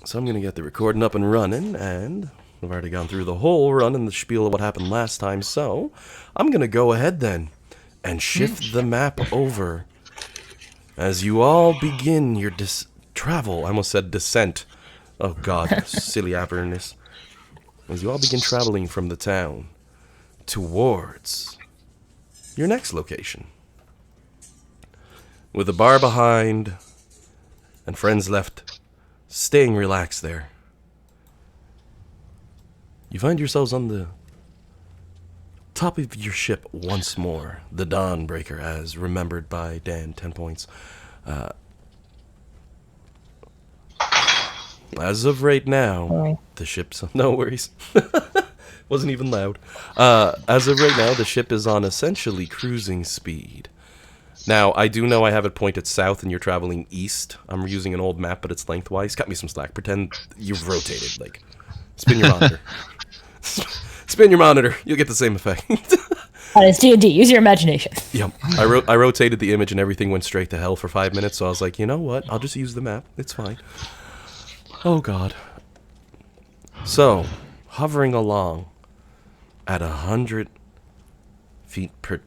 So I'm going to get the recording up and running, and I've already gone through the whole run and the spiel of what happened last time, so I'm going to go ahead then and shift the map over as you all begin your travel. I almost said descent. Oh god, silly Avernus. As you all begin traveling from the town towards your next location. With a bar behind and friends left staying relaxed there, you find yourselves on the top of your ship once more, the Dawnbreaker, as remembered by Dan, 10 points. As of right now, the ship's... No worries. Wasn't even loud. As of right now, the ship is on essentially cruising speed. Now, I do know I have it pointed south and you're traveling east. I'm using an old map, but it's lengthwise. Cut me some slack. Pretend you've rotated. Like, spin your monitor. Spin your monitor. You'll get the same effect. It's D&D. Use your imagination. Yep. I rotated the image and everything went straight to hell for 5 minutes, so I was like, you know what? I'll just use the map. It's fine. Oh, God. So, hovering along at 100 feet per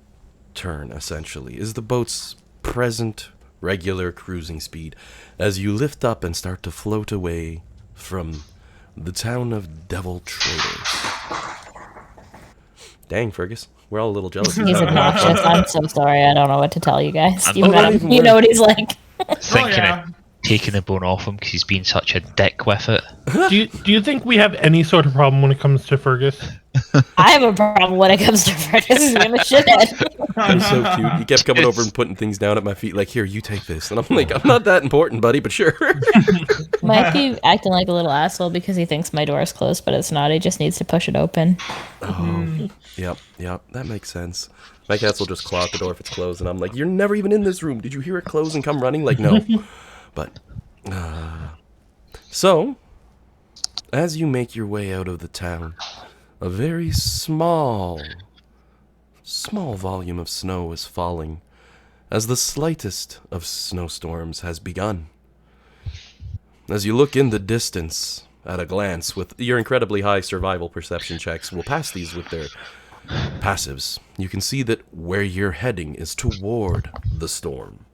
turn, essentially, is the boat's present regular cruising speed as you lift up and start to float away from the town of Devil Traders. Dang, Fergus. We're all a little jealous. He's obnoxious. I'm so sorry. I don't know what to tell you guys. You know what he's like. Thinking of taking the bone off him because he's been such a dick with it. Do you think we have any sort of problem when it comes to Fergus? I have a problem when it comes to Fergus. He's a shithead. He's so cute. He kept coming over and putting things down at my feet, like, here, you take this. And I'm like, I'm not that important, buddy, but sure. Might be acting like a little asshole because he thinks my door is closed, but it's not. He just needs to push it open. Oh, yep, that makes sense. My cats will just claw at the door if it's closed, and I'm like, you're never even in this room. Did you hear it close and come running? Like, no. But, so, as you make your way out of the town, a very small volume of snow is falling, as the slightest of snowstorms has begun. As you look in the distance, at a glance, with your incredibly high survival perception checks, will pass these with their passives, you can see that where you're heading is toward the storm.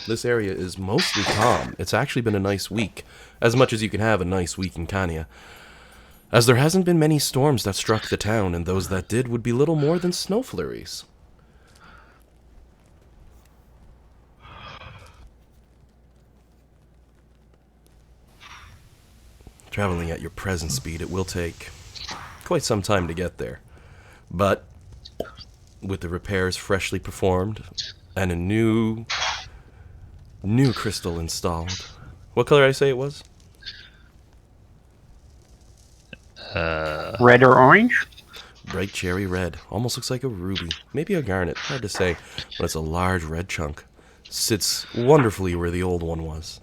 This area is mostly calm. It's actually been a nice week, as much as you can have a nice week in Cania, as there hasn't been many storms that struck the town, and those that did would be little more than snow flurries. Traveling at your present speed, it will take quite some time to get there. But with the repairs freshly performed and a new crystal installed. What color did I say it was? Red or orange? Bright cherry red. Almost looks like a ruby. Maybe a garnet. Hard to say. But it's a large red chunk. Sits wonderfully where the old one was.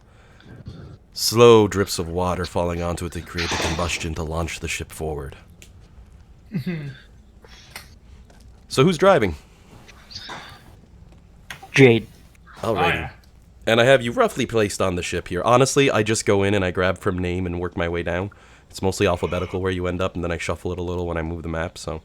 Slow drips of water falling onto it to create the combustion to launch the ship forward. So who's driving? Jade. Alrighty. And I have you roughly placed on the ship here. Honestly, I just go in and I grab from name and work my way down. It's mostly alphabetical where you end up, and then I shuffle it a little when I move the map, so...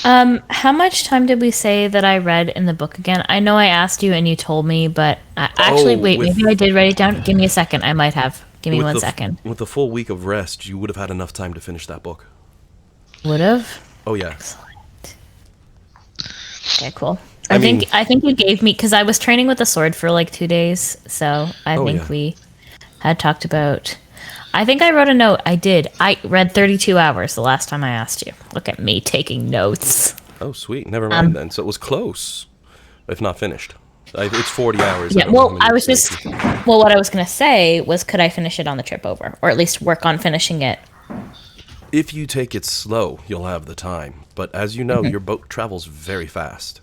How much time did we say that I read in the book again? I know I asked you and you told me, but maybe I did write it down. Give me a second. I might have. Give me 1 second. With the full week of rest, you would have had enough time to finish that book. Would have? Oh, yeah. Excellent. Okay, cool. I think you gave me, because I was training with the sword for like 2 days, so I think we had talked about... I think I wrote a note. I did. I read 32 hours the last time I asked you. Look at me taking notes. Oh, sweet. Never mind then. So it was close, if not finished. It's 40 hours. Yeah, well, what I was going to say was, could I finish it on the trip over? Or at least work on finishing it? If you take it slow, you'll have the time. But as you know, your boat travels very fast.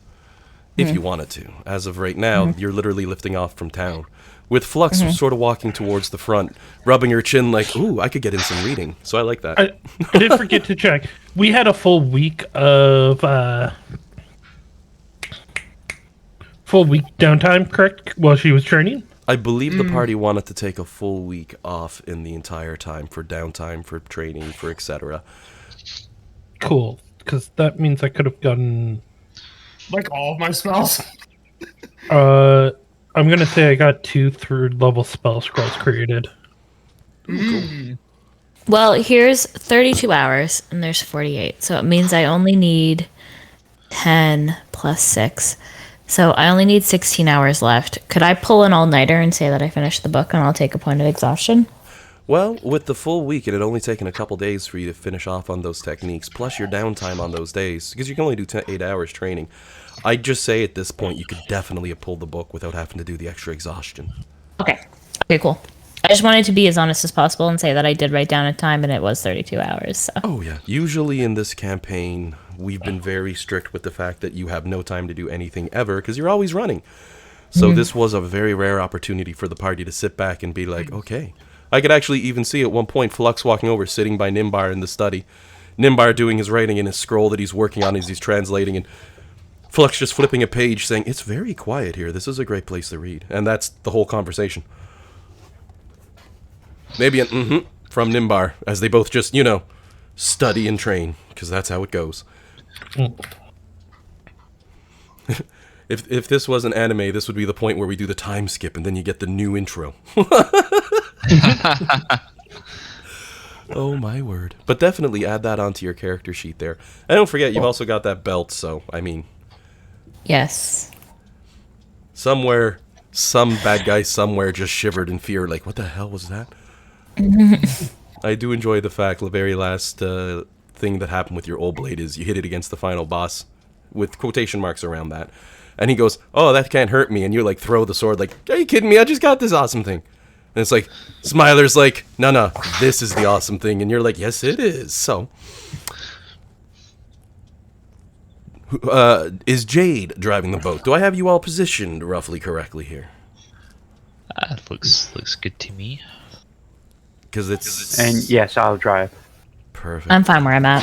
If you wanted to. As of right now, you're literally lifting off from town. With Flux sort of walking towards the front, rubbing her chin like, ooh, I could get in some reading. So I like that. I did forget to check. We had a full week of... full week downtime, correct? While she was training? I believe the party wanted to take a full week off in the entire time for downtime, for training, for etc. Cool, because that means I could have gotten Like all of my spells. I'm gonna say I got 2 3rd-level spell scrolls created. Well, here's 32 hours, and there's 48. So it means I only need 10 plus 6. So I only need 16 hours left. Could I pull an all-nighter and say that I finished the book and I'll take a point of exhaustion? Well, with the full week, it had only taken a couple days for you to finish off on those techniques, plus your downtime on those days, because you can only do 8 hours training. I'd just say at this point you could definitely have pulled the book without having to do the extra exhaustion. Okay. Okay, cool. I just wanted to be as honest as possible and say that I did write down a time and it was 32 hours. So. Oh, yeah. Usually in this campaign, we've been very strict with the fact that you have no time to do anything ever because you're always running. So this was a very rare opportunity for the party to sit back and be like, okay. I could actually even see at one point Flux walking over, sitting by Nimbar in the study. Nimbar doing his writing in his scroll that he's working on as he's translating, and Flux just flipping a page saying, it's very quiet here. This is a great place to read. And that's the whole conversation. Maybe an from Nimbar, as they both just, study and train, because that's how it goes. If this was an anime, this would be the point where we do the time skip, and then you get the new intro. Oh, my word. But definitely add that onto your character sheet there. And don't forget, you've also got that belt, so, I mean... Yes. Somewhere, some bad guy somewhere just shivered in fear, like, what the hell was that? I do enjoy the fact the very last thing that happened with your old blade is you hit it against the final boss with quotation marks around that. And he goes, oh, that can't hurt me. And you, like, throw the sword like, are you kidding me? I just got this awesome thing. And it's like, Smiler's like, no, this is the awesome thing. And you're like, yes, it is. So, is Jade driving the boat? Do I have you all positioned roughly correctly here? Looks good to me. Because it's... And yes, I'll drive. Perfect. I'm fine where I'm at.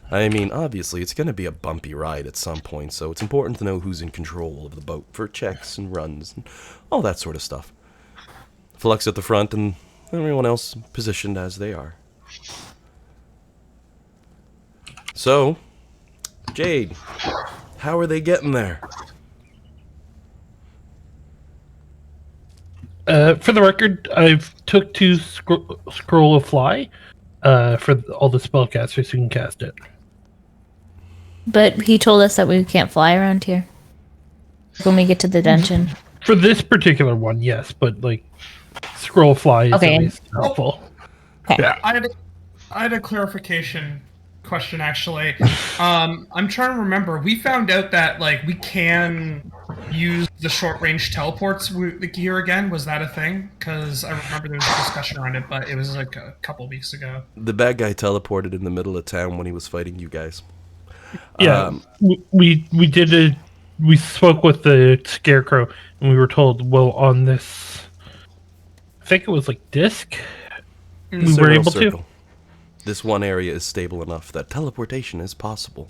I mean, obviously, it's going to be a bumpy ride at some point, so it's important to know who's in control of the boat for checks and runs and all that sort of stuff. Flux at the front and everyone else positioned as they are. So, Jade, how are they getting there? For the record, I've took 2 scroll of fly for all the spellcasters who can cast it. But he told us that we can't fly around here when we get to the dungeon. For this particular one, yes, but like scroll of fly is always helpful. Okay. Yeah. I had a clarification question actually. I'm trying to remember. We found out that like we can use the short range teleports here again. Was that a thing? Because I remember there was a discussion around it, but it was like a couple weeks ago. The bad guy teleported in the middle of town when he was fighting you guys. Yeah, we spoke with the scarecrow and we were told, well, on this, I think it was like disc, we were able to. This one area is stable enough that teleportation is possible.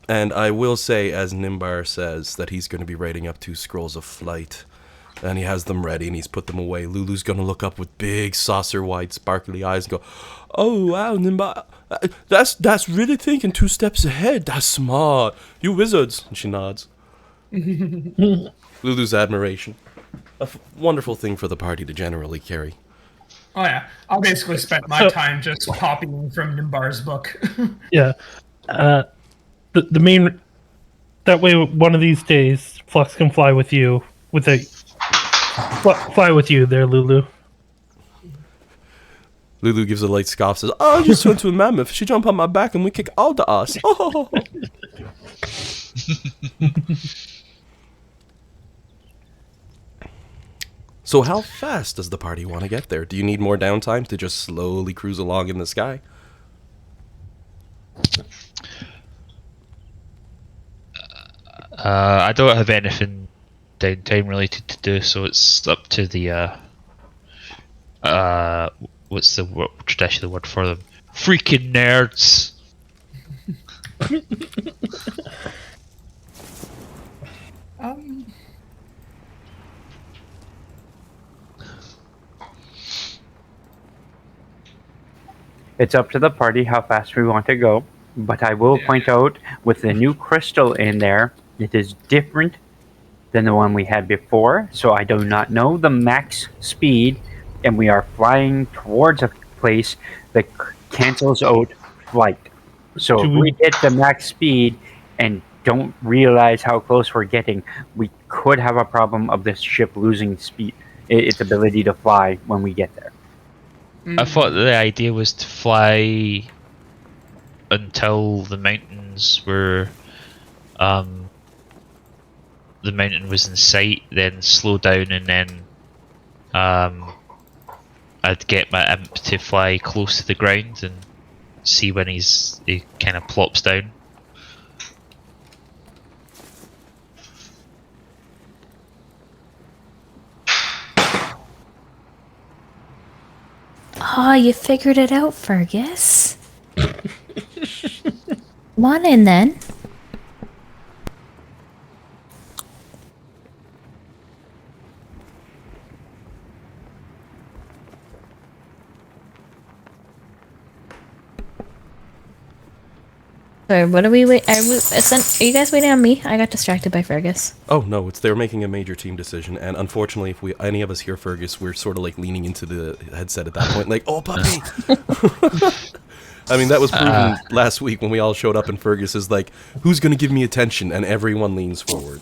And I will say, as Nimbar says, that he's going to be writing up 2 scrolls of flight. And he has them ready and he's put them away. Lulu's going to look up with big saucer-wide sparkly eyes and go, oh, wow, Nimbar, that's really thinking 2 steps ahead. That's smart. You wizards. And she nods. Lulu's admiration. A wonderful thing for the party to generally carry. Oh yeah, I'll basically spend my time just copying from Nimbar's book. Yeah. The main... That way, one of these days, Flux can fly with you with a... Fly with you there, Lulu. Lulu gives a light scoff, says, oh, I just turned to a mammoth. She jumped on my back and we kick all the ass. Oh. So how fast does the party want to get there? Do you need more downtime to just slowly cruise along in the sky? I don't have anything downtime related to do, so it's up to the what's the traditional word for them? Freaking nerds. It's up to the party how fast we want to go, but I will point out with the new crystal in there, it is different than the one we had before, so I do not know the max speed, and we are flying towards a place that cancels out flight. So if we hit the max speed and don't realize how close we're getting, we could have a problem of this ship losing speed, its ability to fly when we get there. I thought the idea was to fly until the mountains were, the mountain was in sight, then slow down, and then I'd get my imp to fly close to the ground and see when he kind of plops down. Oh, you figured it out, Fergus. Come on in then. Sorry, what are we wait? Are you guys waiting on me? I got distracted by Fergus. Oh no, they're making a major team decision, and unfortunately, if any of us hear Fergus, we're sort of like leaning into the headset at that point, like, "Oh, puppy." I mean, that was proven last week when we all showed up, and Fergus is like, "Who's gonna give me attention?" And everyone leans forward.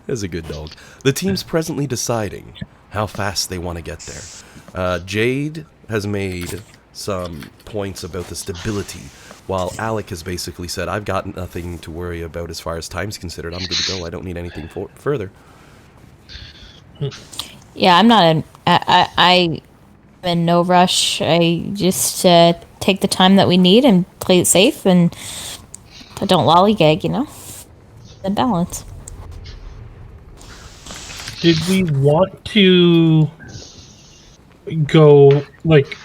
That's a good dog. The team's presently deciding how fast they want to get there. Jade has made some points about the stability, while Alec has basically said, I've got nothing to worry about as far as time's considered. I'm good to go. I don't need anything further. Yeah, I'm not in... I'm in no rush. I just take the time that we need and play it safe, and I don't lollygag, you know? The balance. Did we want to go, like,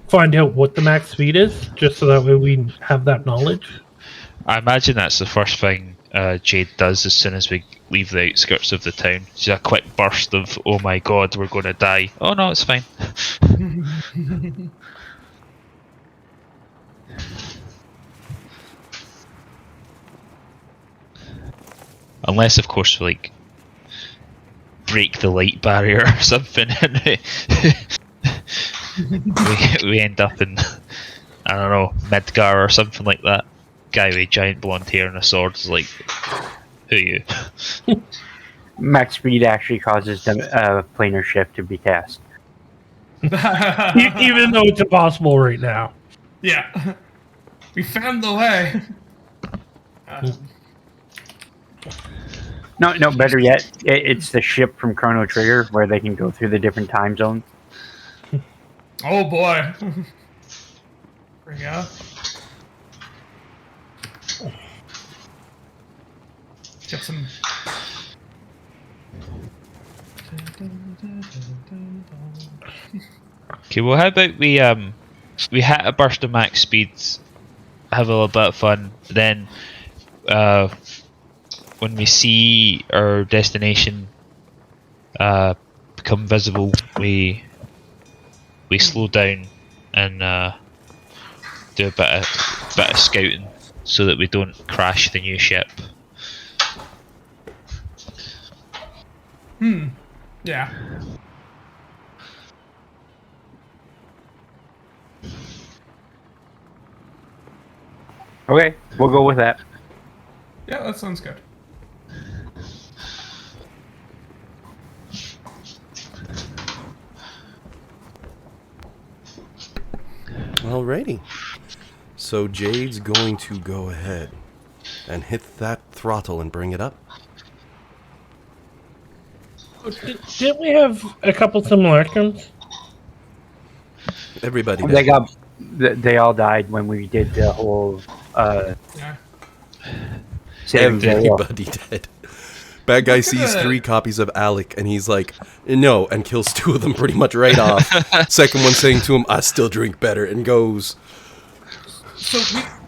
find out what the max speed is, just so that way we have that knowledge? I imagine that's the first thing Jade does as soon as we leave the outskirts of the town. She's a quick burst of, oh my god, we're going to die. Oh no, it's fine. Unless, of course, we, like, break the light barrier or something and we end up in, I don't know, Midgar or something like that. Guy with giant blonde hair and a sword is like, who are you? Max speed actually causes the planar shift to be cast. Even though it's impossible right now. Yeah. We found the way. No, better yet, it's the ship from Chrono Trigger where they can go through the different time zones. Oh boy. There we go. Get some. Okay, well, how about we hit a burst of max speeds, have a little bit of fun, then when we see our destination become visible, we slow down and do a bit of scouting so that we don't crash the new ship. Yeah. Okay, we'll go with that. Yeah, that sounds good. Alrighty. So Jade's going to go ahead and hit that throttle and bring it up. Didn't we have a couple simulacrums? Everybody They all died when we did the whole Yeah. Everybody dead. Bad guy sees 3 copies of Alec and he's like, no, and kills 2 of them pretty much right off. Second one saying to him, I still drink better, and goes. So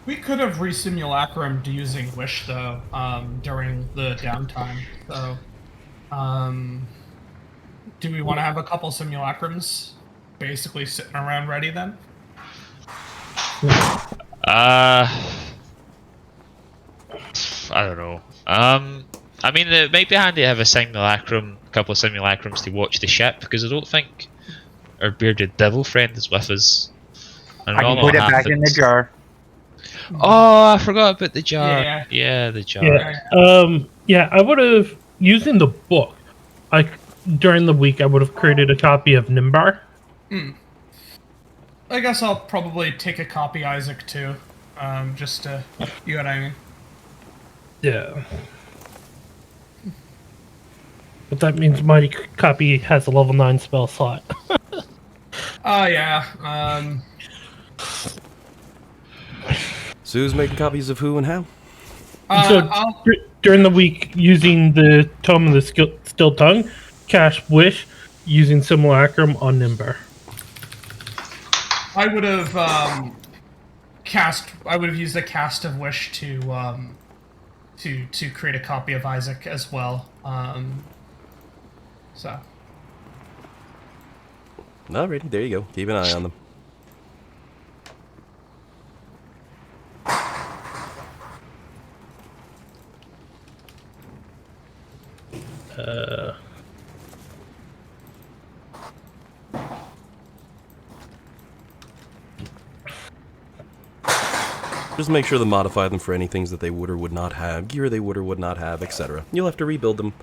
we could have re-simulacrumed using Wish though, during the downtime. So, do we want to have a couple simulacrums basically sitting around ready then? I don't know. I mean, it might be handy to have a couple of simulacrums to watch the ship, because I don't think our bearded devil friend is with us. And I can put it back in the jar. Oh, I forgot about the jar. Yeah. Yeah, the jar. Yeah. I would have, using the book, during the week, I would have created a copy of Nimbar. I guess I'll probably take a copy Isaac too. Just to, you know what I mean? Yeah. But that means my copy has a level 9 spell slot. Yeah. Sue's making copies of who and how? During the week, using the Tome of the Still Tongue, cast Wish, using Simulacrum on Nimbar. I would have used a cast of Wish to create a copy of Isaac as well. So. Alrighty, there you go. Keep an eye on them. Just make sure to modify them for any things that they would or would not have, gear they would or would not have, etc. You'll have to rebuild them.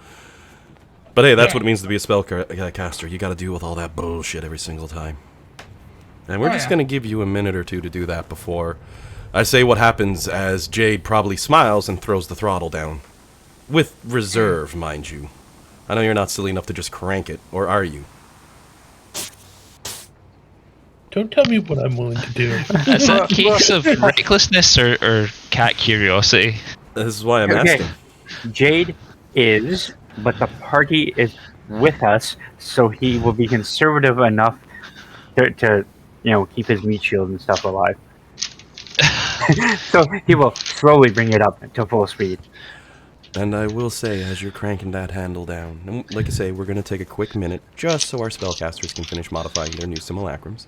But hey, that's what it means to be a spellcaster. You gotta deal with all that bullshit every single time. And we're just gonna give you a minute or two to do that before I say what happens as Jade probably smiles and throws the throttle down. With reserve, mind you. I know you're not silly enough to just crank it, or are you? Don't tell me what I'm willing to do. Is that a case of recklessness or cat curiosity? This is why I'm asking. Jade is, but the party is with us, so he will be conservative enough to keep his meat shield and stuff alive. So he will slowly bring it up to full speed. And I will say, as you're cranking that handle down, and like I say, we're going to take a quick minute, just so our spellcasters can finish modifying their new simulacrums.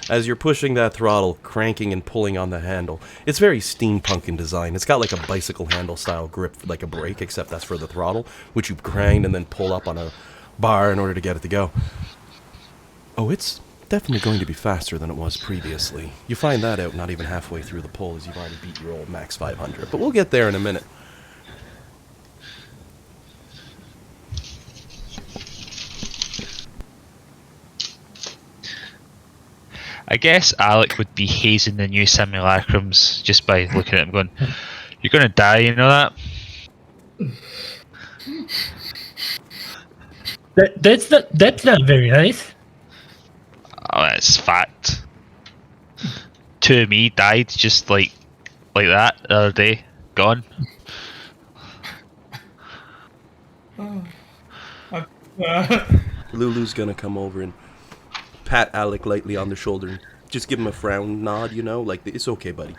As you're pushing that throttle, cranking and pulling on the handle, it's very steampunk in design. It's got like a bicycle handle style grip, like a brake, except that's for the throttle, which you grind and then pull up on a bar in order to get it to go. Oh, it's definitely going to be faster than it was previously. You find that out not even halfway through the pull, as you've already beat your old max 500, but we'll get there in a minute. I guess Alec would be hazing the new simulacrums just by looking at him going, "You're gonna die, you know that?" That's not very nice. Oh, that's fact. Two of me died just like that the other day. Gone. Lulu's gonna come over and pat Alec lightly on the shoulder and just give him a frown nod, like, it's okay, buddy.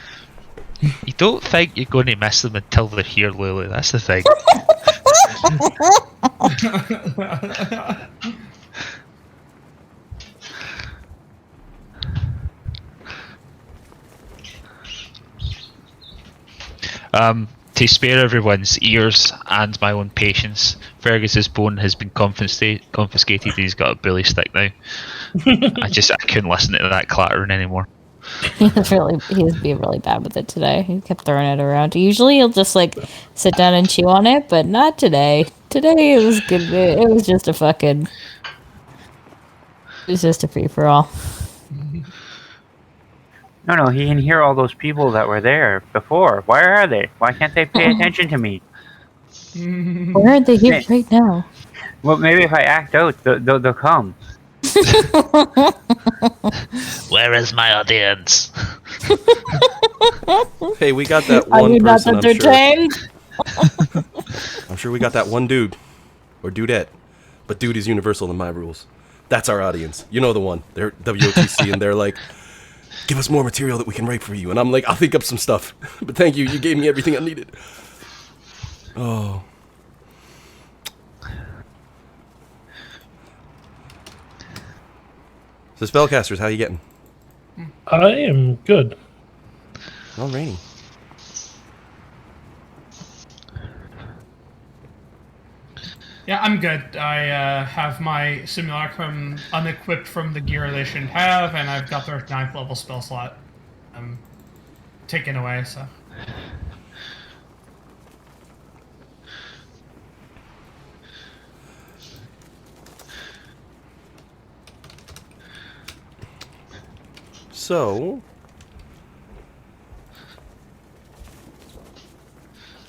You don't think you're going to miss them until they're here, Lulu. That's the thing. To spare everyone's ears and my own patience, Fergus's bone has been confiscated. He's got a bully stick now. I couldn't listen to that clattering anymore. He was being really bad with it today. He kept throwing it around. Usually he'll just sit down and chew on it, but not today. Today it was good. It was just a free for all. No, he can hear all those people that were there before. Where are they? Why can't they pay attention to me? Where are they here right now? Well, maybe if I act out, they'll come. Where is my audience? Hey, we got that one Are you person, not entertained? I'm sure we got that one dude. Or dudette. But dude is universal in my rules. That's our audience. You know the one. They're WOTC and they're like, give us more material that we can write for you. And I'm like, I'll think up some stuff. But thank you. You gave me everything I needed. Oh. So spellcasters, how you getting? I am good. Alrighty. Yeah, I'm good. I have my simulacrum unequipped from the gear they shouldn't have, and I've got their 9th level spell slot taken away, so. So,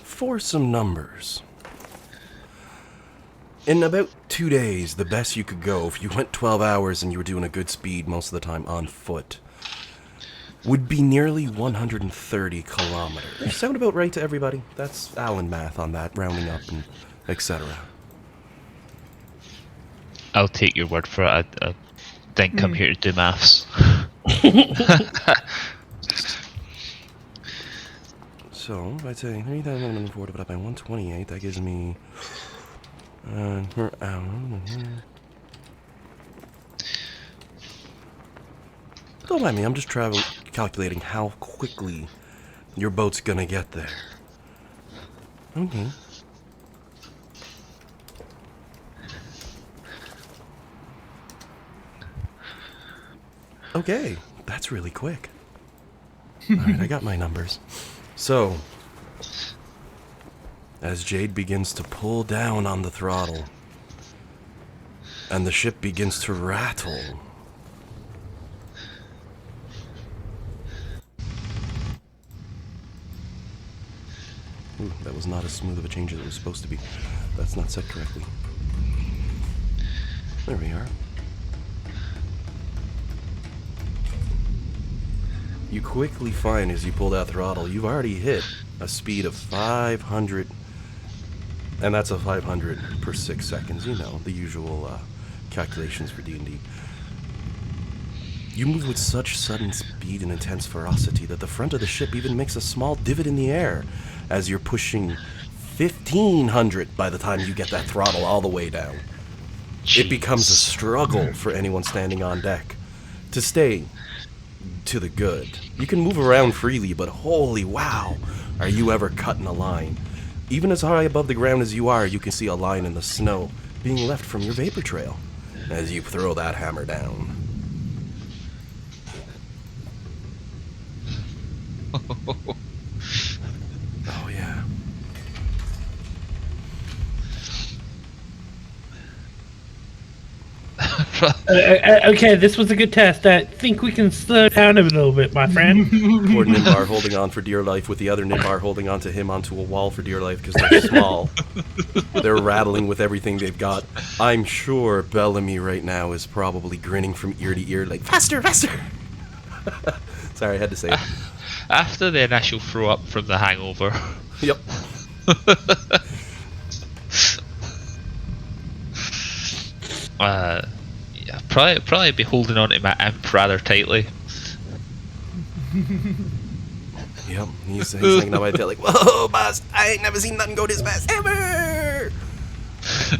for some numbers. In about 2 days, the best you could go, if you went 12 hours and you were doing a good speed most of the time on foot, would be nearly 130 kilometers. Sound about right to everybody? That's Alan math on that, rounding up and etc. I'll take your word for it. I didn't come here to do maths. So, I'd say 3,140 divided by 128, that gives me... per hour... Don't mind me, I'm just calculating how quickly your boat's gonna get there. Okay. Okay, that's really quick. Alright, I got my numbers. So, as Jade begins to pull down on the throttle, and the ship begins to rattle, ooh, that was not as smooth of a change as it was supposed to be. That's not set correctly. There we are. You quickly find, as you pull that throttle, you've already hit a speed of 500, and that's a 500 per 6 seconds, you know, the usual calculations for D&D. You move with such sudden speed and intense ferocity that the front of the ship even makes a small divot in the air as you're pushing 1,500 by the time you get that throttle all the way down. It becomes a struggle for anyone standing on deck to stay to the good. You can move around freely, but holy wow, are you ever cutting a line. Even as high above the ground as you are, you can see a line in the snow being left from your vapor trail as you throw that hammer down. Oh yeah. Okay, this was a good test. I think we can slow down a little bit, my friend. Poor Nimbar holding on for dear life with the other Nimbar holding onto him onto a wall for dear life because they're small. They're rattling with everything they've got. I'm sure Bellamy right now is probably grinning from ear to ear like, faster, faster! Sorry, I had to say it. After the initial throw up from the hangover. Yep. Yeah, probably be holding on to my imp rather tightly. Yep, he's hanging out my tail like, whoa, boss, I ain't never seen nothing go this fast ever!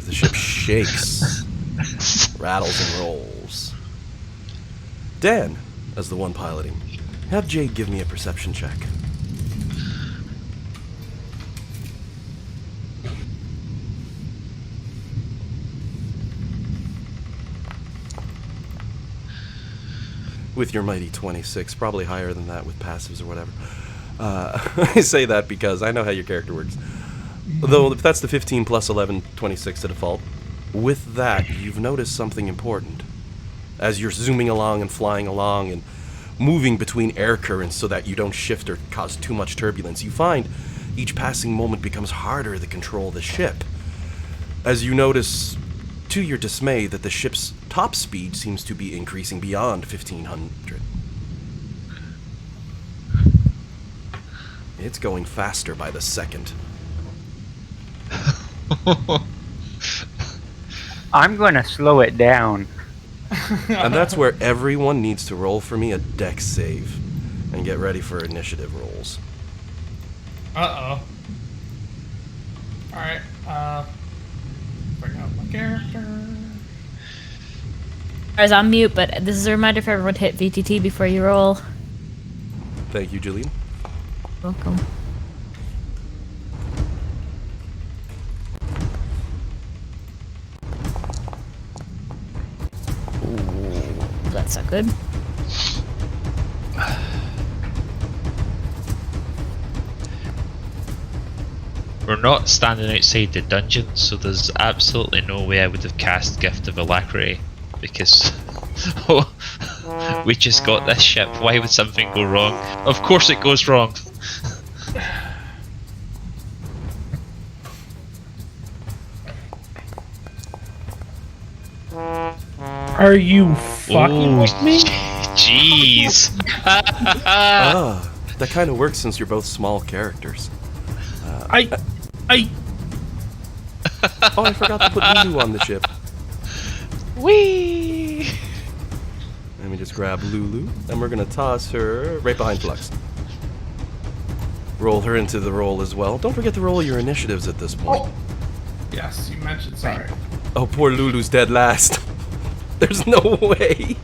The ship shakes, rattles and rolls. Dan, as the one piloting, have Jade give me a perception check. With your mighty 26, probably higher than that with passives or whatever. I say that because I know how your character works. Though if that's the 15 plus 11, 26 to default, with that, you've noticed something important. As you're zooming along and flying along and moving between air currents so that you don't shift or cause too much turbulence, you find each passing moment becomes harder to control the ship. As you notice, to your dismay, that the ship's top speed seems to be increasing beyond 1,500. It's going faster by the second. I'm going to slow it down. And that's where everyone needs to roll for me a dex save and get ready for initiative rolls. Uh-oh. Alright, bring out my character. I was on mute, but this is a reminder for everyone to hit VTT before you roll. Thank you, Jillian. Welcome. Ooh, that's not good. We're not standing outside the dungeon, so there's absolutely no way I would have cast Gift of Alacrity, because we just got this ship. Why would something go wrong? Of course it goes wrong. Are you fucking with me? Jeez. That kind of works since you're both small characters. I. Oh, I forgot to put Lulu on the ship. Whee! Let me just grab Lulu, and we're gonna toss her right behind Flux. Roll her into the roll as well. Don't forget to roll your initiatives at this point. Oh. Yes, you mentioned. Sorry. Oh, poor Lulu's dead last. There's no way.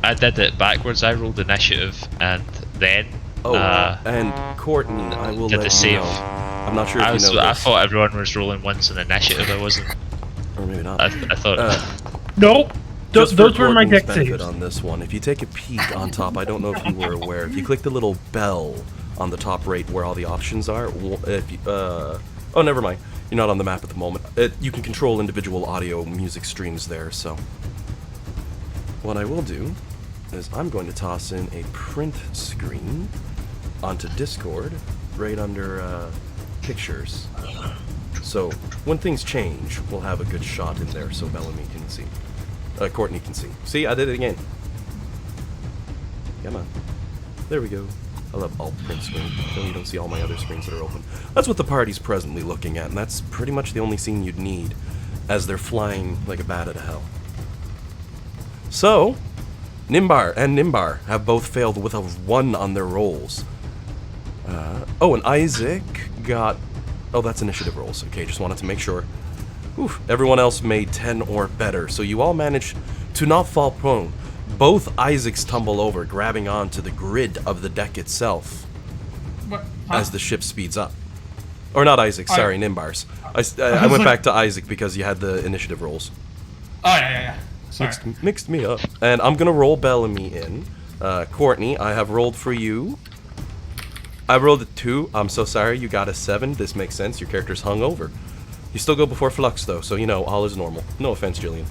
I did it backwards. I rolled initiative and then and Courtney, I will did let the you save. know. I'm not sure if you know I this. thought everyone was rolling ones in initiative. I wasn't. Or maybe not. I thought. Nope. Just Those for were my Courtney's deck benefit saves. on this one. If you take a peek on top, I don't know if you were aware. If you click the little bell on the top right where all the options are, if you, oh, never mind. You're not on the map at the moment. You can control individual audio music streams there, so. What I will do is I'm going to toss in a print screen onto Discord right under pictures. So when things change, we'll have a good shot in there so Bellamy can see. Courtney can see. See, I did it again. Come on. There we go. I love alt print screen, so you don't see all my other screens that are open. That's what the party's presently looking at, and that's pretty much the only scene you'd need as they're flying like a bat out of hell. So, Nimbar and Nimbar have both failed with a 1 on their rolls. Oh, and Isaac got... Oh, that's initiative rolls. Okay, just wanted to make sure. Oof, everyone else made 10 or better, so you all managed to not fall prone. Both Isaacs tumble over, grabbing onto the grid of the deck itself What? as the ship speeds up. Or not Isaac, sorry, Nimbars. I went back to Isaac because you had the initiative rolls. Oh, yeah. Sorry. Mixed me up. And I'm gonna roll Bellamy in. Courtney, I have rolled for you. I rolled a 2. I'm so sorry, you got a 7. This makes sense, your character's hungover. You still go before Flux though, so you know, all is normal. No offense, Jillian.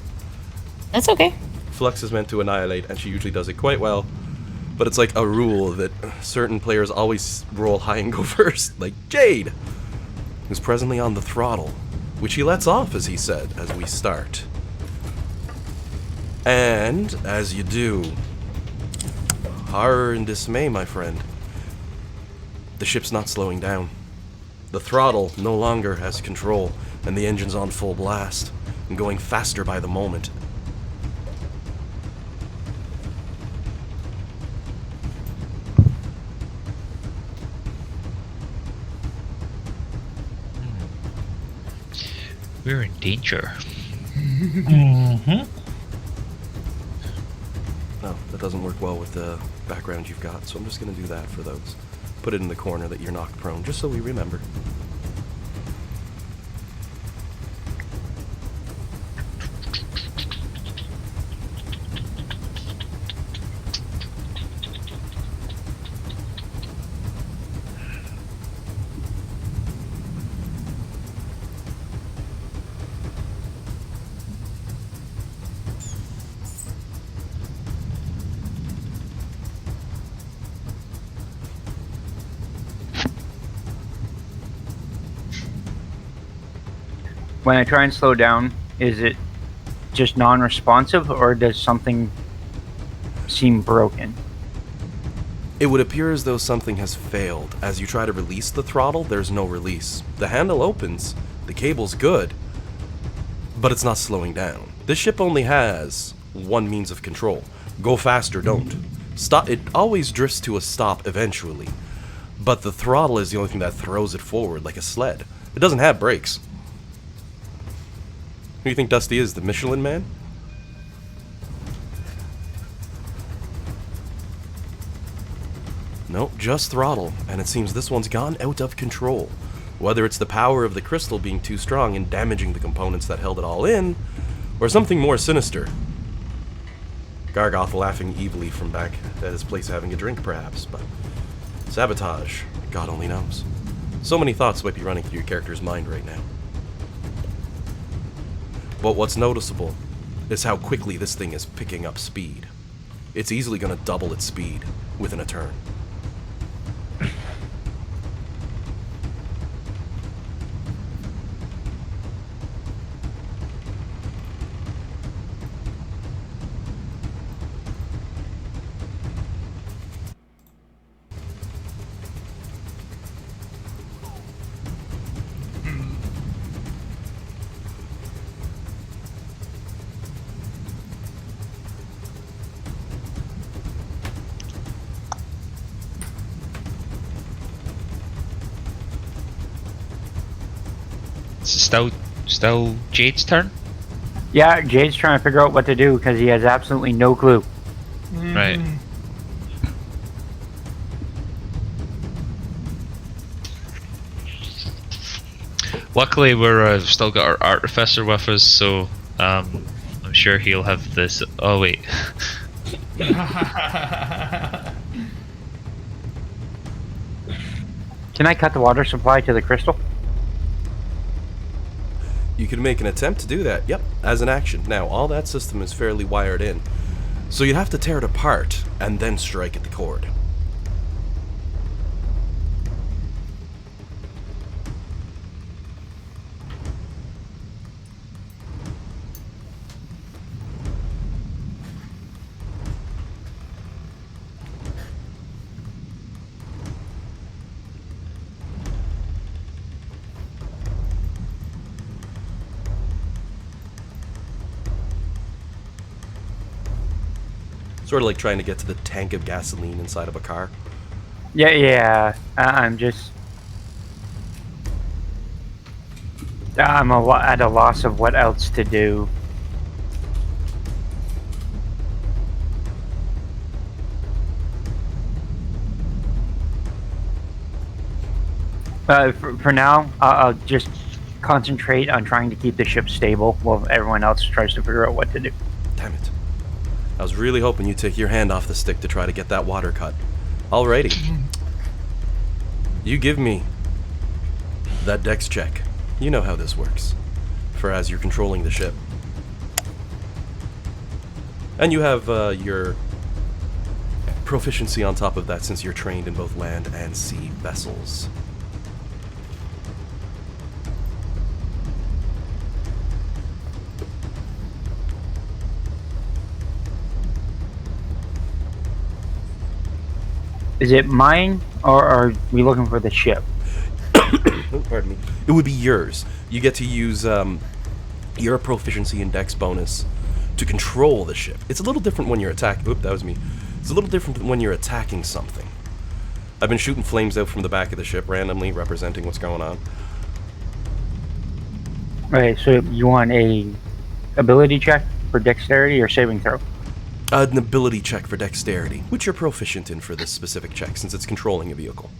That's okay. Flux is meant to annihilate, and she usually does it quite well. But it's like a rule that certain players always roll high and go first. Like Jade, who's presently on the throttle, which he lets off, as he said, as we start. And, as you do, horror and dismay, my friend. The ship's not slowing down. The throttle no longer has control, and the engine's on full blast, and going faster by the moment. We're in danger. Mm-hmm. No, that doesn't work well with the background you've got, so I'm just going to do that for those. Put it in the corner that you're knocked prone, just so we remember. When I try and slow down, is it just non-responsive, or does something seem broken? It would appear as though something has failed. As you try to release the throttle, there's no release. The handle opens, the cable's good, but it's not slowing down. This ship only has one means of control. Go fast or don't. Stop. It always drifts to a stop eventually, but the throttle is the only thing that throws it forward like a sled. It doesn't have brakes. do you think Dusty is, the Michelin Man? No, just throttle, and it seems this one's gone out of control. Whether it's the power of the crystal being too strong and damaging the components that held it all in, or something more sinister. Gargoth laughing evilly from back at his place having a drink, perhaps, but sabotage, God only knows. So many thoughts might be running through your character's mind right now. But what's noticeable is how quickly this thing is picking up speed. It's easily going to double its speed within a turn. Still Jade's turn? Yeah, Jade's trying to figure out what to do because he has absolutely no clue. Right. Luckily, we're still got our artificer with us, so I'm sure he'll have this. Oh wait. Can I cut the water supply to the crystal? You can make an attempt to do that, yep, as an action. Now, all that system is fairly wired in, so you'd have to tear it apart and then strike at the cord. Sort of like trying to get to the tank of gasoline inside of a car. Yeah. I'm at a loss of what else to do. For now, I'll just concentrate on trying to keep the ship stable while everyone else tries to figure out what to do. Damn it. I was really hoping you'd take your hand off the stick to try to get that water cut. Alrighty. You give me that dex check. You know how this works. For as you're controlling the ship. And you have your proficiency on top of that since you're trained in both land and sea vessels. Is it mine, or are we looking for the ship? Oh, pardon me. It would be yours. You get to use your proficiency and dex bonus to control the ship. It's a little different when you're attacking. Oop, that was me. It's a little different when you're attacking something. I've been shooting flames out from the back of the ship randomly, representing what's going on. Okay, so you want a ability check for dexterity or saving throw? An ability check for dexterity, which you're proficient in for this specific check, since it's controlling a vehicle.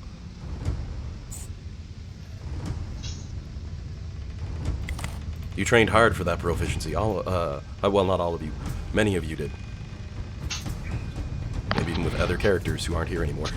You trained hard for that proficiency. Well, not all of you. Many of you did. Maybe even with other characters who aren't here anymore.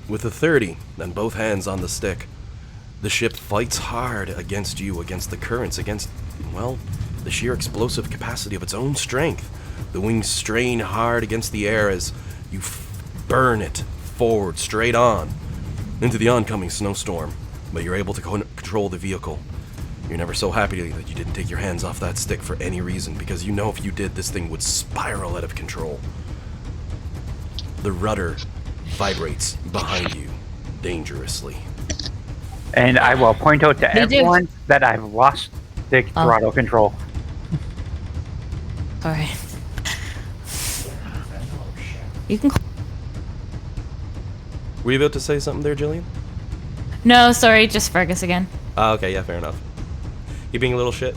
With a 30 and both hands on the stick, the ship fights hard against you, against the currents, against, well, the sheer explosive capacity of its own strength. The wings strain hard against the air as you burn it forward, straight on, into the oncoming snowstorm. But you're able to control the vehicle. You're never so happy that you didn't take your hands off that stick for any reason, because you know if you did, this thing would spiral out of control. the rudder vibrates behind you dangerously. And I will point out to They do. everyone that I've lost the throttle control. All right. You can. Were you about to say something there, Jillian? No, sorry, just Fergus again. Okay, yeah, fair enough. You being a little shit?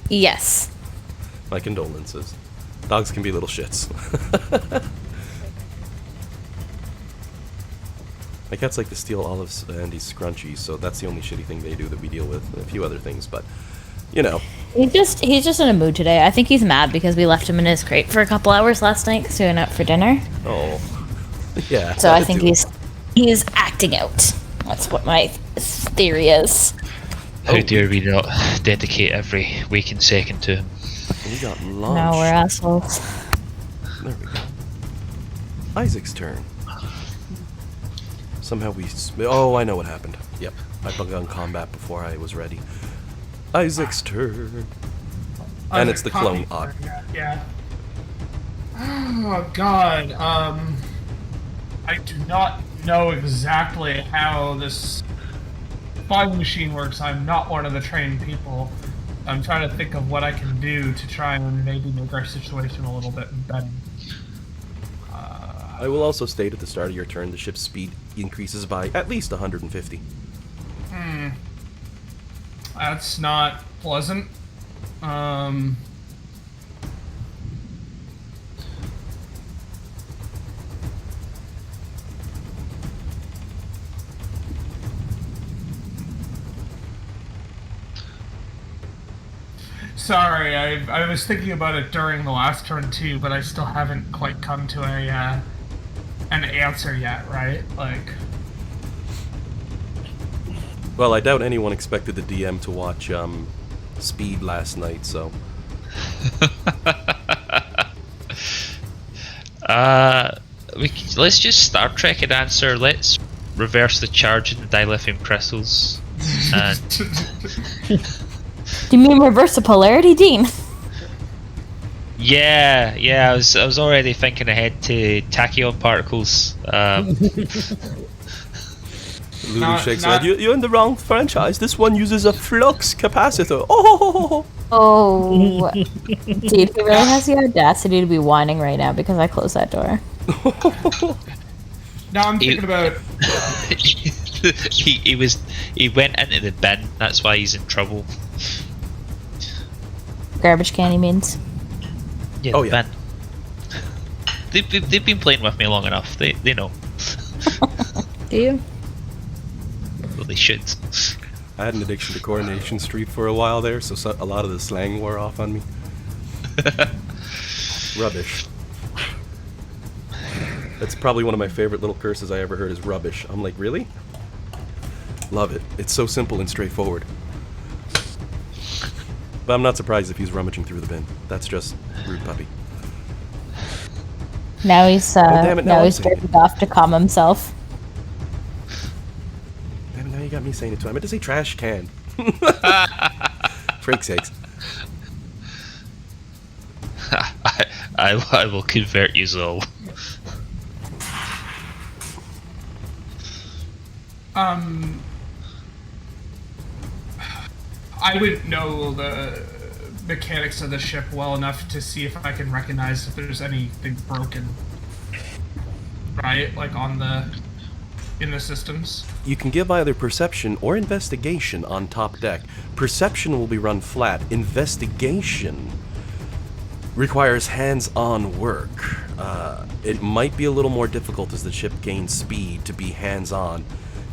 Yes. My condolences. Dogs can be little shits. My cats like to steal Olive's Andy's scrunchies, so that's the only shitty thing they do that we deal with, and a few other things, but, you know. He's just in a mood today. I think he's mad because we left him in his crate for a couple hours last night because we went out for dinner. Oh. Yeah. So I think he's acting out. That's what my theory is. How dare we not dedicate every waking second to him? We got No, launched. we're assholes. There we go. Isaac's turn. Somehow we... Oh, I know what happened. Yep. I begun combat before I was ready. Isaac's turn. And it's the clone odd. Yeah. Oh god. I do not know exactly how this fog machine works. I'm not one of the trained people. I'm trying to think of what I can do to try and maybe make our situation a little bit better. I will also state at the start of your turn the ship's speed increases by at least 150. That's not pleasant. Sorry, I was thinking about it during the last turn too, but I still haven't quite come to an answer yet, right? Like, Well, I doubt anyone expected the DM to watch Speed last night, so... Let's just Star Trek an answer. Let's reverse the charge in the dilithium crystals. And Do you mean reverse the polarity, Dean? yeah, I was already thinking ahead to tachyon particles. Lulu shakes her head. You're in the wrong franchise. This one uses a flux capacitor. Oh! Oh, dude, he really has the audacity to be whining right now because I closed that door. now I'm thinking about. he went into the bin. That's why he's in trouble. Garbage can, he means. Yeah, Oh, the yeah. bin. They've been playing with me long enough. They know. Do you? Well, they should. I had an addiction to Coronation Street for a while there, so a lot of the slang wore off on me. Rubbish. That's probably one of my favorite little curses I ever heard is rubbish. I'm like, really? Love it. It's so simple and straightforward. But I'm not surprised if he's rummaging through the bin. That's just rude puppy. Now he's damn it, now now I'm he's saying it. jerking off to calm himself. Damn it, now you got me saying it too. I meant to say trash can. Frank's sakes. I will convert you all. I would know the mechanics of the ship well enough to see if I can recognize if there's anything broken. Right? Like in the systems. You can give either perception or investigation on top deck. Perception will be run flat. Investigation requires hands-on work. It might be a little more difficult as the ship gains speed to be hands-on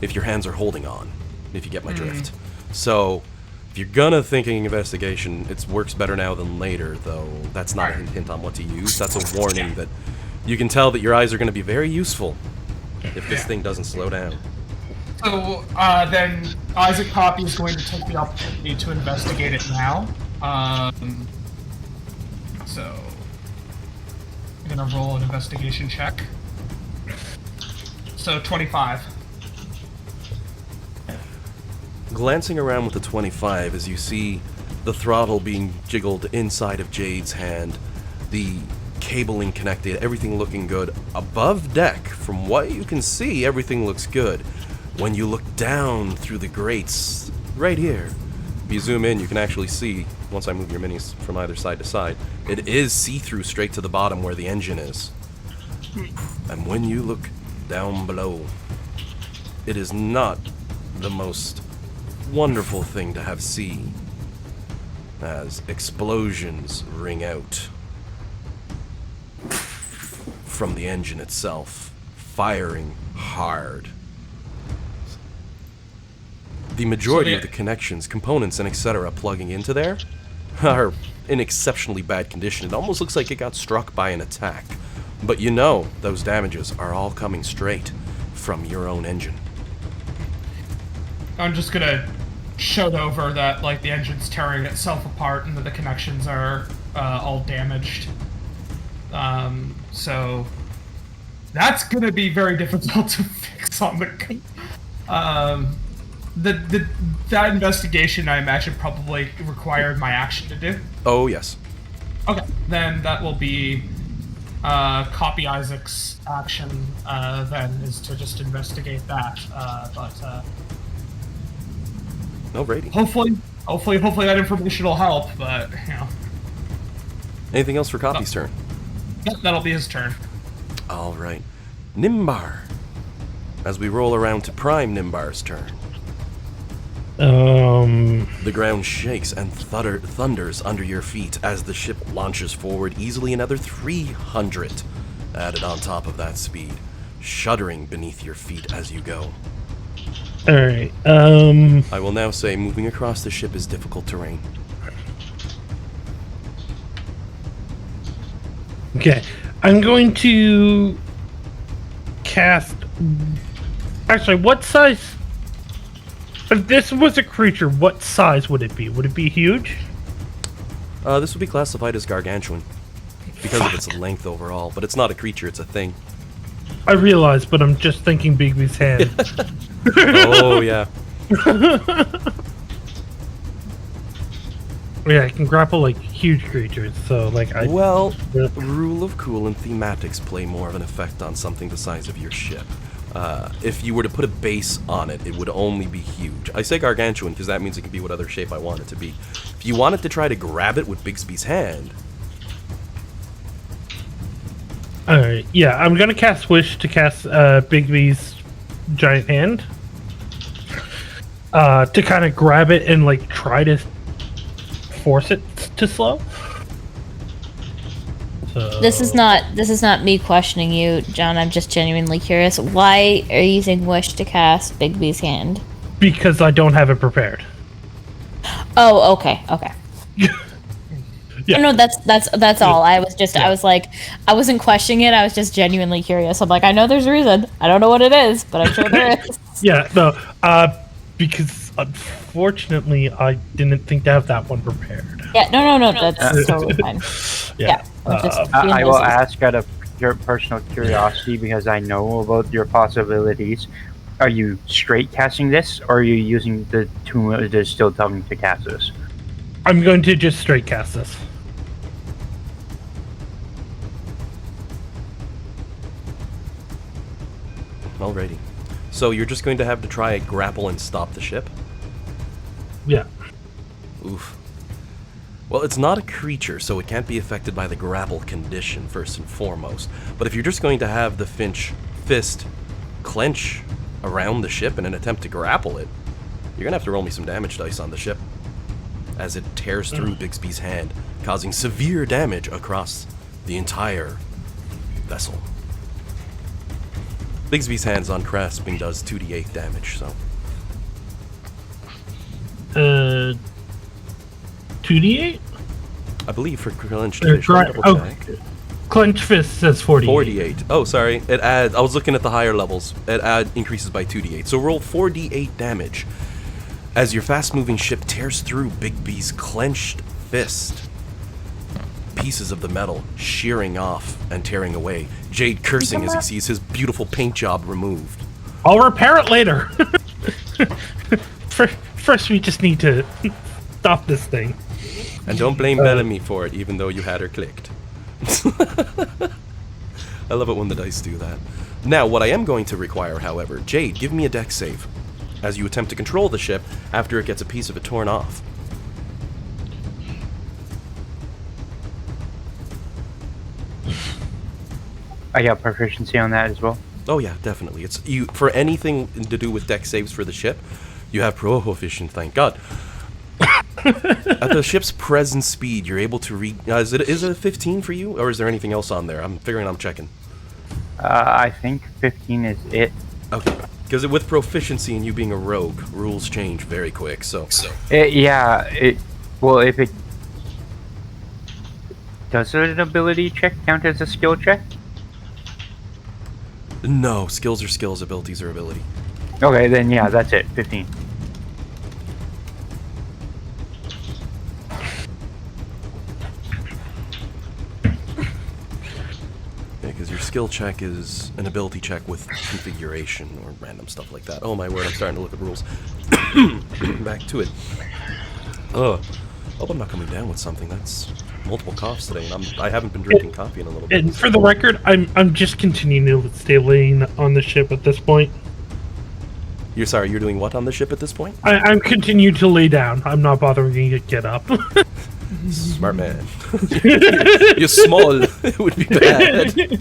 if your hands are holding on, if you get my drift. So, if you're gonna thinking investigation, it works better now than later, though that's not a hint on what to use. That's a warning that you can tell that your eyes are gonna be very useful if this thing doesn't slow down. So, then Isaac Poppy is going to take the opportunity to investigate it now. So, I'm gonna roll an investigation check. So, 25. Glancing around with the 25 as you see the throttle being jiggled inside of Jade's hand, the cabling connected, everything looking good. Above deck, from what you can see, everything looks good. When you look down through the grates, right here, if you zoom in, you can actually see, once I move your minis from either side to side, it is see-through straight to the bottom where the engine is. And when you look down below, it is not the most wonderful thing to have seen, as explosions ring out from the engine itself, firing hard. The majority of the connections, components, and etc. plugging into there are in exceptionally bad condition. It almost looks like it got struck by an attack. But you know those damages are all coming straight from your own engine. I'm just gonna shout over that, like, the engine's tearing itself apart and that the connections are all damaged. So that's gonna be very difficult to fix on the. That investigation, I imagine, probably required my action to do. Oh yes. Okay, then that will be copy Isaac's action. Then is to just investigate that. Alrighty. Hopefully that information will help. But you know. Anything else for Copy's turn? Yep, that'll be his turn. Alright. Nimbar. As we roll around to Prime Nimbar's turn. The ground shakes and thunders under your feet as the ship launches forward, easily another 300 added on top of that speed, shuddering beneath your feet as you go. Alright, I will now say moving across the ship is difficult terrain. Okay, I'm going to cast... Actually, what size... If this was a creature, what size would it be? Would it be huge? This would be classified as gargantuan because of its length overall, but it's not a creature, it's a thing. I realize, but I'm just thinking Bigby's hand. Oh, yeah. Yeah, I can grapple, like, huge creatures, so, like, Well, Yeah. rule of cool and thematics play more of an effect on something the size of your ship. If you were to put a base on it, it would only be huge. I say gargantuan because that means it can be whatever shape I want it to be. If you wanted to try to grab it with Bigsby's hand... Alright, yeah, I'm gonna cast Wish to cast Bigby's giant hand. To kind of grab it and, like, try to force it to slow. So... This is not me questioning you, John. I'm just genuinely curious. Why are you using Wish to cast Bigby's hand? Because I don't have it prepared. Oh, okay. Yeah. No, that's all. I was like, I wasn't questioning it. I was just genuinely curious. I'm like, I know there's a reason. I don't know what it is, but I'm sure there is. Yeah, no, because unfortunately I didn't think to have that one prepared. Yeah, no, that's totally fine. Yeah. I will ask out of your personal curiosity because I know about your possibilities. Are you straight casting this, or are you using the tool that is still telling to cast this? I'm going to just straight cast this. Alrighty. So you're just going to have to try grapple and stop the ship? Yeah. Oof. Well, it's not a creature, so it can't be affected by the grapple condition, first and foremost. But if you're just going to have the fist clench around the ship in an attempt to grapple it, you're going to have to roll me some damage dice on the ship, as it tears through Bigsby's hand, causing severe damage across the entire vessel. Bigsby's hand's ungrasping does 2d8 damage, so... 2d8? I believe for clenched fist, double check. Clenched fist says 48. 48. Oh, sorry. It adds... I was looking at the higher levels. It increases by 2d8. So roll 4d8 damage as your fast-moving ship tears through Bigby's clenched fist. Pieces of the metal shearing off and tearing away. Jade cursing as he sees his beautiful paint job removed. I'll repair it later. First, we just need to stop this thing. And don't blame Bellamy for it, even though you had her clicked. I love it when the dice do that. Now, what I am going to require, however, Jade, give me a dex save as you attempt to control the ship after it gets a piece of it torn off. I got proficiency on that as well. Oh yeah, definitely. It's you for anything to do with dex saves for the ship. You have proficient, thank God. At the ship's present speed, you're able to read. Is it a 15 for you, or is there anything else on there? I'm checking. I think 15 is it. Okay, because with proficiency and you being a rogue, rules change very quick. So. Well, if it does an ability check count as a skill check? No, skills are skills, abilities are ability. Okay, then yeah, that's it. 15. Because your skill check is an ability check with configuration or random stuff like that. Oh my word, I'm starting to look at rules. Back to it. Hope I'm not coming down with something. That's multiple coughs today, and I haven't been drinking coffee in a little bit. And for the record, I'm just continuing to stay laying on the ship at this point. You're doing what on the ship at this point? I'm continuing to lay down. I'm not bothering to get up. Smart man. You're small. It would be bad.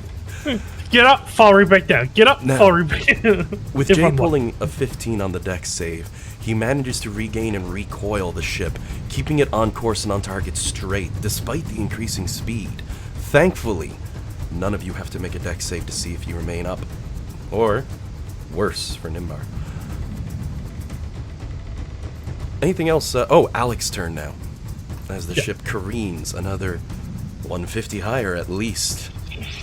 Get up, fall right back down. Get up, Now, fall right back down. With Jay pulling a 15 on the dex save, he manages to regain and recoil the ship, keeping it on course and on target straight, despite the increasing speed. Thankfully, none of you have to make a dex save to see if you remain up. Or, worse for Nimbar. Anything else? Alec's turn now. As the ship careens another 150 higher at least,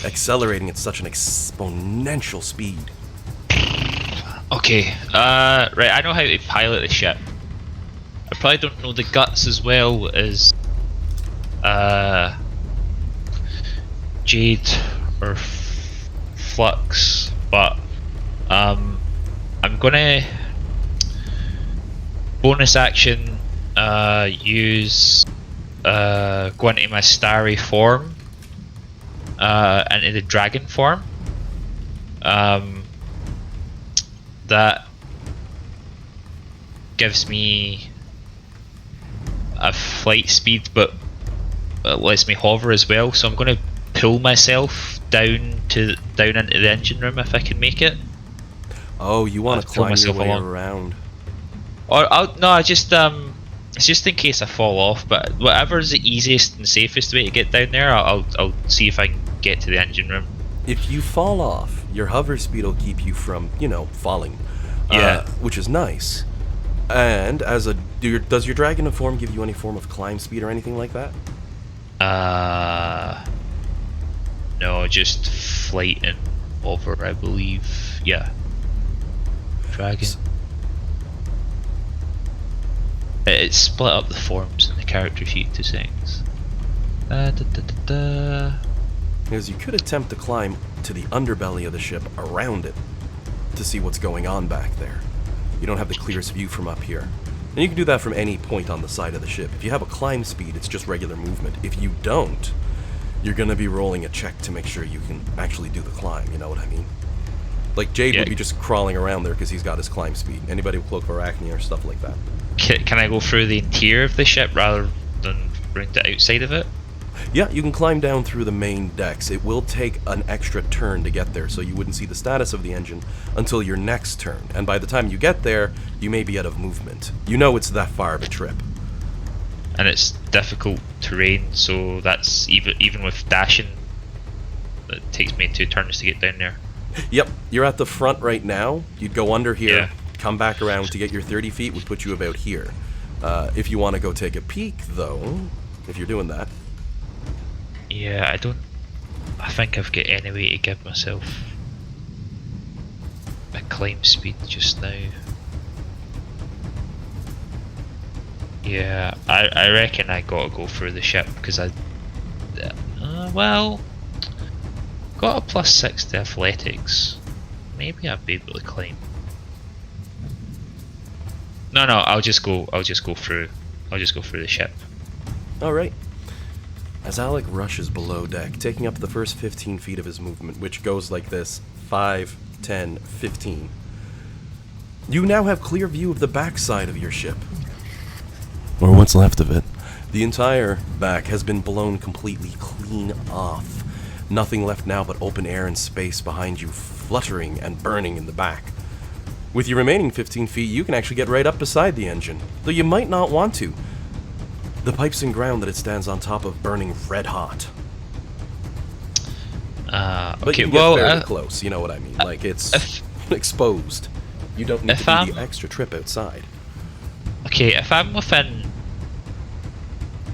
accelerating at such an exponential speed. Okay, right, I know how to pilot the ship. I probably don't know the guts as well as Jade or Flux, but I'm gonna bonus action use go into my starry form into the dragon form. That gives me a flight speed, but it lets me hover as well. So I'm going to pull myself down into the engine room if I can make it. Oh, you want to climb your way around? Or it's just in case I fall off. But whatever's the easiest and safest way to get down there, I'll see if I can get to the engine room. If you fall off, your hover speed will keep you from, falling. Yeah. Which is nice. And does your dragon form give you any form of climb speed or anything like that? No, just flight and hover, I believe. Yeah. Dragon. It's split up the forms in the character sheet to things. Because you could attempt to climb to the underbelly of the ship around it to see what's going on back there. You don't have the clearest view from up here. And you can do that from any point on the side of the ship. If you have a climb speed, it's just regular movement. If you don't, you're going to be rolling a check to make sure you can actually do the climb, you know what I mean? Like Jade would be just crawling around there because he's got his climb speed. Anybody with Cloak of Arachne or stuff like that. Can I go through the interior of the ship rather than round the outside of it? Yeah, you can climb down through the main decks. It will take an extra turn to get there, so you wouldn't see the status of the engine until your next turn. And by the time you get there, you may be out of movement. You know it's that far of a trip. And it's difficult terrain, so that's even with dashing, it takes me 2 turns to get down there. Yep, you're at the front right now. You'd go under here, come back around to get your 30 feet, would put you about here. If you want to go take a peek, though, if you're doing that. Yeah, I think I've got any way to give myself a climb speed just now. Yeah, I reckon I gotta go through the ship because got a +6 to athletics. Maybe I'll be able to climb. No, I'll just go through the ship. All right. As Alec rushes below deck, taking up the first 15 feet of his movement, which goes like this: 5, 10, 15. You now have clear view of the backside of your ship. Or what's left of it. The entire back has been blown completely clean off. Nothing left now but open air and space behind you, fluttering and burning in the back. With your remaining 15 feet, you can actually get right up beside the engine, though you might not want to. The pipes and ground that it stands on top of burning red hot. But Okay, you well, get fairly close, you know what I mean? Like, it's exposed. You don't need to do the extra trip outside. Okay, if I'm within,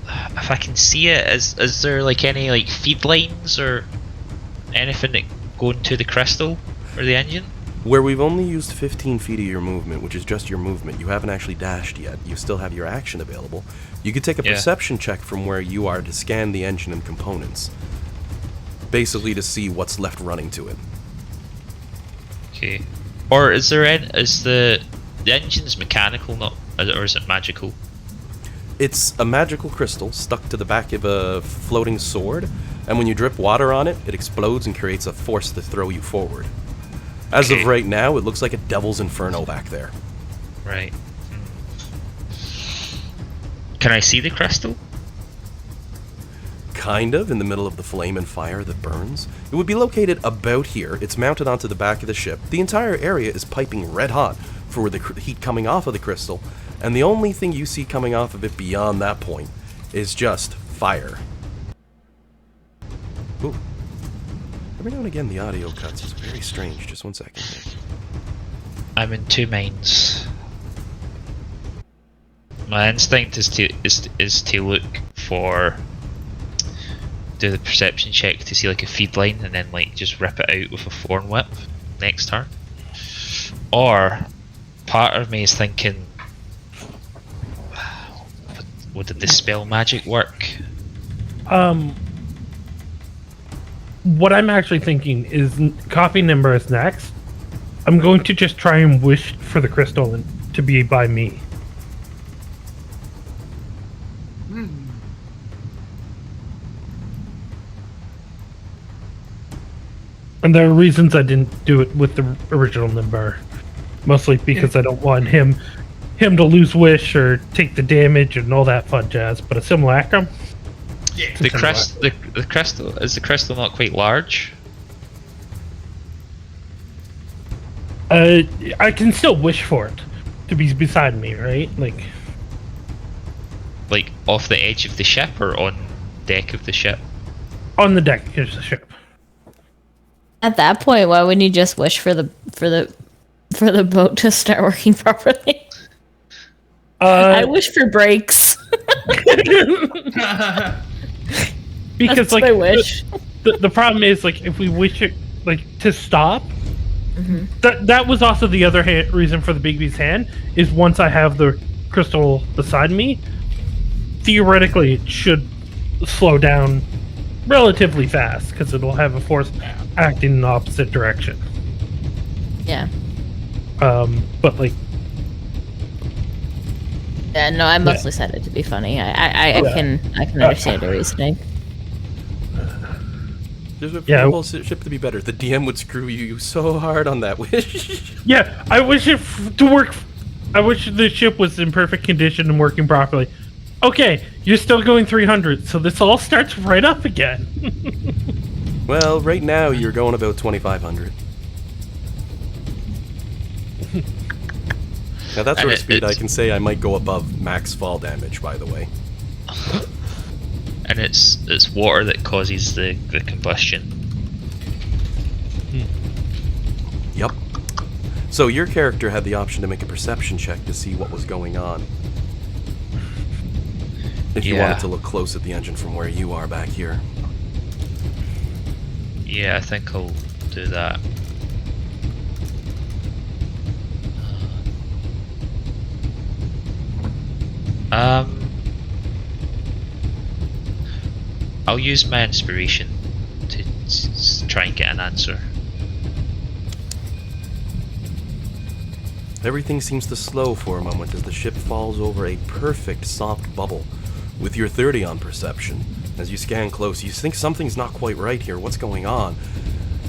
if I can see it, is there like any like feed lines or anything that go into the crystal or the engine? Where we've only used 15 feet of your movement, which is just your movement, you haven't actually dashed yet, you still have your action available. You could take a perception check from where you are to scan the engine and components. Basically to see what's left running to it. Okay. Or is there any, is the engine's mechanical, not, or is it magical? It's a magical crystal stuck to the back of a floating sword, and when you drip water on it, it explodes and creates a force to throw you forward. As of right now, it looks like a devil's inferno back there. Right. Can I see the crystal? Kind of, in the middle of the flame and fire that burns. It would be located about here. It's mounted onto the back of the ship. The entire area is piping red hot for the heat coming off of the crystal, and the only thing you see coming off of it beyond that point is just fire. Ooh. Every now and again the audio cuts. It's very strange. Just 1 second here. I'm in two minds. My instinct is to look for, do the perception check to see like a feed line and then like just rip it out with a thorn whip next turn. Or part of me is thinking, would the dispel magic work? What I'm actually thinking is copy number is next. I'm going to just try and wish for the crystal to be by me. And there are reasons I didn't do it with the original number. Mostly because I don't want him to lose wish or take the damage and all that fun jazz, but a simulacrum? Yeah. The crystal, is the crystal not quite large? I can still wish for it to be beside me, right? Like off the edge of the ship or on deck of the ship? On the deck of the ship. At that point, why wouldn't you just wish for the boat to start working properly? I wish for brakes. Because That's my wish. The problem is like if we wish it like to stop, that was also the other reason for the Bigby's hand is once I have the crystal beside me, theoretically it should slow down relatively fast because it'll have a force acting in the opposite direction. Yeah. But like. Yeah, no, I mostly said it to be funny. I can understand your reasoning. There's a whole ship to be better. The DM would screw you so hard on that wish. Yeah, I wish it to work. I wish the ship was in perfect condition and working properly. Okay, you're still going 300, so this all starts right up again. Well, right now you're going about 2,500. Now that's sort of speed I can say I might go above max fall damage, by the way. And it's water that causes the combustion. Yep. So your character had the option to make a perception check to see what was going on. If you wanted to look close at the engine from where you are back here. Yeah, I think I'll do that. I'll use my inspiration to try and get an answer. Everything seems to slow for a moment as the ship falls over a perfect soft bubble. With your 30 on perception, As you scan close, you think something's not quite right here. What's going on?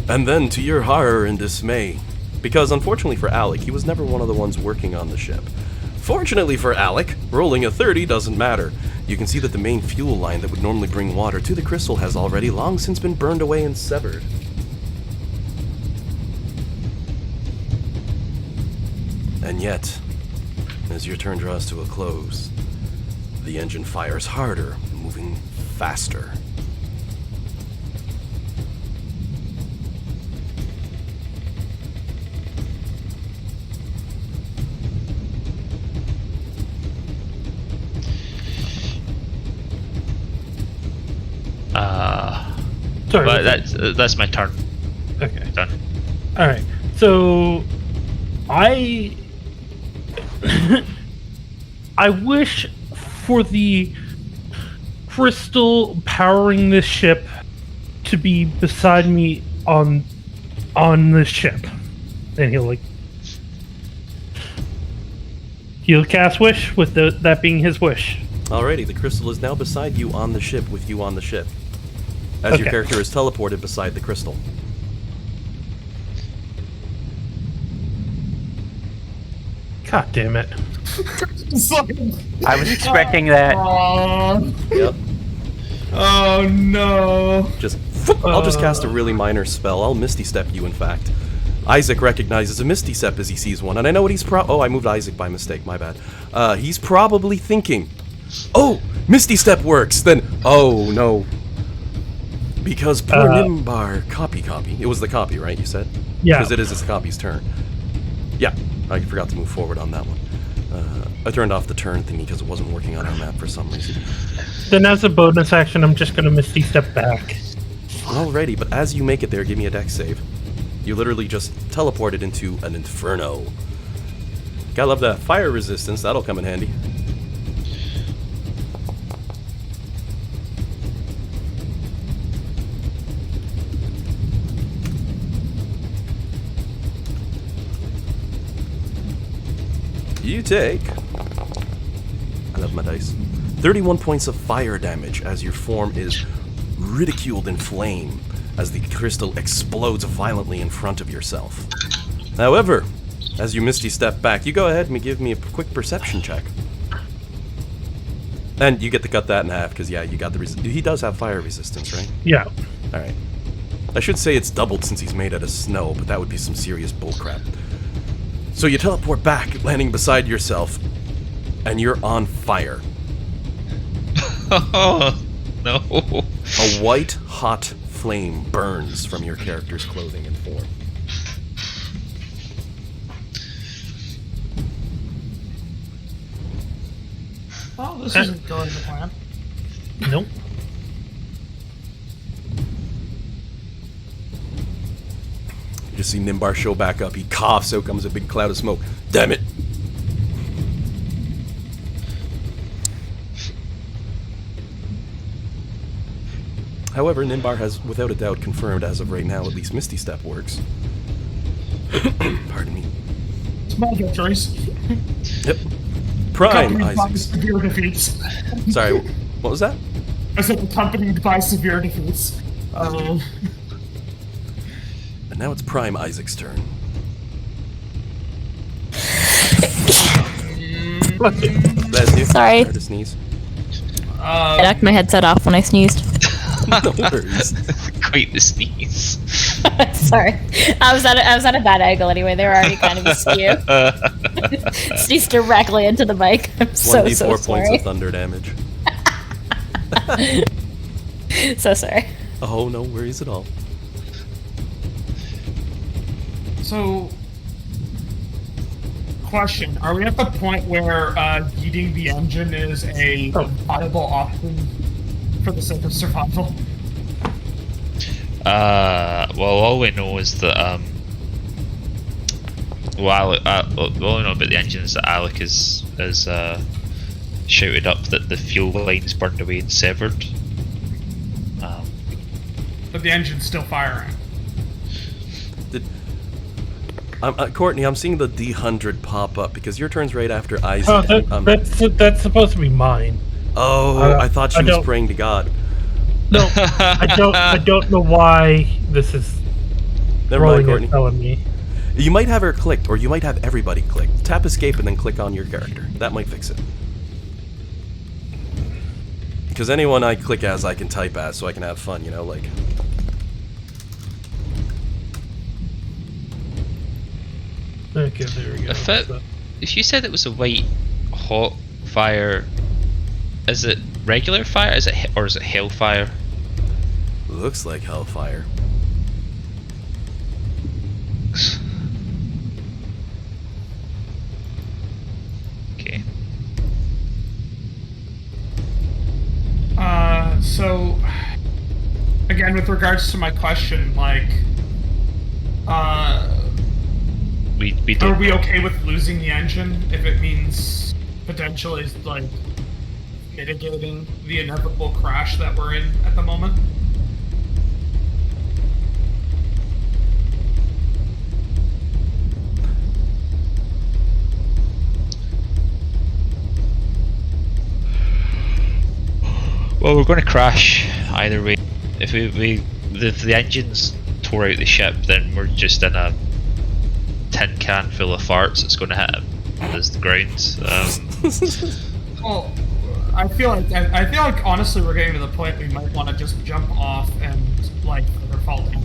And then, to your horror and dismay, because unfortunately for Alec, he was never one of the ones working on the ship. Fortunately for Alec, rolling a 30 doesn't matter. You can see that the main fuel line that would normally bring water to the crystal has already long since been burned away and severed. And yet, as your turn draws to a close, the engine fires harder, moving faster. Sorry. But that's my turn. Okay. Done. All right. So, I wish for the crystal powering this ship to be beside me on this ship. And he'll cast wish with that being his wish. Alrighty, the crystal is now beside you on the ship with you on the ship. As your character is teleported beside the crystal. God damn it. I was expecting that. Yep. Oh no. I'll just cast a really minor spell. I'll Misty Step you, in fact. Isaac recognizes a Misty Step as he sees one, and I know what he's oh, I moved Isaac by mistake, my bad. He's probably thinking, oh, Misty Step works, then, oh no. Because poor Nimbar, copy. It was the copy, right, you said? Yeah. Because it is his copy's turn. Yeah, I forgot to move forward on that one. I turned off the turn thingy because it wasn't working on our map for some reason. Then as a bonus action, I'm just going to Misty Step back. Alrighty, but as you make it there, give me a dex save. You literally just teleported into an inferno. Gotta love that fire resistance, that'll come in handy. You take, I love my dice, 31 points of fire damage as your form is ridiculed in flame as the crystal explodes violently in front of yourself. However, as you Misty Step back, you go ahead and give me a quick perception check. And you get to cut that in half, because yeah, you got the he does have fire resistance, right? Yeah. Alright. I should say it's doubled since he's made out of snow, but that would be some serious bullcrap. So you teleport back, landing beside yourself, and you're on fire. Oh, no. A white, hot flame burns from your character's clothing and form. Well, this isn't going to plan. Nope. You just see Nimbar show back up. He coughs, out comes a big cloud of smoke. Damn it! However, Nimbar has, without a doubt, confirmed as of right now, at least Misty Step works. Pardon me. Small victories. Yep. Prime Accompanied by Isaacs. severe defeats. Sorry, what was that? I said accompanied by severe defeats. And now it's Prime Isaac's turn. Bless you. Sorry. Hard to sneeze. I knocked my headset off when I sneezed. No worries. Quite the sneeze. Sorry. I was at a bad angle anyway. They were already kind of askew. Sneezed directly into the mic. I'm so 1d4 sorry. points of thunder damage. So sorry. Oh, no worries at all. So, question: are we at the point where eating the engine is a viable option for the sake of survival? Well, all we know is that all we know about the engine is that Alec is shouted up that the fuel line's burned away and severed. But the engine's still firing. Courtney, I'm seeing the D100 pop up because your turn's right after Isaac. Oh, that's supposed to be mine. Oh, I thought she was praying to God. No, I don't know why this is Never mind, rolling or Courtney. telling me. You might have her clicked, or you might have everybody clicked. Tap escape and then click on your character. That might fix it. Because anyone I click as, I can type as, so I can have fun, you know, like... Okay, there we go. If you said it was a white hot fire, is it regular fire? Or is it hellfire? Looks like hellfire. Okay. So again, with regards to my question, like, We don't. are we okay with losing the engine if it means potentially like mitigating the inevitable crash that we're in at the moment? Well, we're going to crash either way. If if the engines tore out the ship, then we're just in a tin can full of farts. It's going to hit the ground. Well, I feel like honestly we're getting to the point we might want to just jump off and like further fall down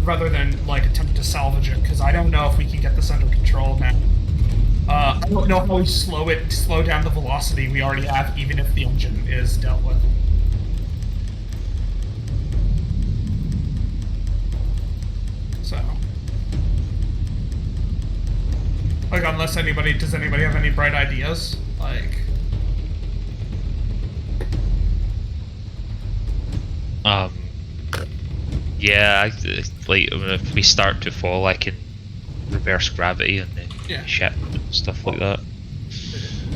rather than like attempt to salvage it, because I don't know if we can get this under control now. I don't know how we slow down the velocity we already have, even if the engine is dealt with. So, like, does anybody have any bright ideas? Like, yeah, like if we start to fall, I can reverse gravity and the ship and stuff like that.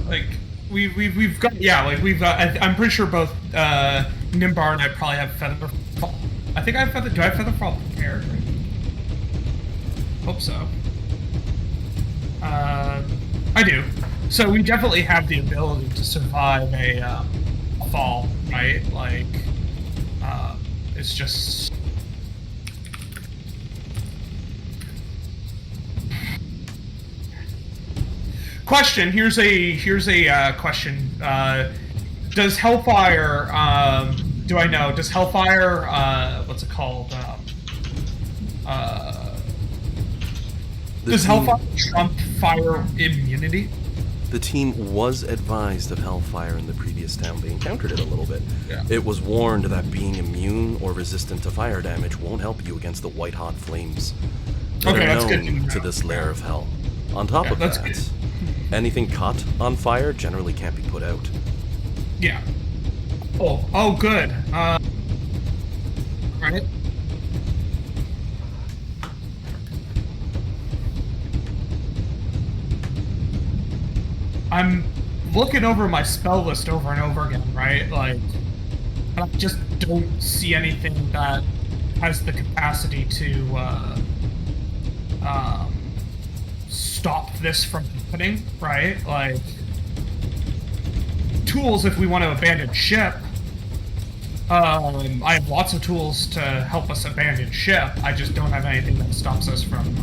Like we've got I'm pretty sure both Nimbar and I probably have feather fall. I think I have feather. Do I have feather fall prepared? Hope so. I do. So we definitely have the ability to survive a fall, right? Like, it's just. Question. Here's a question. Does Hellfire? Do I know? Does Hellfire? What's it called? Does Hellfire trump fire immunity? The team was advised of Hellfire in the previous town. They encountered it a little bit. Yeah. It was warned that being immune or resistant to fire damage won't help you against the white-hot flames that Okay, are that's good known to to know. this lair of hell. On top of that's that, good. anything caught on fire generally can't be put out. Yeah. Oh, good. Right. I'm looking over my spell list over and over again, right? Like, I just don't see anything that has the capacity to stop this from happening, right? Like, tools if we want to abandon ship. I have lots of tools to help us abandon ship. I just don't have anything that stops us from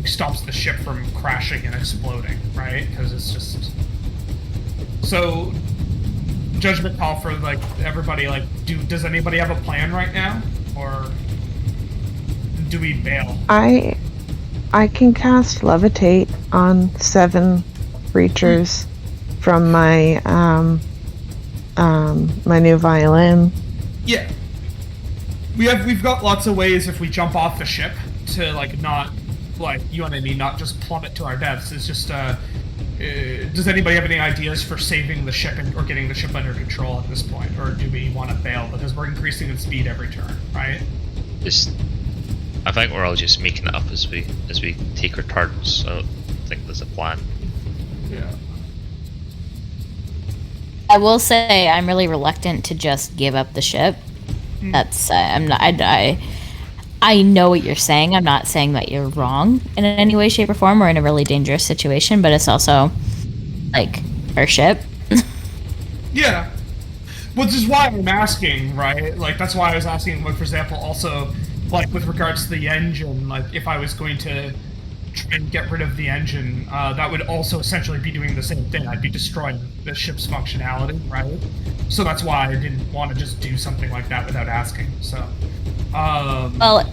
stops the ship from crashing and exploding, right? Because it's just so. Judgment call for like everybody. Like, does anybody have a plan right now, or do we bail? I can cast levitate on 7 creatures from my my new violin. Yeah, we've got lots of ways if we jump off the ship to like not. Like, you and me, not just plummet to our deaths. It's just, does anybody have any ideas for saving the ship or getting the ship under control at this point? Or do we want to bail? Because we're increasing in speed every turn, right? I think we're all just making it up as we take our turns, so I don't think there's a plan. Yeah. I will say I'm really reluctant to just give up the ship. That's, I'm not, I know what you're saying. I'm not saying that you're wrong in any way, shape, or form. We're in a really dangerous situation, but it's also, like, our ship. Yeah. Which is why I'm asking, right? Like, that's why I was asking, like, for example, also, like, with regards to the engine, like, if I was going to try and get rid of the engine, that would also essentially be doing the same thing. I'd be destroying the ship's functionality, right? So that's why I didn't want to just do something like that without asking, so... well,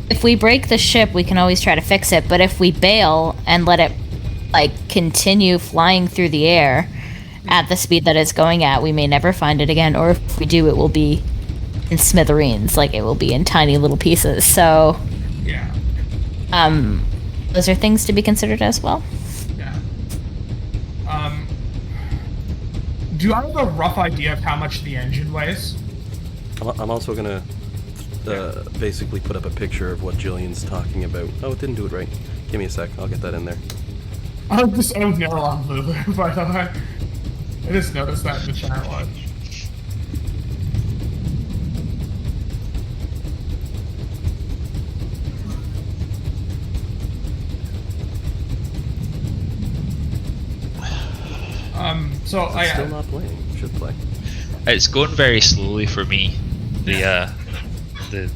if we break the ship, we can always try to fix it, but if we bail and let it, like, continue flying through the air at the speed that it's going at, we may never find it again, or if we do, it will be in smithereens, like it will be in tiny little pieces. So yeah, those are things to be considered as well. Yeah. Do I have a rough idea of how much the engine weighs? I'm also gonna basically put up a picture of what Jillian's talking about. Oh, it didn't do it right. Give me a sec, I'll get that in there. I'm just out there on Lulu, by the way. I just noticed that in the chat line. So it's still not playing. Should play. It's going very slowly for me. It's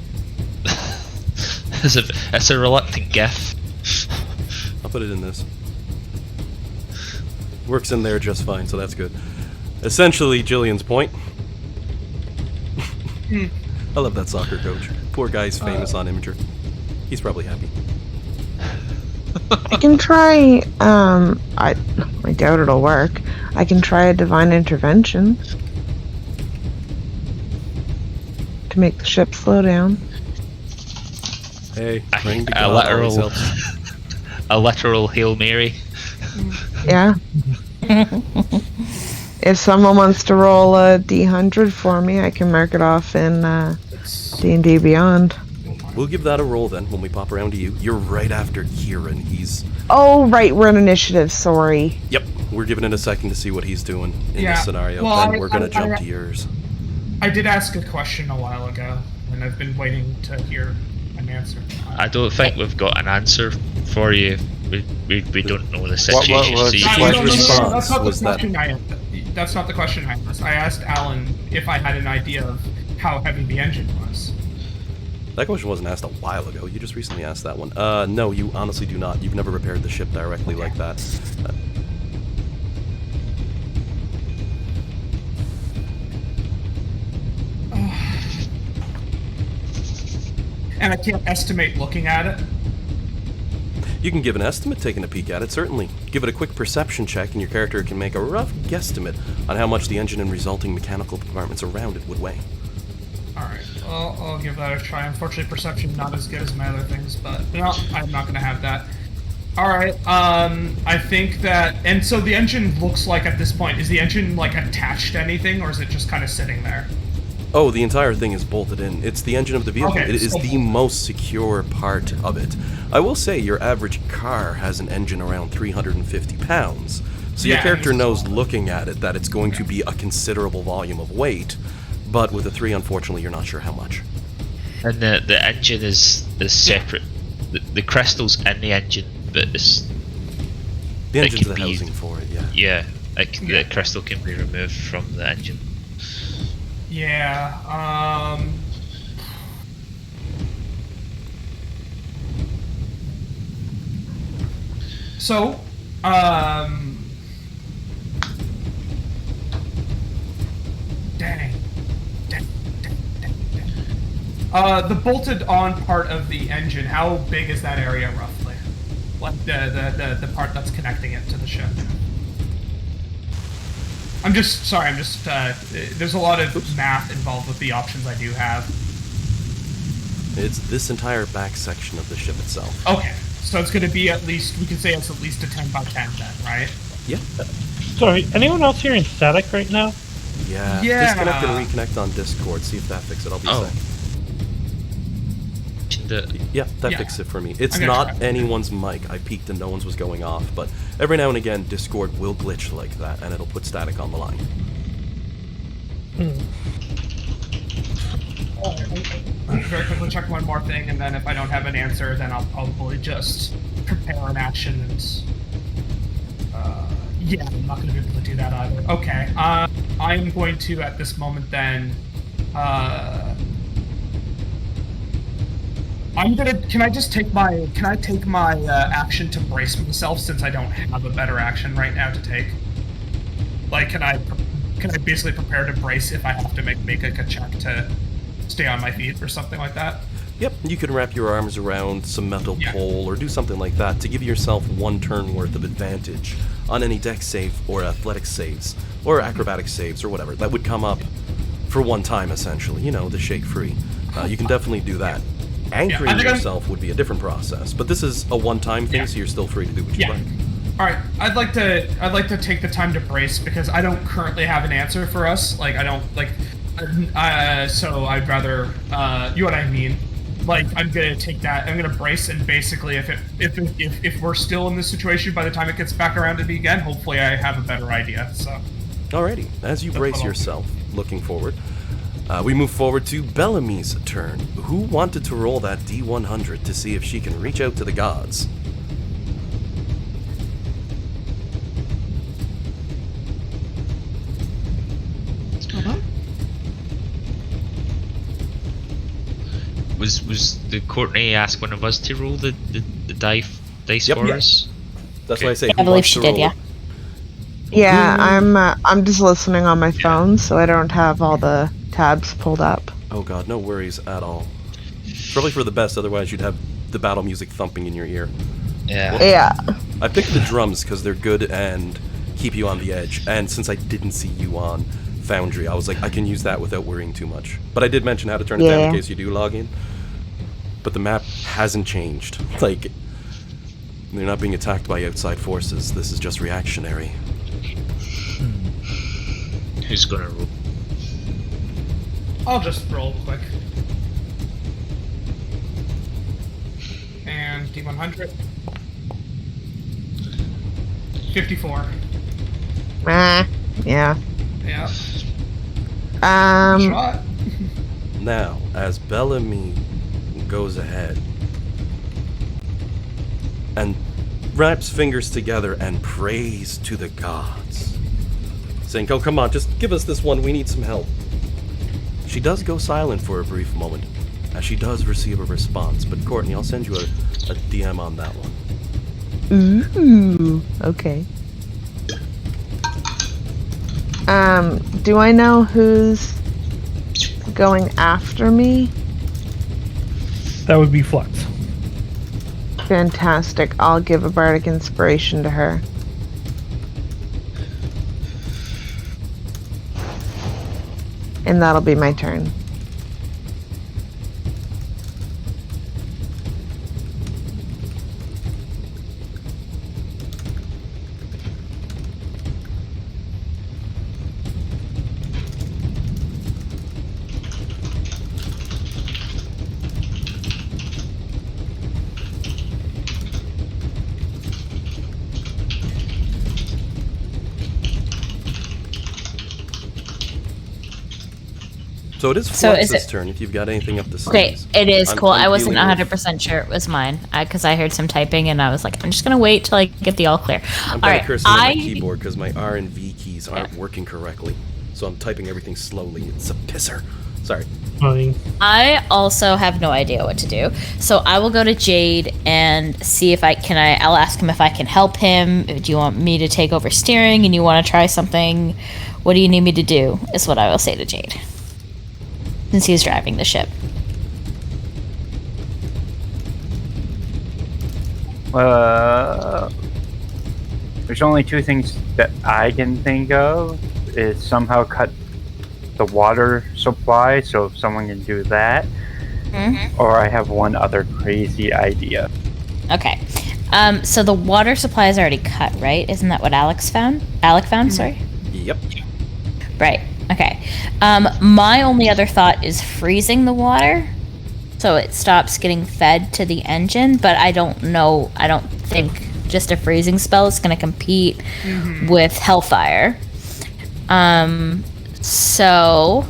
a reluctant GIF. I'll put it in this. Works in there just fine, so that's good. Essentially, Jillian's point. I love that soccer coach. Poor guy's famous on Imager. He's probably happy. I can try, I doubt it'll work. I can try a divine intervention to make the ship slow down. Hey, praying to A God always helps. a literal Hail Mary. Yeah. If someone wants to roll a D100 for me, I can mark it off in D&D Beyond. We'll give that a roll then when we pop around to you. You're right after Kieran. He's... Oh, right, we're on initiative, sorry. Yep, we're giving it a second to see what he's doing in Yeah, this scenario. well, Then we're going to jump to yours. I did ask a question a while ago, and I've been waiting to hear an answer. I don't think we've got an answer for you. We don't know the What situation. was- so you what can- was- response that's not the was that- question that's not the question I asked. I asked Alan if I had an idea of how heavy the engine was. That question wasn't asked a while ago. You just recently asked that one. No, you honestly do not. You've never repaired the ship directly like that. And I can't estimate looking at it. You can give an estimate taking a peek at it, certainly. Give it a quick perception check, and your character can make a rough guesstimate on how much the engine and resulting mechanical compartments around it would weigh. Alright, well, I'll give that a try. Unfortunately, perception not as good as my other things, but no, I'm not gonna have that. Alright, I think that... And so the engine looks like, at this point, is the engine, like, attached to anything, or is it just kind of sitting there? Oh, the entire thing is bolted in. It's the engine of the vehicle. Okay, It is so- the most secure part of it. I will say your average car has an engine around 350 pounds. So your Yeah, character it's knows small. looking at it that it's going to be a considerable volume of weight, but with a 3, unfortunately, you're not sure how much. And the engine is separate. The crystal's in the engine, but it's The It engine's can the be- housing for it, yeah. yeah. The crystal can be removed from the engine. Yeah, So, dang. The bolted on part of the engine, how big is that area roughly? Like the part that's connecting it to the ship? I'm just, there's a lot of math involved with the options I do have. It's this entire back section of the ship itself. Okay, so it's going to be at least, we can say it's at least a 10 by 10 then, right? Yeah. Sorry, anyone else hearing static right now? Yeah. Yeah. Disconnect and reconnect on Discord. See if that fixes it. I'll be Oh. a sec. Yeah, that Yeah. fixed it for me. It's I'm gonna not try. anyone's mic. I peeked and no one's was going off, but every now and again, Discord will glitch like that, and it'll put static on the line. Very quickly check one more thing, and then if I don't have an answer, then I'll probably just prepare an action and... yeah, I'm not going to be able to do that either. Okay, I'm going to, at this moment, then, can I take my action to brace myself, since I don't have a better action right now to take? Like, can I basically prepare to brace if I have to make like a check to stay on my feet or something like that? Yep, you can wrap your arms around some metal pole or do something like that to give yourself 1 turn worth of advantage on any dex save or athletic saves or acrobatic saves or whatever that would come up for 1 time, essentially. You know, the shake free. You can definitely do that. Anchoring yourself would be a different process, but this is a 1-time thing, so you're still free to do what you like. All right, I'd like to take the time to brace because I don't currently have an answer for us. Like, I don't like, so I'd rather, you know what I mean. Like, I'm gonna take that. I'm gonna brace, and basically, if we're still in this situation by the time it gets back around to me again, hopefully I have a better idea. So. Alrighty, as you brace yourself, looking forward, we move forward to Bellamy's turn, who wanted to roll that D100 to see if she can reach out to the gods. Was the Courtney ask one of us to roll the dice for us? That's why I say. I believe she did. Yeah. Yeah, I'm just listening on my phone, so I don't have all the tabs pulled up. Oh god, no worries at all. Probably for the best, otherwise you'd have the battle music thumping in your ear. Yeah. Yeah. I picked the drums because they're good and keep you on the edge, and since I didn't see you on Foundry, I was like, I can use that without worrying too much. But I did mention how to turn it down in case you do log in. But the map hasn't changed. Like, they're not being attacked by outside forces. This is just reactionary. Who's gonna roll? I'll just roll quick. And D100. 54. Yeah. Yeah. Um. Shot. Now, as Bellamy goes ahead and wraps fingers together and prays to the gods, saying, "Oh, come on, just give us this one, we need some help." She does go silent for a brief moment, as she does receive a response, but Courtney, I'll send you a DM on that one. Ooh. Okay. Do I know who's going after me? That would be Flux. Fantastic. I'll give a bardic inspiration to her. And that'll be my turn. So it is Flux's turn if you've got anything up the sleeves. Okay, it is cool. I wasn't dealing 100% sure it was mine because I heard some typing and I was like, I'm just gonna wait till I get the all clear. I'm kind of cursing on my keyboard because my R and V keys aren't working correctly, so I'm typing everything slowly. It's a pisser. Sorry. Fine. I also have no idea what to do, so I will go to Jade and see if I'll ask him if I can help him. Do you want me to take over steering and you want to try something? What do you need me to do? Is what I will say to Jade, since he's driving the ship. There's only 2 things that I can think of. Is somehow cut the water supply, so if someone can do that. Mm-hmm. Or I have one other crazy idea. Okay. So the water supply is already cut, right? Isn't that what Alec found? Sorry? Yep. Right. Okay. My only other thought is freezing the water so it stops getting fed to the engine, but I don't know. I don't think just a freezing spell is going to compete with Hellfire. So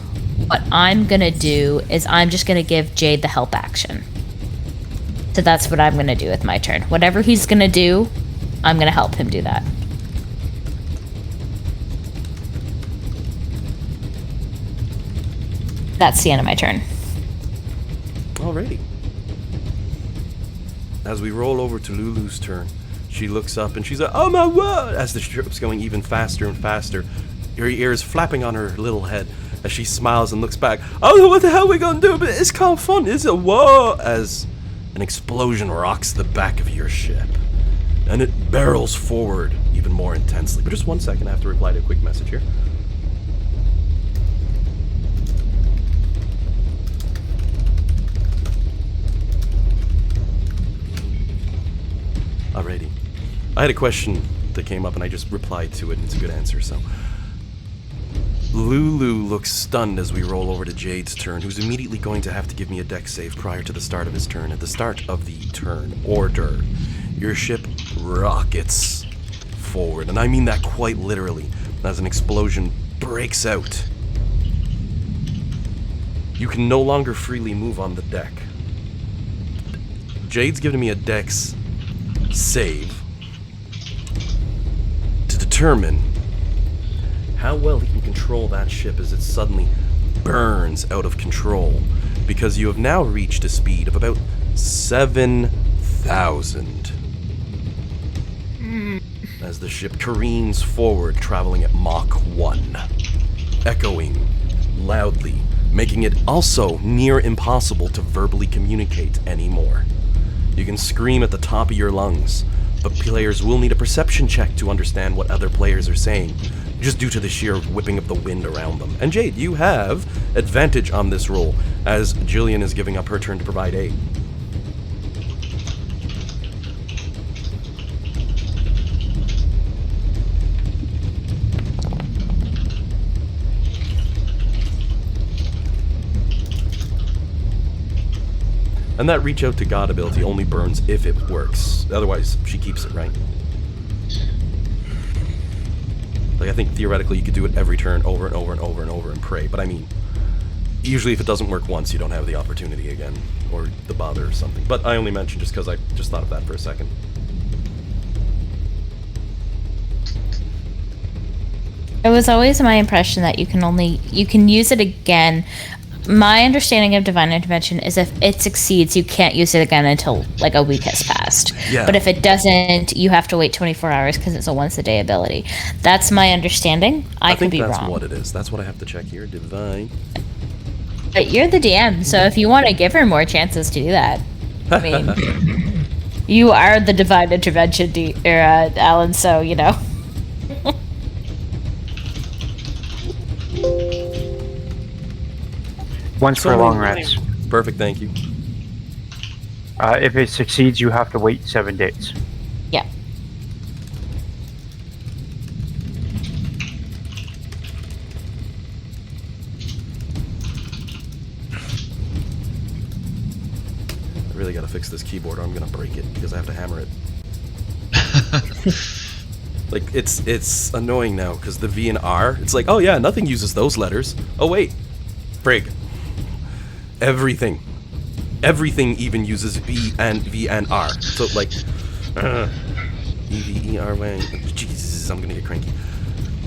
what I'm going to do is I'm just going to give Jade the help action. So that's what I'm going to do with my turn. Whatever he's going to do, I'm going to help him do that. That's the end of my turn. Alrighty. As we roll over to Lulu's turn, she looks up and she's like, "Oh my word!" As the ship's going even faster and faster, her ears flapping on her little head as she smiles and looks back. "Oh, what the hell are we gonna do? But it's kind of fun, is it? Whoa!" As an explosion rocks the back of your ship, and it barrels forward even more intensely. But just 1 second, I have to reply to a quick message here. Alrighty. I had a question that came up and I just replied to it and it's a good answer, so. Lulu looks stunned as we roll over to Jade's turn, who's immediately going to have to give me a dex save prior to the start of his turn. At the start of the turn order, your ship rockets forward, and I mean that quite literally, as an explosion breaks out. You can no longer freely move on the deck. Jade's giving me a dex save to determine how well he can control that ship as it suddenly burns out of control, because you have now reached a speed of about 7,000 as the ship careens forward, traveling at Mach 1, echoing loudly, making it also near impossible to verbally communicate anymore. You can scream at the top of your lungs, but players will need a perception check to understand what other players are saying, just due to the sheer whipping of the wind around them. And Jade, you have advantage on this roll, as Jillian is giving up her turn to provide aid. And that reach out to God ability only burns if it works. Otherwise, she keeps it, right? Like, I think theoretically you could do it every turn over and over and over and over and pray. But I mean, usually if it doesn't work once, you don't have the opportunity again. Or the bother or something. But I only mentioned just because I just thought of that for a second. It was always my impression that you can use it again. My understanding of Divine Intervention is if it succeeds, you can't use it again until like a week has passed. Yeah. But if it doesn't, you have to wait 24 hours because it's a once-a-day ability. That's my understanding. I could be wrong. I think that's what it is. That's what I have to check here. Divine. But you're the DM, so if you want to give her more chances to do that, I mean, you are the Divine Intervention, Alan, so, you know. Once for long rests. Perfect, thank you. If it succeeds, you have to wait 7 days. Yeah. I really gotta fix this keyboard or I'm gonna break it because I have to hammer it. Like, it's annoying now because the V and R, it's like, oh yeah, nothing uses those letters. Oh wait, frig. Everything even uses V and R. So like, E-V-E-R-Y. Jesus, I'm gonna get cranky.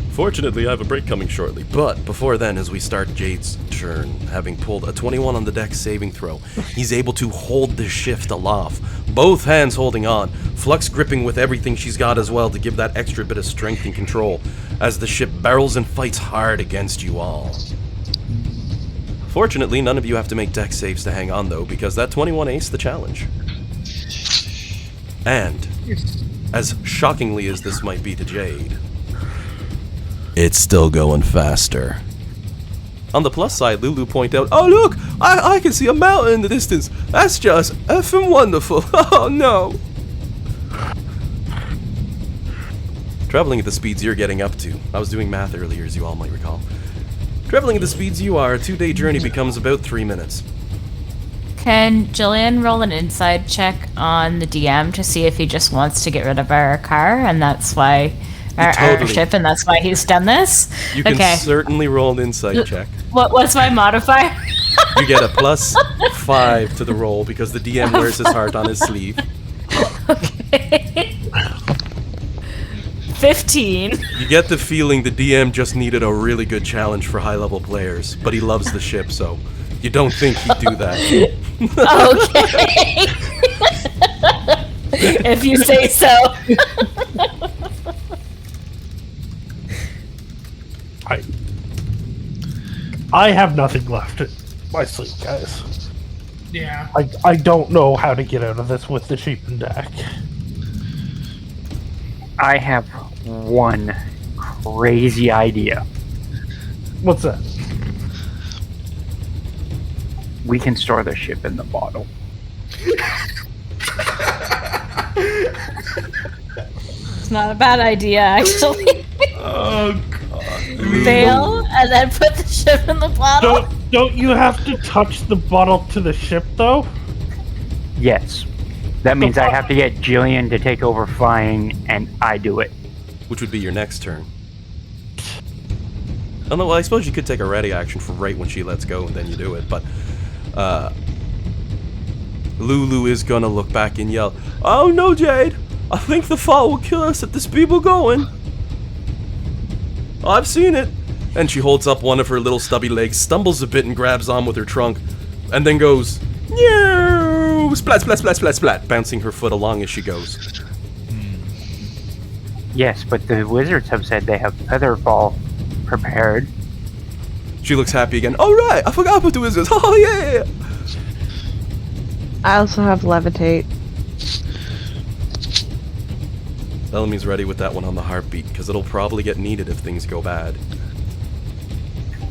Fortunately, I have a break coming shortly, but before then, as we start Jade's turn, having pulled a 21 on the dex saving throw, he's able to hold the shift aloft, both hands holding on, Flux gripping with everything she's got as well to give that extra bit of strength and control, as the ship barrels and fights hard against you all. Fortunately, none of you have to make dex saves to hang on though, because that 21 aced the challenge. And, as shockingly as this might be to Jade, it's still going faster. On the plus side, Lulu point out, oh look, I can see a mountain in the distance. That's just effing wonderful. Oh no. Traveling at the speeds you're getting up to, I was doing math earlier as you all might recall. Traveling at the speeds you are, a 2-day journey becomes about 3 minutes. Can Jillian roll an inside check on the DM to see if he just wants to get rid of our car and that's why our ship and that's why he's done this? You can certainly roll an insight check. What's my modifier? You get a +5 to the roll because the DM wears his heart on his sleeve. Okay. 15. You get the feeling the DM just needed a really good challenge for high-level players, but he loves the ship, so you don't think he'd do that. Okay. If you say so. I have nothing left in my sleep, guys. Yeah. I don't know how to get out of this with the sheep and deck. I have one crazy idea. What's that? We can store the ship in the bottle. It's not a bad idea, actually. Oh god. Bail and then put the ship in the bottle. Don't you have to touch the bottle to the ship, though? Yes. That means I have to get Jillian to take over flying, and I do it. Which would be your next turn. Oh no, well, I suppose you could take a ready action for right when she lets go, and then you do it, but... Lulu is gonna look back and yell, "Oh no, Jade! I think the fall will kill us at the speed we're going! I've seen it!" And she holds up one of her little stubby legs, stumbles a bit and grabs on with her trunk, and then goes, "Meow! Splat, splat, splat, splat, splat," bouncing her foot along as she goes. Yes, but the wizards have said they have Featherfall prepared. She looks happy again. "Oh right, I forgot about the wizards. Oh yeah!" I also have levitate. Bellamy's ready with that one on the heartbeat, because it'll probably get needed if things go bad.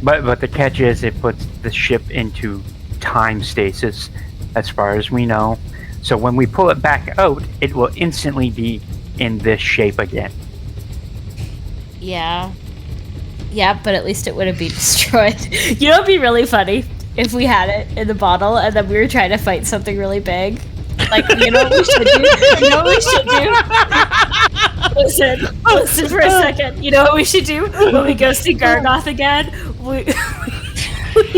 But the catch is it puts the ship into time stasis, as far as we know. So when we pull it back out, it will instantly be in this shape again. Yeah. Yeah, but at least it wouldn't be destroyed. You know what'd be really funny? If we had it in the bottle and then we were trying to fight something really big. Like, you know what we should do? You know what we should do? Listen for a second. You know what we should do? When we go see Gargoth again, we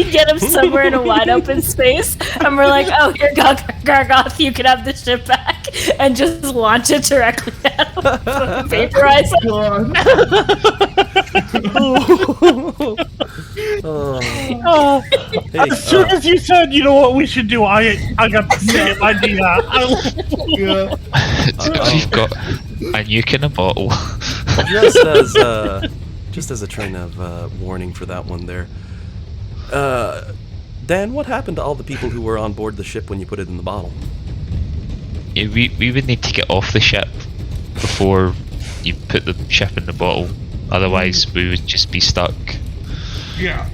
get him somewhere in a wide open space, and we're like, "Oh, here, Gargoth, you can have the ship back," and just launch it directly at him, vaporize him. Hey, As soon as you said, "You know what we should do," I got the same idea. We've got a nuke in a bottle. just as a train of warning for that one there. Dan, what happened to all the people who were on board the ship when you put it in the bottle? Yeah, we would need to get off the ship before you put the ship in the bottle. Otherwise, we would just be stuck. Yeah.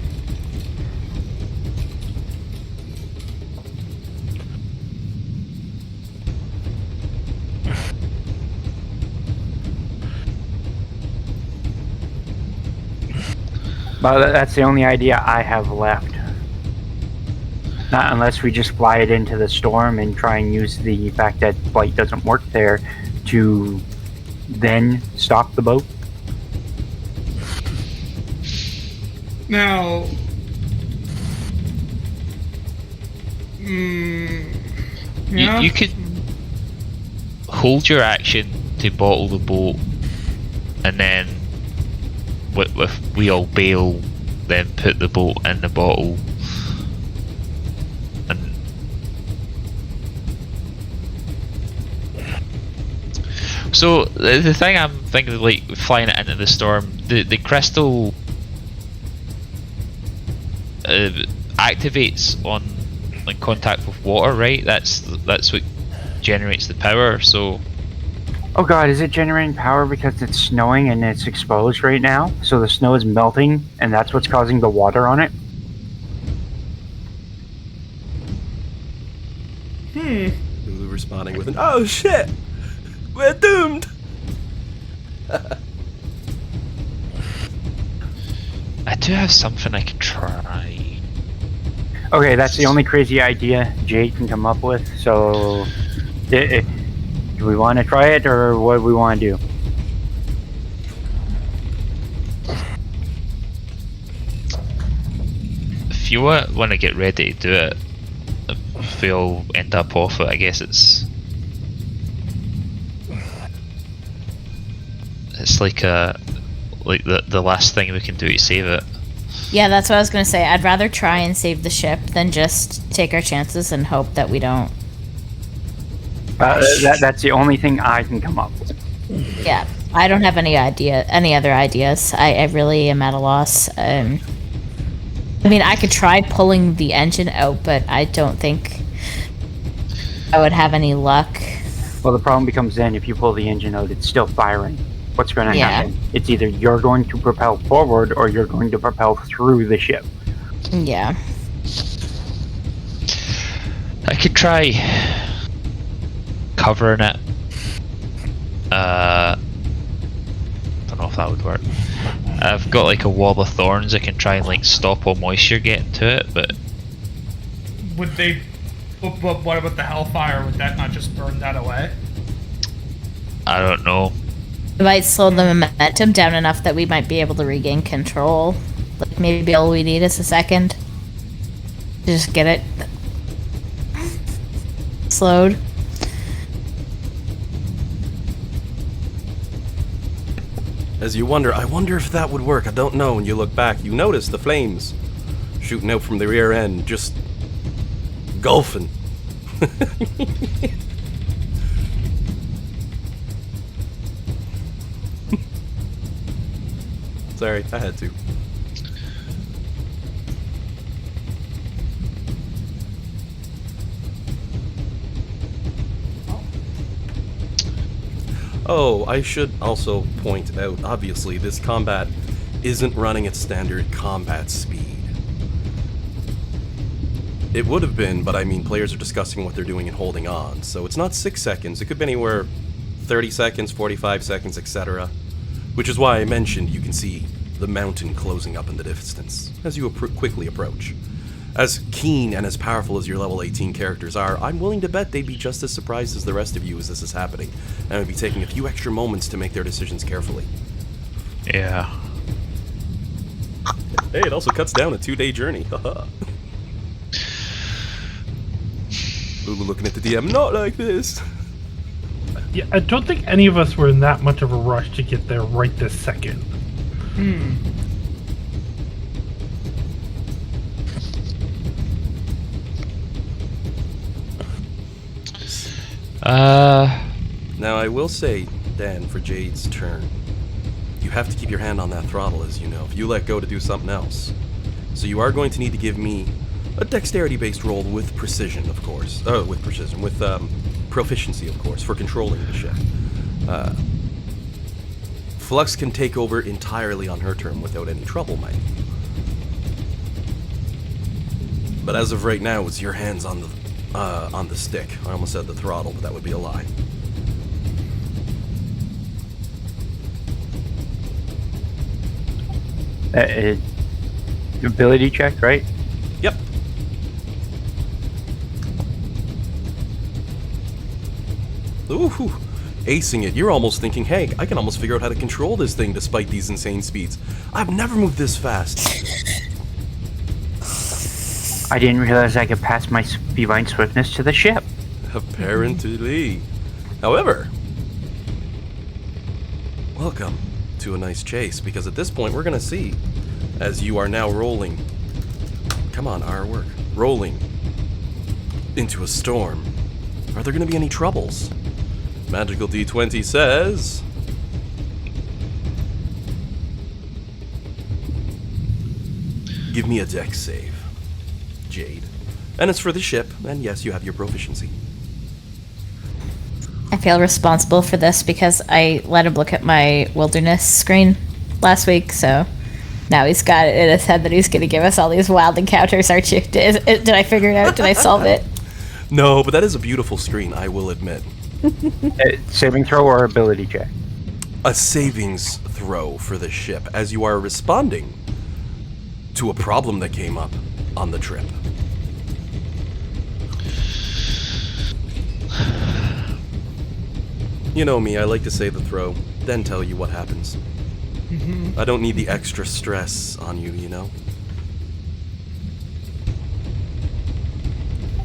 But that's the only idea I have left. Not unless we just fly it into the storm and try and use the fact that flight doesn't work there to then stop the boat. Now, yeah. You could hold your action to bottle the boat, and then if we all bail, then put the boat in the bottle. And so the thing I'm thinking of, like flying it into the storm, the crystal activates on like contact with water, right? That's what generates the power. So Oh god, is it generating power because it's snowing and it's exposed right now? So the snow is melting and that's what's causing the water on it? Lulu responding with an, "Oh shit! We're doomed!" I do have something I could try. Okay, that's the only crazy idea Jade can come up with, so... do we want to try it, or what do we want to do? If you want to get ready to do it, if we all end up off it, I guess it's It's like the last thing we can do to save it. Yeah, that's what I was gonna say. I'd rather try and save the ship than just take our chances and hope that we don't. That's the only thing I can come up with. Yeah, I don't have any other ideas. I really am at a loss. I mean, I could try pulling the engine out, but I don't think I would have any luck. Well, the problem becomes then if you pull the engine out, it's still firing. What's going to happen? It's either you're going to propel forward or you're going to propel through the ship. Yeah. I could try covering it. Don't know if that would work. I've got like a wall of thorns. I can try and like stop all moisture getting to it, but Would they? What about the hellfire? Would that not just burn that away? I don't know. It might slow the momentum down enough that we might be able to regain control. Like maybe all we need is a second to just get it slowed. As you wonder, I wonder if that would work. I don't know. When you look back, you notice the flames shooting out from the rear end, just gulfing. Sorry, I had to. Oh, I should also point out, obviously, this combat isn't running at standard combat speed. It would have been, but I mean, players are discussing what they're doing and holding on, so it's not 6 seconds. It could be anywhere 30 seconds, 45 seconds, etc. Which is why I mentioned you can see the mountain closing up in the distance as you quickly approach. As keen and as powerful as your level 18 characters are, I'm willing to bet they'd be just as surprised as the rest of you as this is happening, and would be taking a few extra moments to make their decisions carefully. Yeah. Hey, it also cuts down a 2-day journey. Haha. Lulu looking at the DM, not like this. Yeah, I don't think any of us were in that much of a rush to get there right this second. Now, I will say, Dan, for Jade's turn, you have to keep your hand on that throttle, as you know, if you let go to do something else. So you are going to need to give me a dexterity-based roll with precision, of course. With proficiency, of course, for controlling the ship. Flux can take over entirely on her turn without any trouble, Mike. But as of right now, it's your hands on the stick. I almost said the throttle, but that would be a lie. Ability check, right? Yep. Ooh, acing it. You're almost thinking, hey, I can almost figure out how to control this thing despite these insane speeds. I've never moved this fast. I didn't realize I could pass my divine swiftness to the ship. Apparently. However, welcome to a nice chase, because at this point we're going to see, as you are now rolling, come on, our work, rolling into a storm. Are there going to be any troubles? Magical D20 says... Give me a dex save, Jade. And it's for the ship, and yes, you have your proficiency. I feel responsible for this because I let him look at my wilderness screen last week, so now he's got it in his head that he's going to give us all these wild encounters, aren't you? Did I figure it out? Did I solve it? No, but that is a beautiful screen, I will admit. Saving throw or ability check? A savings throw for the ship, as you are responding to a problem that came up on the trip. You know me, I like to say the throw, then tell you what happens. I don't need the extra stress on you, you know?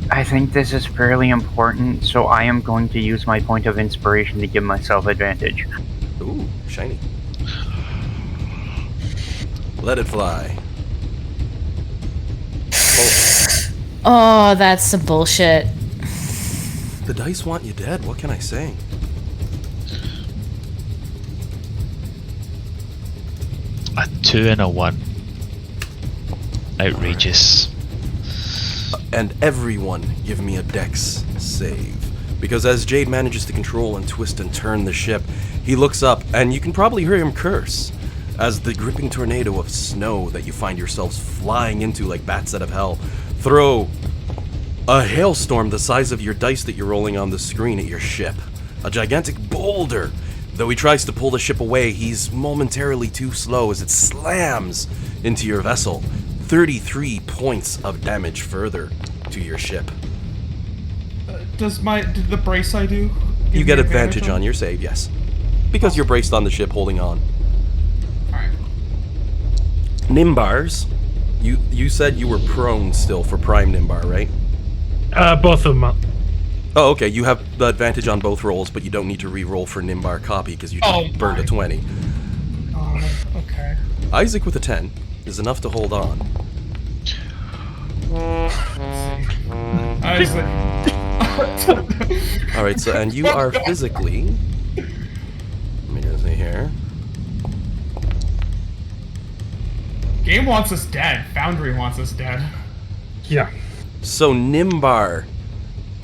I think this is fairly important, so I am going to use my point of inspiration to give myself advantage. Ooh, shiny. Let it fly. Oh, that's some bullshit. The dice want you dead. What can I say? A 2 and a 1. Outrageous. And everyone give me a dex save. Because as Jade manages to control and twist and turn the ship, he looks up and you can probably hear him curse as the gripping tornado of snow that you find yourselves flying into like bats out of hell throw a hailstorm the size of your dice that you're rolling on the screen at your ship. A gigantic boulder. Though he tries to pull the ship away, he's momentarily too slow as it slams into your vessel. 33 points of damage further to your ship. Did the brace I do? You get advantage on your save, yes. Because you're braced on the ship holding on. Alright. Nimbars, you said you were prone still for Prime Nimbar, right? Both of them. Oh, okay. You have the advantage on both rolls, but you don't need to re-roll for Nimbar copy because you burned a 20. Okay. Isaac with a 10 is enough to hold on. Isaac. Alright, so, and you are physically... Let me just see here. Game wants us dead. Foundry wants us dead. Yeah. So Nimbar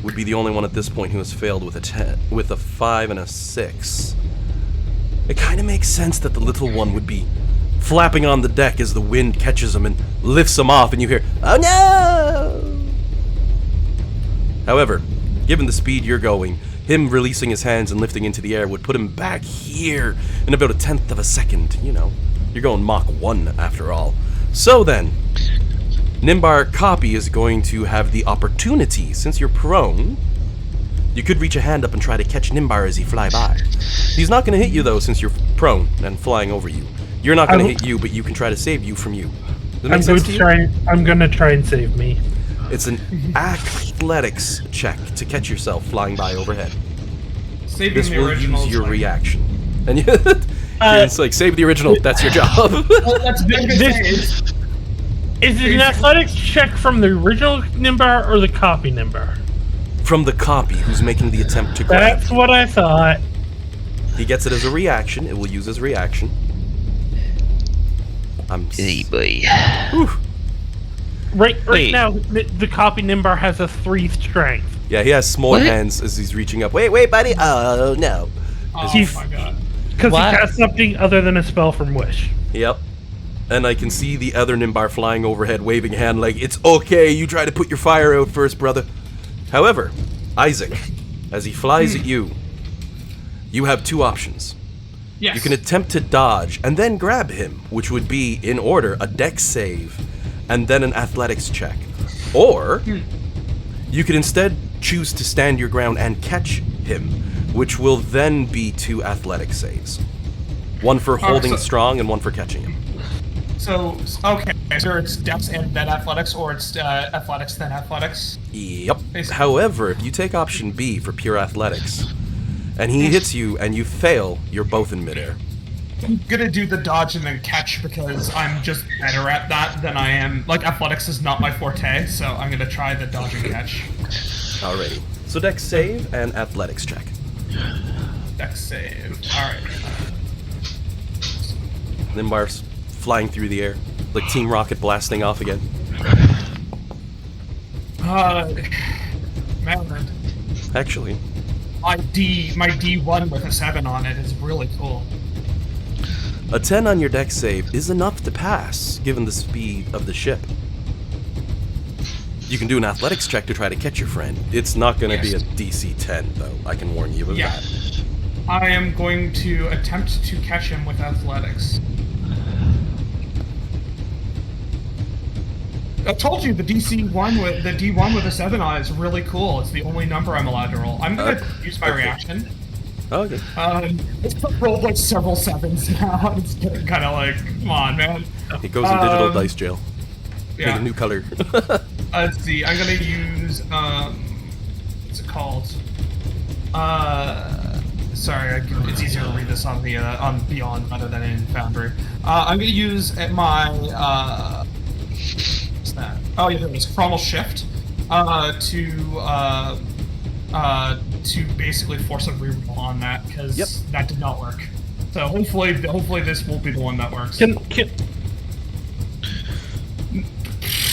would be the only one at this point who has failed with a 10, with a 5 and a 6. It kind of makes sense that the little one would be flapping on the deck as the wind catches him and lifts him off and you hear, "Oh no!" However, given the speed you're going, him releasing his hands and lifting into the air would put him back here in about a 1/10 of a second, you know. You're going Mach 1 after all. So then, Nimbar Copy is going to have the opportunity, since you're prone, you could reach a hand up and try to catch Nimbar as he fly by. He's not going to hit you though, since you're prone and flying over you. You're not going to hit you, but you can try to save you from you. I'm going to try and save me. It's an athletics check to catch yourself flying by overhead. Saving This the will original use your like, reaction. And it's like, save the original, that's your job. Well, that's Is it an athletics check from the original Nimbar or the copy Nimbar? From the copy who's making the attempt to grab. That's what I thought. He gets it as a reaction. It will use his reaction. Hey, boy. Whew. Right Wait. now, the copy Nimbar has a 3 strength. Yeah, he has small hands as he's reaching up. Wait, buddy. Oh, no. Oh He's- my god. Because he What? cast something other than a spell from Wish. Yep. And I can see the other Nimbar flying overhead, waving a hand like, "It's okay, you try to put your fire out first, brother." However, Isaac, as he flies at you, you have two options. Yes. You can attempt to dodge and then grab him, which would be, in order, a dex save and then an athletics check. Or, you could instead choose to stand your ground and catch him, which will then be 2 athletic saves. One for holding strong and one for catching him. So, okay, so it's Dex and then Athletics, or it's Athletics then Athletics? Yep. Basically. However, if you take option B for pure athletics, and he hits you and you fail, you're both in midair. I'm gonna do the dodge and then catch because I'm just better at that than I am. Like, Athletics is not my forte, so I'm gonna try the dodge and catch. Alrighty. So dex save and athletics check. Dex save. Alright. Nimbar's flying through the air, like Team Rocket blasting off again. Man, Actually, my D1 with a 7 on it is really cool. a 10 on your dex save is enough to pass, given the speed of the ship. You can do an athletics check to try to catch your friend. It's not going to be a DC 10, though. I can warn you of that. I am going to attempt to catch him with Athletics. I told you the D1 with a 7 on it is really cool. It's the only number I'm allowed to roll. I'm gonna use my reaction. Okay. It's rolled like several 7s now. It's getting kind of like, come on, man. It goes in digital dice jail. Yeah. Make a new color. Let's see. I'm gonna use what's it called? sorry, it's easier to read this on the on Beyond rather than in Foundry. I'm going to use my what's that? Oh yeah, it's Chromal Shift to basically force a reroll on that because that did not work. So hopefully this will be the one that works.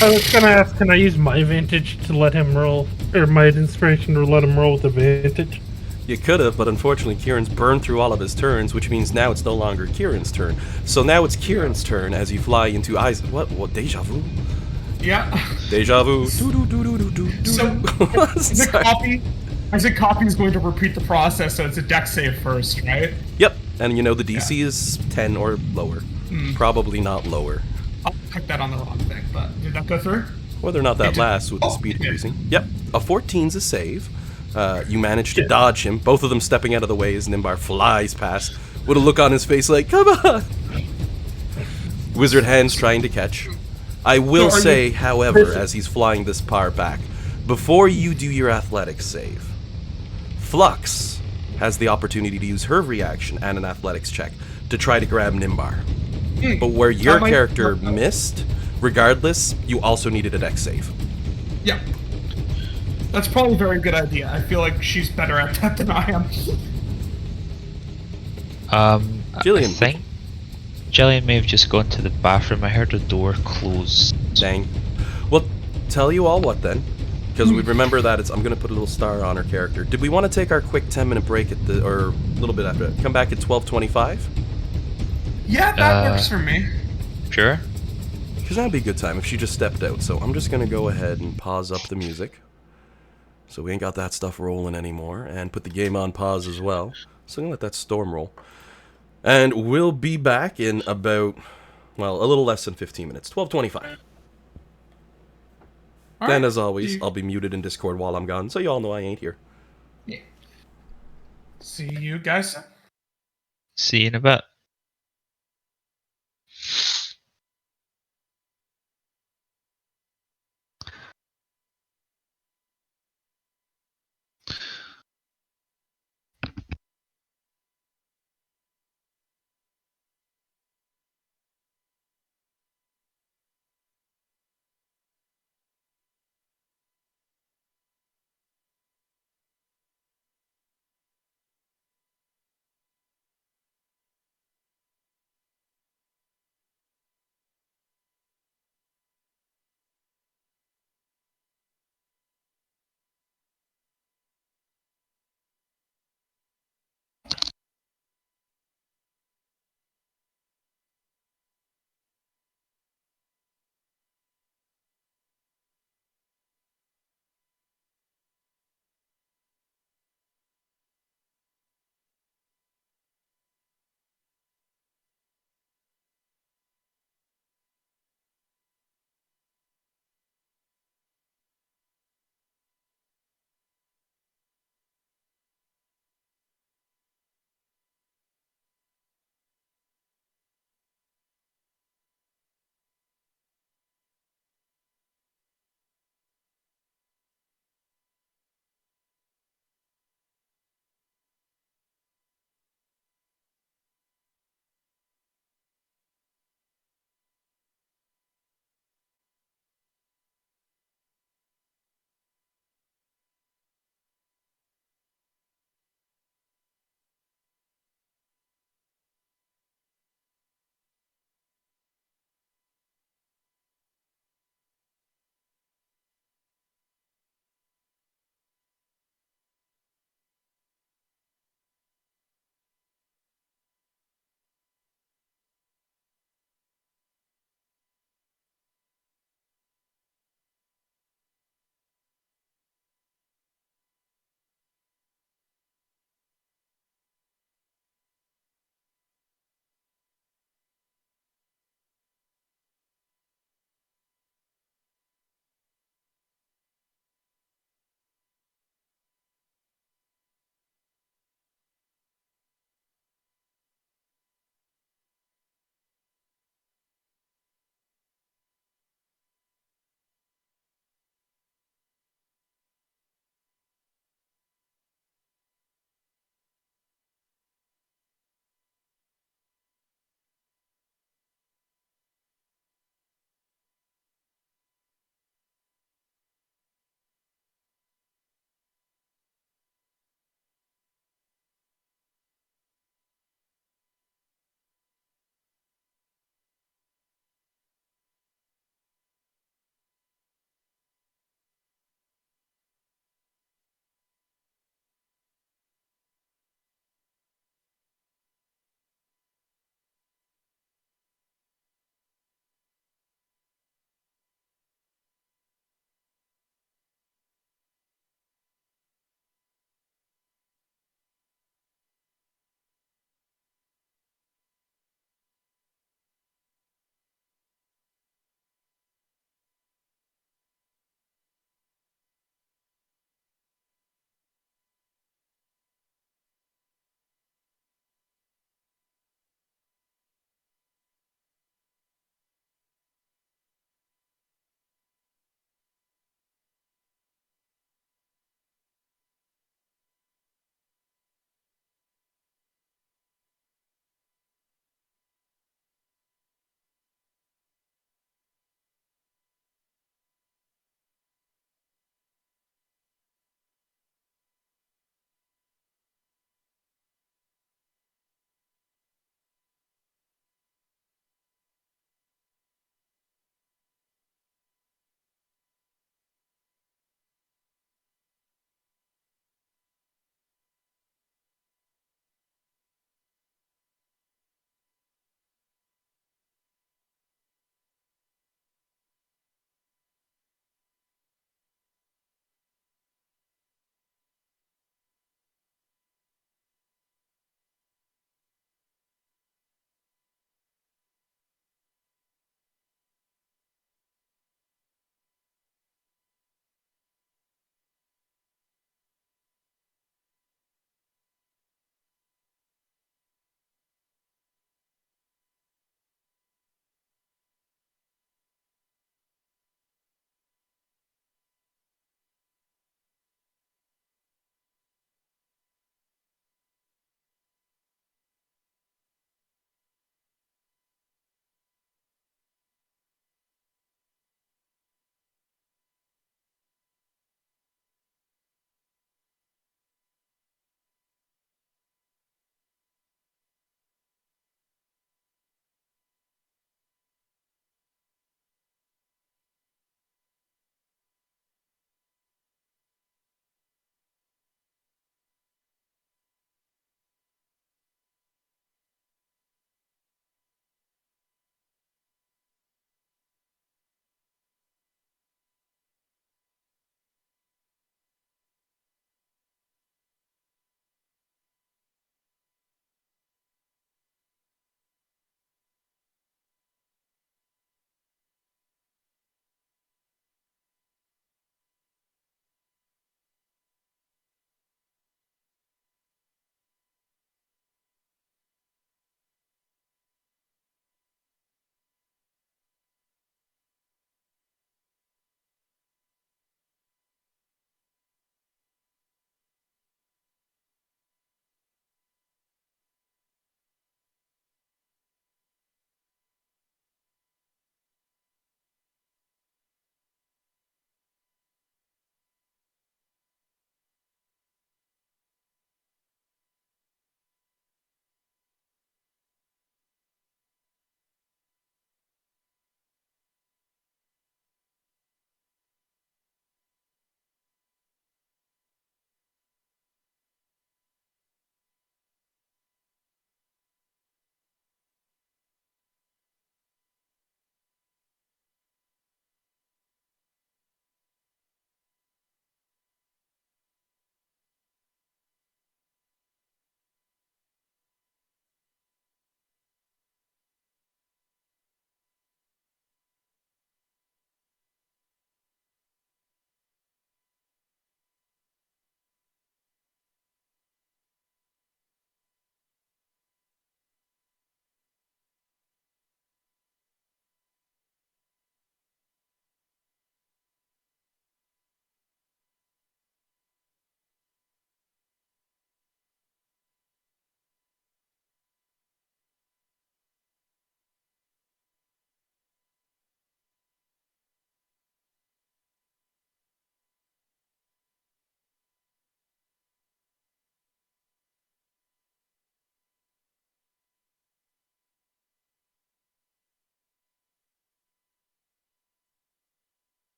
I was gonna ask, can I use my advantage to let him roll, or my inspiration to let him roll with advantage? You could have, but unfortunately Kieran's burned through all of his turns, which means now it's no longer Kieran's turn. So now it's Kieran's turn as you fly into eyes. What? Deja vu? Yeah. Deja vu. So as a copy is going to repeat the process, so it's a dex save first, right? Yep. And you know the DC is 10 or lower. Probably not lower. I'll pick that on the wrong thing, but did that go through? Whether or not that lasts with the speed increasing. Yep. A 14's a save. You manage to dodge him, both of them stepping out of the way as Nimbar flies past, with a look on his face like, come on! Wizard hands trying to catch. I will say, however, as he's flying this par back, before you do your athletics save, Flux has the opportunity to use her reaction and an athletics check to try to grab Nimbar. But where your character missed, regardless, you also needed a dex save. Yeah. That's probably a very good idea. I feel like she's better at that than I am. Jillian. I think Jillian may have just gone to the bathroom. I heard the door close. Dang. Well, tell you all what then, because we remember that I'm going to put a little star on her character. Did we want to take our quick 10-minute break or a little bit after that? Come back at 12:25? Yeah, that works for me. Sure. Because that'd be a good time if she just stepped out. So I'm just going to go ahead and pause up the music. So we ain't got that stuff rolling anymore. And put the game on pause as well. So I'm going to let that storm roll. And we'll be back in about, well, a little less than 15 minutes. 12:25. Then, as always, I'll be muted in Discord while I'm gone. So you all know I ain't here. Yeah. See you guys. See you in a bit.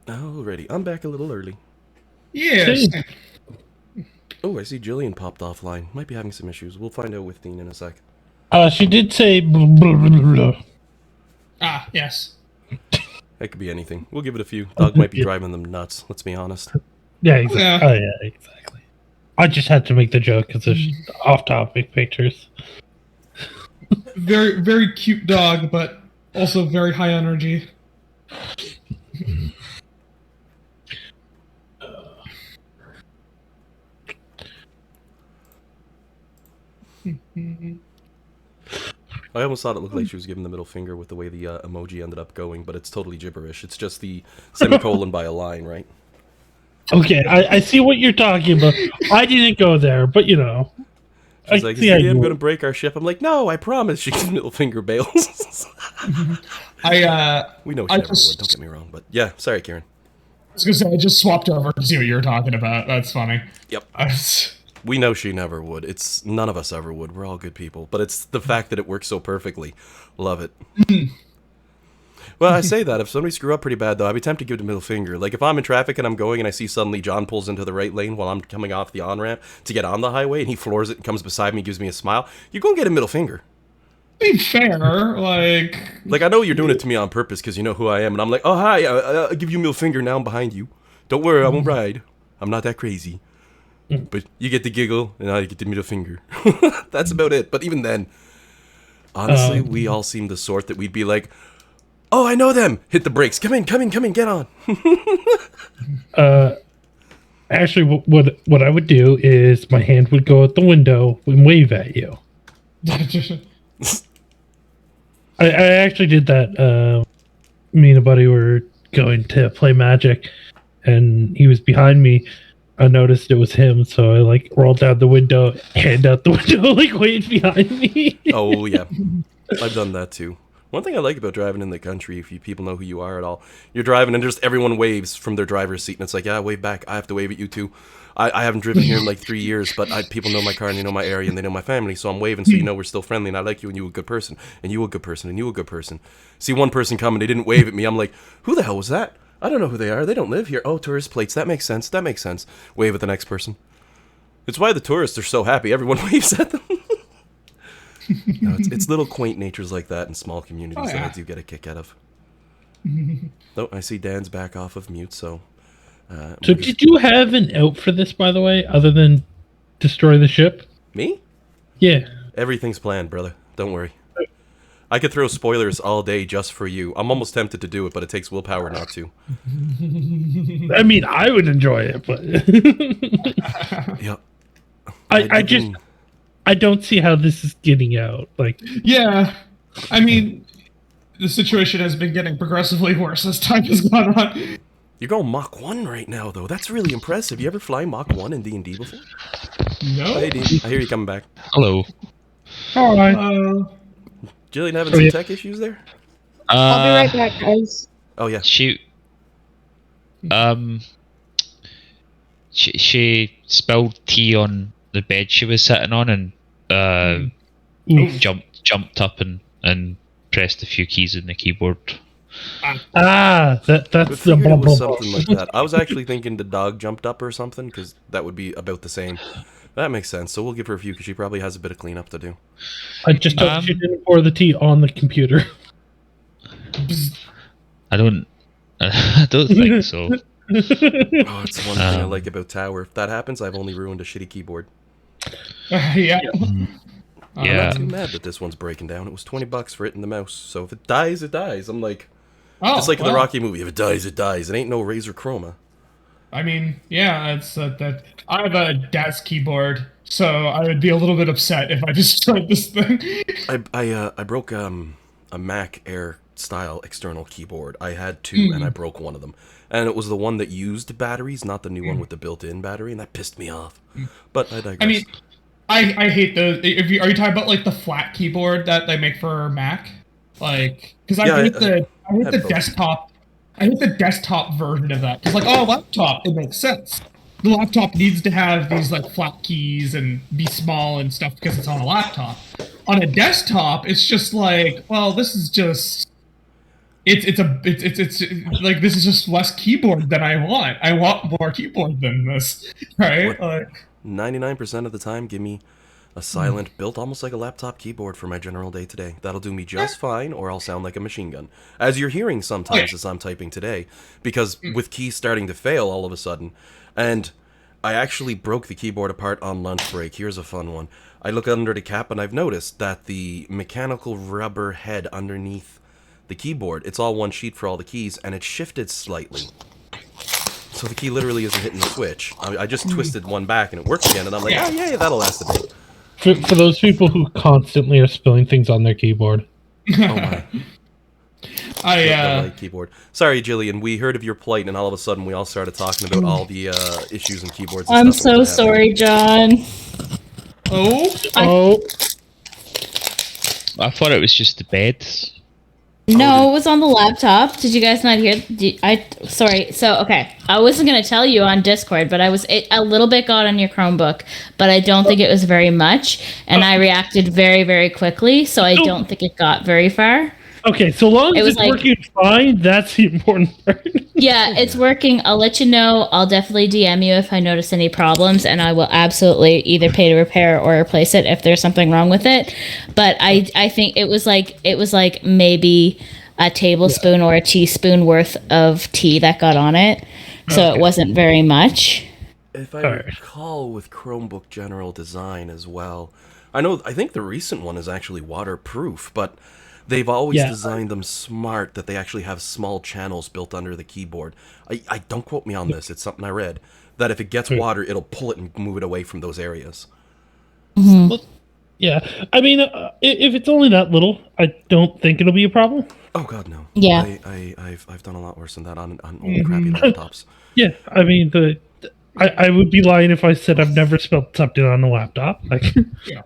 Alrighty, I'm back a little early. Yes. Oh, I see Jillian popped offline. Might be having some issues. We'll find out with Dean in a sec. She did say blah, blah, blah, blah. Ah, yes. It could be anything. We'll give it a few. Dog might be driving them nuts, let's be honest. Yeah, exactly. Yeah. Oh, yeah, exactly. I just had to make the joke because there's off-topic pictures. Very, very cute dog, but also very high energy. I almost thought it looked like she was giving the middle finger with the way the emoji ended up going, but it's totally gibberish. It's just the semicolon by a line, right? Okay, I see what you're talking about. I didn't go there, but you know. She's like, is I'm going to break our ship? I'm like, no, I promise. She gives middle finger bails. We know she never would, don't get me wrong, but yeah, sorry, Kieran. I was gonna say, I just swapped over to see what you were talking about. That's funny. Yep. We know she never would. It's none of us ever would. We're all good people, but it's the fact that it works so perfectly. Love it. Well, I say that if somebody screw up pretty bad, though, I'd be tempted to give the middle finger. Like if I'm in traffic and I'm going and I see suddenly John pulls into the right lane while I'm coming off the on ramp to get on the highway, and he floors it and comes beside me, gives me a smile. You go and get a middle finger. Be fair, like I know you're doing it to me on purpose because you know who I am, and I'm like, oh hi, I'll give you a middle finger now. I'm behind you. Don't worry, I won't ride. I'm not that crazy. But you get the giggle, and I get the middle finger. That's about it. But even then, honestly, we all seem the sort that we'd be like, oh, I know them. Hit the brakes. Come in, get on. Actually, what I would do is my hand would go out the window and wave at you. I actually did that. Me and a buddy were going to play Magic, and he was behind me. I noticed it was him, so I like rolled down the window, hand out the window, like waved behind me. Oh yeah, I've done that too. One thing I like about driving in the country, if you people know who you are at all, you're driving and just everyone waves from their driver's seat, and it's like, yeah, wave back. I have to wave at you too. I haven't driven here in like 3 years, but people know my car and they know my area and they know my family, so I'm waving so you know we're still friendly and I like you and you a good person and you a good person and you a good person. See one person come and they didn't wave at me. I'm like, who the hell was that? I don't know who they are. They don't live here. Oh, tourist plates. That makes sense. Wave at the next person. It's why the tourists are so happy. Everyone waves at them. No, it's little quaint natures like that in small communities that I do get a kick out of. Oh, I see Dan's back off of mute, so... So did you have an out for this, by the way, other than destroy the ship? Me? Yeah. Everything's planned, brother. Don't worry. I could throw spoilers all day just for you. I'm almost tempted to do it, but it takes willpower not to. I mean, I would enjoy it, but... Yep. I don't see how this is getting out. Like, yeah, I mean, the situation has been getting progressively worse as time has gone on. You're going Mach 1 right now, though. That's really impressive. You ever fly Mach 1 in D&D before? No. Hey, Dean. I hear you coming back. Hello. all right. Jillian having some tech issues there? I'll be right back, guys. Oh, yeah. Shoot. She spilled tea on the bed she was sitting on and jumped up and pressed a few keys in the keyboard. That's the it was something like that. I was actually thinking the dog jumped up or something, because that would be about the same. That makes sense. So we'll give her a few, because she probably has a bit of cleanup to do. I just hope she didn't pour the tea on the computer. I don't think so. Oh, it's one thing I like about Tower. If that happens, I've only ruined a shitty keyboard. Yeah. I'm not too mad that this one's breaking down. It was $20 for it and the mouse. So if it dies, it dies. I'm like, just like in the Rocky movie. If it dies, it dies. It ain't no Razor Chroma. I mean, yeah, it's that. I have a DAS keyboard, so I would be a little bit upset if I destroyed this thing. I broke a Mac Air style external keyboard. I had two, and I broke one of them. And it was the one that used batteries, not the new one with the built-in battery, and that pissed me off. But I digress. I mean, I hate those. Are you talking about like the flat keyboard that they make for Mac? Like, because I hate the desktop. I hate the desktop version of that. Because like, laptop, it makes sense. The laptop needs to have these like flat keys and be small and stuff because it's on a laptop. On a desktop, it's just like, well, this is just it's like this is just less keyboard than I want. I want more keyboard than this, right? Like 99% of the time, give me a silent, built almost like a laptop keyboard for my general day-to-day. That'll do me just fine, or I'll sound like a machine gun. As you're hearing sometimes as I'm typing today, because with keys starting to fail all of a sudden, and I actually broke the keyboard apart on lunch break. Here's a fun one. I look under the cap and I've noticed that the mechanical rubber head underneath the keyboard, it's all one sheet for all the keys, and it's shifted slightly. So the key literally isn't hitting the switch. I just twisted one back and it works again, and I'm like, oh yeah, that'll last a bit. For those people who constantly are spilling things on their keyboard. Oh my. The right keyboard. Sorry, Jillian, we heard of your plight, and all of a sudden we all started talking about all the issues in keyboards and I'm stuff so sorry, John. Oh. I thought it was just the bed. No, it was on the laptop. Did you guys not hear? Sorry. So, okay. I wasn't going to tell you on Discord, but a little bit got on your Chromebook, but I don't think it was very much. And I reacted very, very quickly. So I don't think it got very far. Okay, so long as it's working fine, that's the important part. Yeah, it's working. I'll let you know. I'll definitely DM you if I notice any problems, and I will absolutely either pay to repair or replace it if there's something wrong with it. But I think it was like maybe a tablespoon or a teaspoon worth of tea that got on it, so it wasn't very much. If I recall, with Chromebook general design as well, I think the recent one is actually waterproof, but they've always designed them smart that they actually have small channels built under the keyboard. I don't quote me on this, it's something I read, that if it gets water, it'll pull it and move it away from those areas. Mm-hmm. Well, yeah, I mean, if it's only that little, I don't think it'll be a problem. Oh god, no. Yeah. I've done a lot worse than that on old crappy laptops. Yeah, I mean, I would be lying if I said I've never spilled something on a laptop. Like, yeah.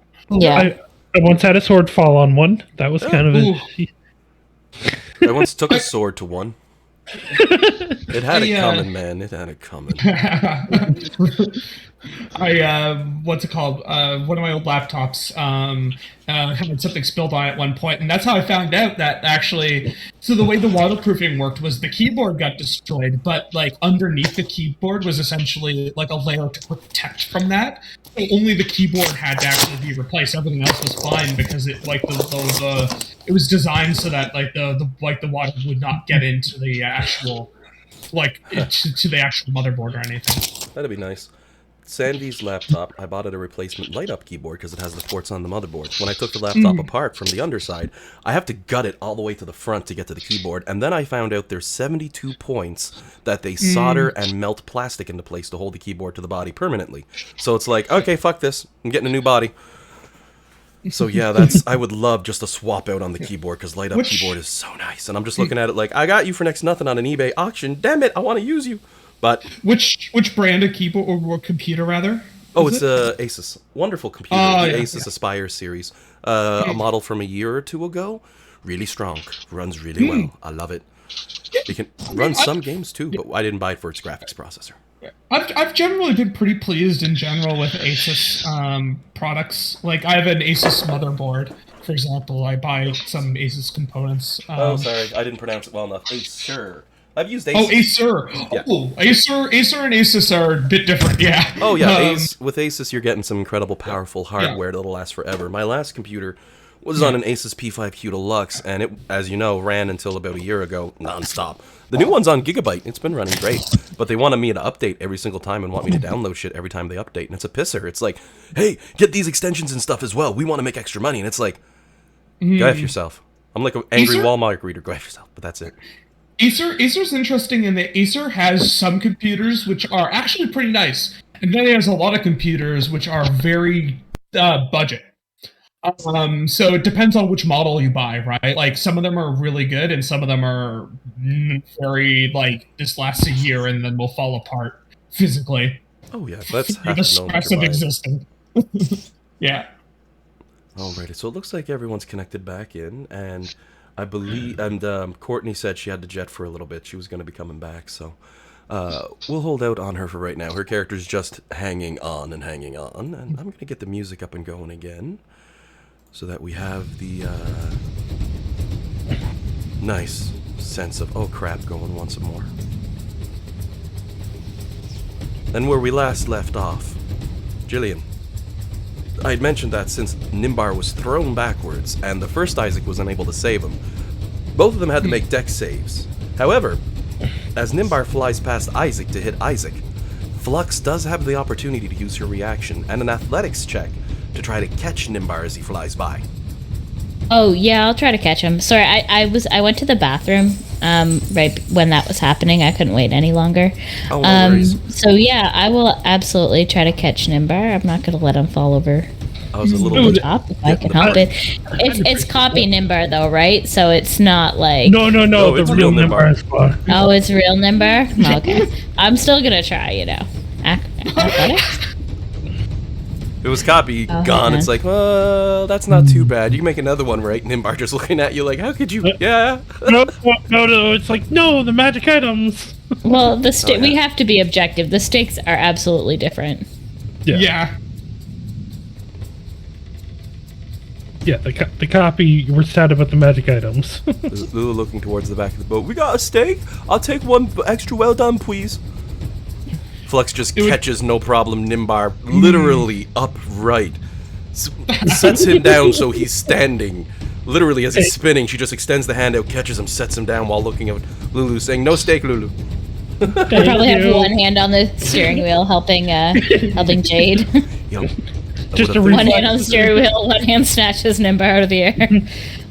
I once had a sword fall on one. That was kind of I once took a sword to one. It had it coming, man. It had it coming. What's it called? One of my old laptops had something spilled on it at one point, and that's how I found out that actually. So the way the waterproofing worked was the keyboard got destroyed, but like underneath the keyboard was essentially like a layer to protect from that. So only the keyboard had to actually be replaced. Everything else was fine because it like it was designed so that like the water would not get into the actual to the actual motherboard or anything. That'd be nice. Sandy's laptop, I bought it a replacement light-up keyboard because it has the ports on the motherboard. When I took the laptop apart from the underside, I have to gut it all the way to the front to get to the keyboard, and then I found out there's 72 points that they solder and melt plastic into place to hold the keyboard to the body permanently. So it's like, okay, fuck this, I'm getting a new body. So yeah, I would love just to swap out on the keyboard because light-up keyboard is so nice, and I'm just looking at it like, I got you for next nothing on an eBay auction, damn it, I want to use you. But which brand of keyboard or computer rather? It's Asus. Wonderful computer. The Asus Aspire series. A model from a year or two ago. Really strong. Runs really well. I love it. You can run some games too, but I didn't buy it for its graphics processor. I've generally been pretty pleased in general with Asus products. Like I have an Asus motherboard, for example. I buy some Asus components. Sorry, I didn't pronounce it well enough. Acer. I've used Acer. Oh, Acer. Yeah. Oh, Acer and Asus are a bit different, yeah. Oh, yeah. With Asus, you're getting some incredible, powerful hardware that'll last forever. My last computer was on an Asus P5Q Deluxe, and it, as you know, ran until about a year ago, nonstop. The new one's on Gigabyte. It's been running great, but they wanted me to update every single time and want me to download shit every time they update, and it's a pisser. It's like, hey, get these extensions and stuff as well. We want to make extra money, and it's like, go F yourself. I'm like an angry Walmart reader. Go F yourself, but that's it. Acer's interesting in that Acer has some computers which are actually pretty nice, and then it has a lot of computers which are very budget. So it depends on which model you buy, right? Like some of them are really good, and some of them are very like this lasts a year and then will fall apart physically. Oh yeah, that's half the stress of existing. Yeah. Alrighty, so it looks like everyone's connected back in, and I believe, and Courtney said she had to jet for a little bit. She was going to be coming back, so we'll hold out on her for right now. Her character's just hanging on, and I'm going to get the music up and going again, so that we have the nice sense of, oh crap, going once more. And where we last left off, Jillian, I had mentioned that since Nimbar was thrown backwards and the first Isaac was unable to save him, both of them had to make dex saves. However, as Nimbar flies past Isaac to hit Isaac, Flux does have the opportunity to use her reaction and an athletics check to try to catch Nimbar as he flies by. Oh yeah, I'll try to catch him. Sorry, I went to the bathroom right when that was happening. I couldn't wait any longer. Oh, no worries. So yeah, I will absolutely try to catch Nimbar. I'm not going to let him fall over I was a little the top if I can help it. It's copy Nimbar though, right? So it's not like No, the it's real real Nimbar is far. oh, it's real Nimbar. Okay, I'm still gonna try. Athletics. It was copy Oh, gone. yeah. It's like, well, that's not too bad. You can make another one, right? Nimbar just looking at you like, how could you? Yeah. No, it's like, no, the magic items. Well, the Oh, yeah. we have to be objective. The stakes are absolutely different. Yeah, the copy, we're sad about the magic items. Lulu looking towards the back of the boat. We got a steak? I'll take one extra well done, please. Flux just catches no problem Nimbar literally upright. Sets him down so he's standing. Literally as he's spinning, she just extends the hand out, catches him, sets him down while looking at Lulu, saying, no steak, Lulu. I probably have one hand on the steering wheel helping Jade. Yo, Just a One hand on the steering wheel, one hand snatches Nimbar out of the air.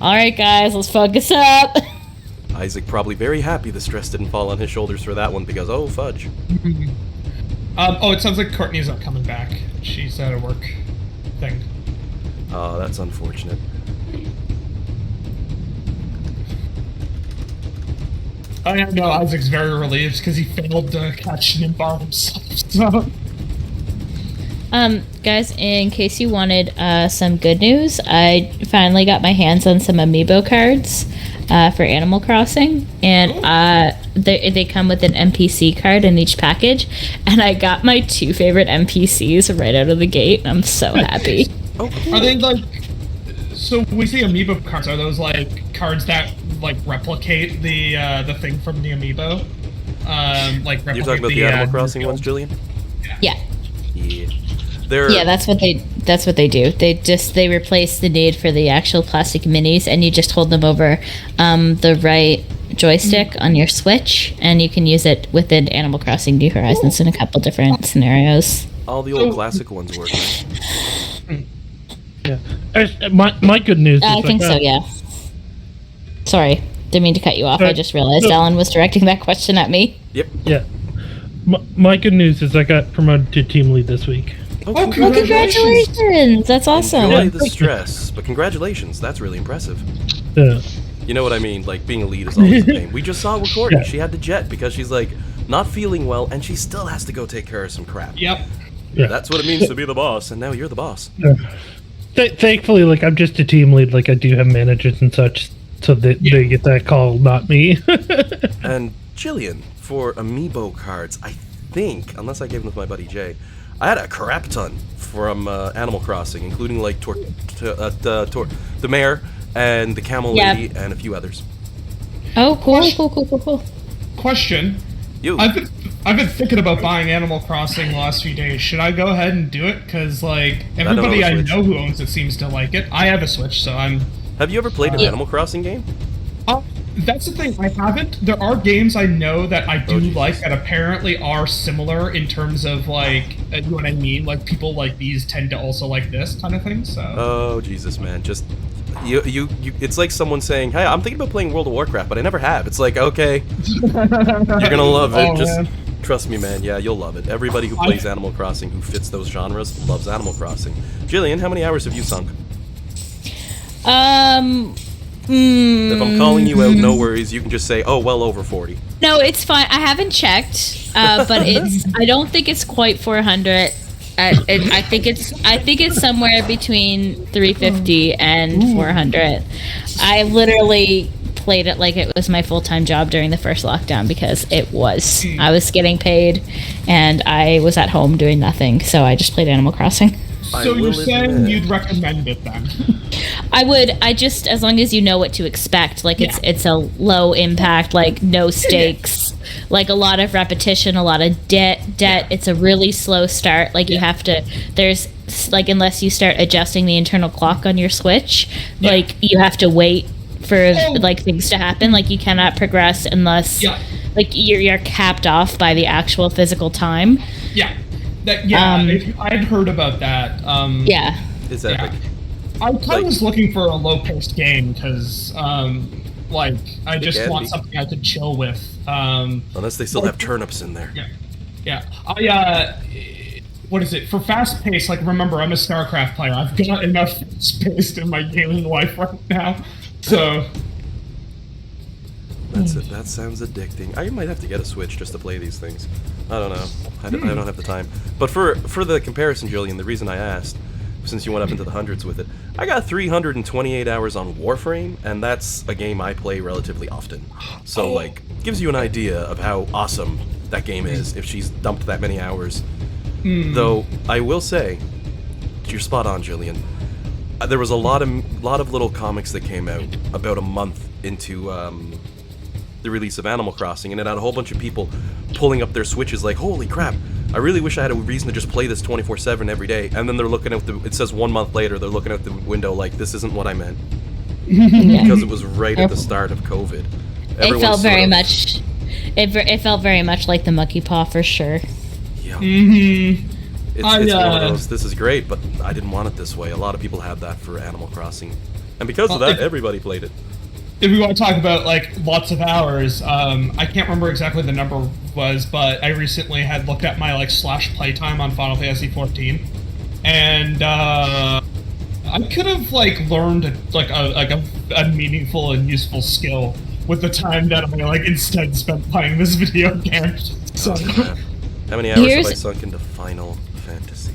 Alright guys, let's focus up. Isaac probably very happy the stress didn't fall on his shoulders for that one because, oh, fudge. It sounds like Courtney's not coming back. She's at a work thing. Oh, that's unfortunate. I know Isaac's very relieved because he failed to catch Nimbar himself. So. Guys, in case you wanted some good news, I finally got my hands on some amiibo cards for Animal Crossing, and they come with an NPC card in each package, and I got my 2 favorite NPCs right out of the gate, and I'm so happy. Oh, cool. Are they like? So we see amiibo cards. Are those like cards that like replicate the thing from the amiibo? Like replicate You're talking about the Animal Crossing ones, Jillian? Yeah. Yeah. Yeah, that's what they do. They replace the need for the actual plastic minis, and you just hold them over the right joystick on your Switch, and you can use it within Animal Crossing New Horizons in a couple different scenarios. All the old classic ones work. Right? Yeah. My good news is I think so, yeah. Sorry, didn't mean to cut you off. I just realized Alan was directing that question at me. Yep. Yeah. My good news is I got promoted to team lead this week. Oh, Congratulations! That's awesome. Enjoy the stress, but congratulations. That's really impressive. Yeah. You know what I mean? Like, being a lead is always a pain. We just saw with Courtney. Yeah. She had to jet because she's, like, not feeling well, and she still has to go take care of some crap. Yep. Yeah. That's what it means to be the boss, and now you're the boss. Thankfully, like, I'm just a team lead. Like, I do have managers and such, so that they get that call, not me. And Jillian, for amiibo cards, I think, unless I gave them with my buddy Jay, I had a crap ton from Animal Crossing, including like the mayor and the camel lady and a few others. Oh, cool. Question. You. I've been thinking about buying Animal Crossing the last few days. Should I go ahead and do it? Because like everybody I know who owns it seems to like it. I have a Switch, so I'm. Have you ever played an Animal Crossing game? That's the thing. I haven't. There are games I know that I do like that apparently are similar in terms of like, you know what I mean? Like people like these tend to also like this kind of thing. So. Oh Jesus, man! Just you. It's like someone saying, "Hey, I'm thinking about playing World of Warcraft, but I never have." It's like, okay, you're gonna love it. Just trust me, man. Yeah, you'll love it. Everybody who plays Animal Crossing who fits those genres loves Animal Crossing. Jillian, how many hours have you sunk? If I'm calling you out, no worries. You can just say, "Oh, well over 40." No, it's fine. I haven't checked, but I don't think it's quite 400. I think it's somewhere between 350 and 400. I literally played it like it was my full-time job during the first lockdown because it was. I was getting paid, and I was at home doing nothing, so I just played Animal Crossing. So you're saying you'd recommend it then? I would. I just, as long as you know what to expect. Like it's a low impact, like no stakes, like a lot of repetition, a lot of debt. It's a really slow start. Like you have to. There's like unless you start adjusting the internal clock on your Switch, like you have to wait for like things to happen. Like you cannot progress unless like you're capped off by the actual physical time. Yeah. I'd heard about that. It's epic. I kind of was looking for a low-paced game because, like, I just want something I could chill with. Unless they still have turnips in there. Yeah. What is it? For fast-paced, like, remember, I'm a StarCraft player. I've got enough space in my gaming life right now, so... That sounds addicting. I might have to get a Switch just to play these things. I don't know. I don't have the time. But for the comparison, Julian, the reason I asked, since you went up into the hundreds with it, I got 328 hours on Warframe, and that's a game I play relatively often. So, like, gives you an idea of how awesome that game is if she's dumped that many hours. Though, I will say, you're spot on, Julian. There was a lot of little comics that came out about a month into the release of Animal Crossing, and it had a whole bunch of people pulling up their Switches like, holy crap, I really wish I had a reason to just play this 24/7 every day. And then they're looking out it says 1 month later, they're looking out the window like, this isn't what I meant. Because it was right at the start of COVID. It felt very much, it felt very much like the monkey paw for sure. Yeah. It's one of those, this is great, but I didn't want it this way. A lot of people had that for Animal Crossing. And because of that, everybody played it. If we want to talk about, like, lots of hours, I can't remember exactly the number was, but I recently had looked at my, like, slash playtime on Final Fantasy XIV, and, I could have, like, learned, a meaningful and useful skill with the time that I, like, instead spent playing this video game. So... How many hours have I sunk into Final Fantasy?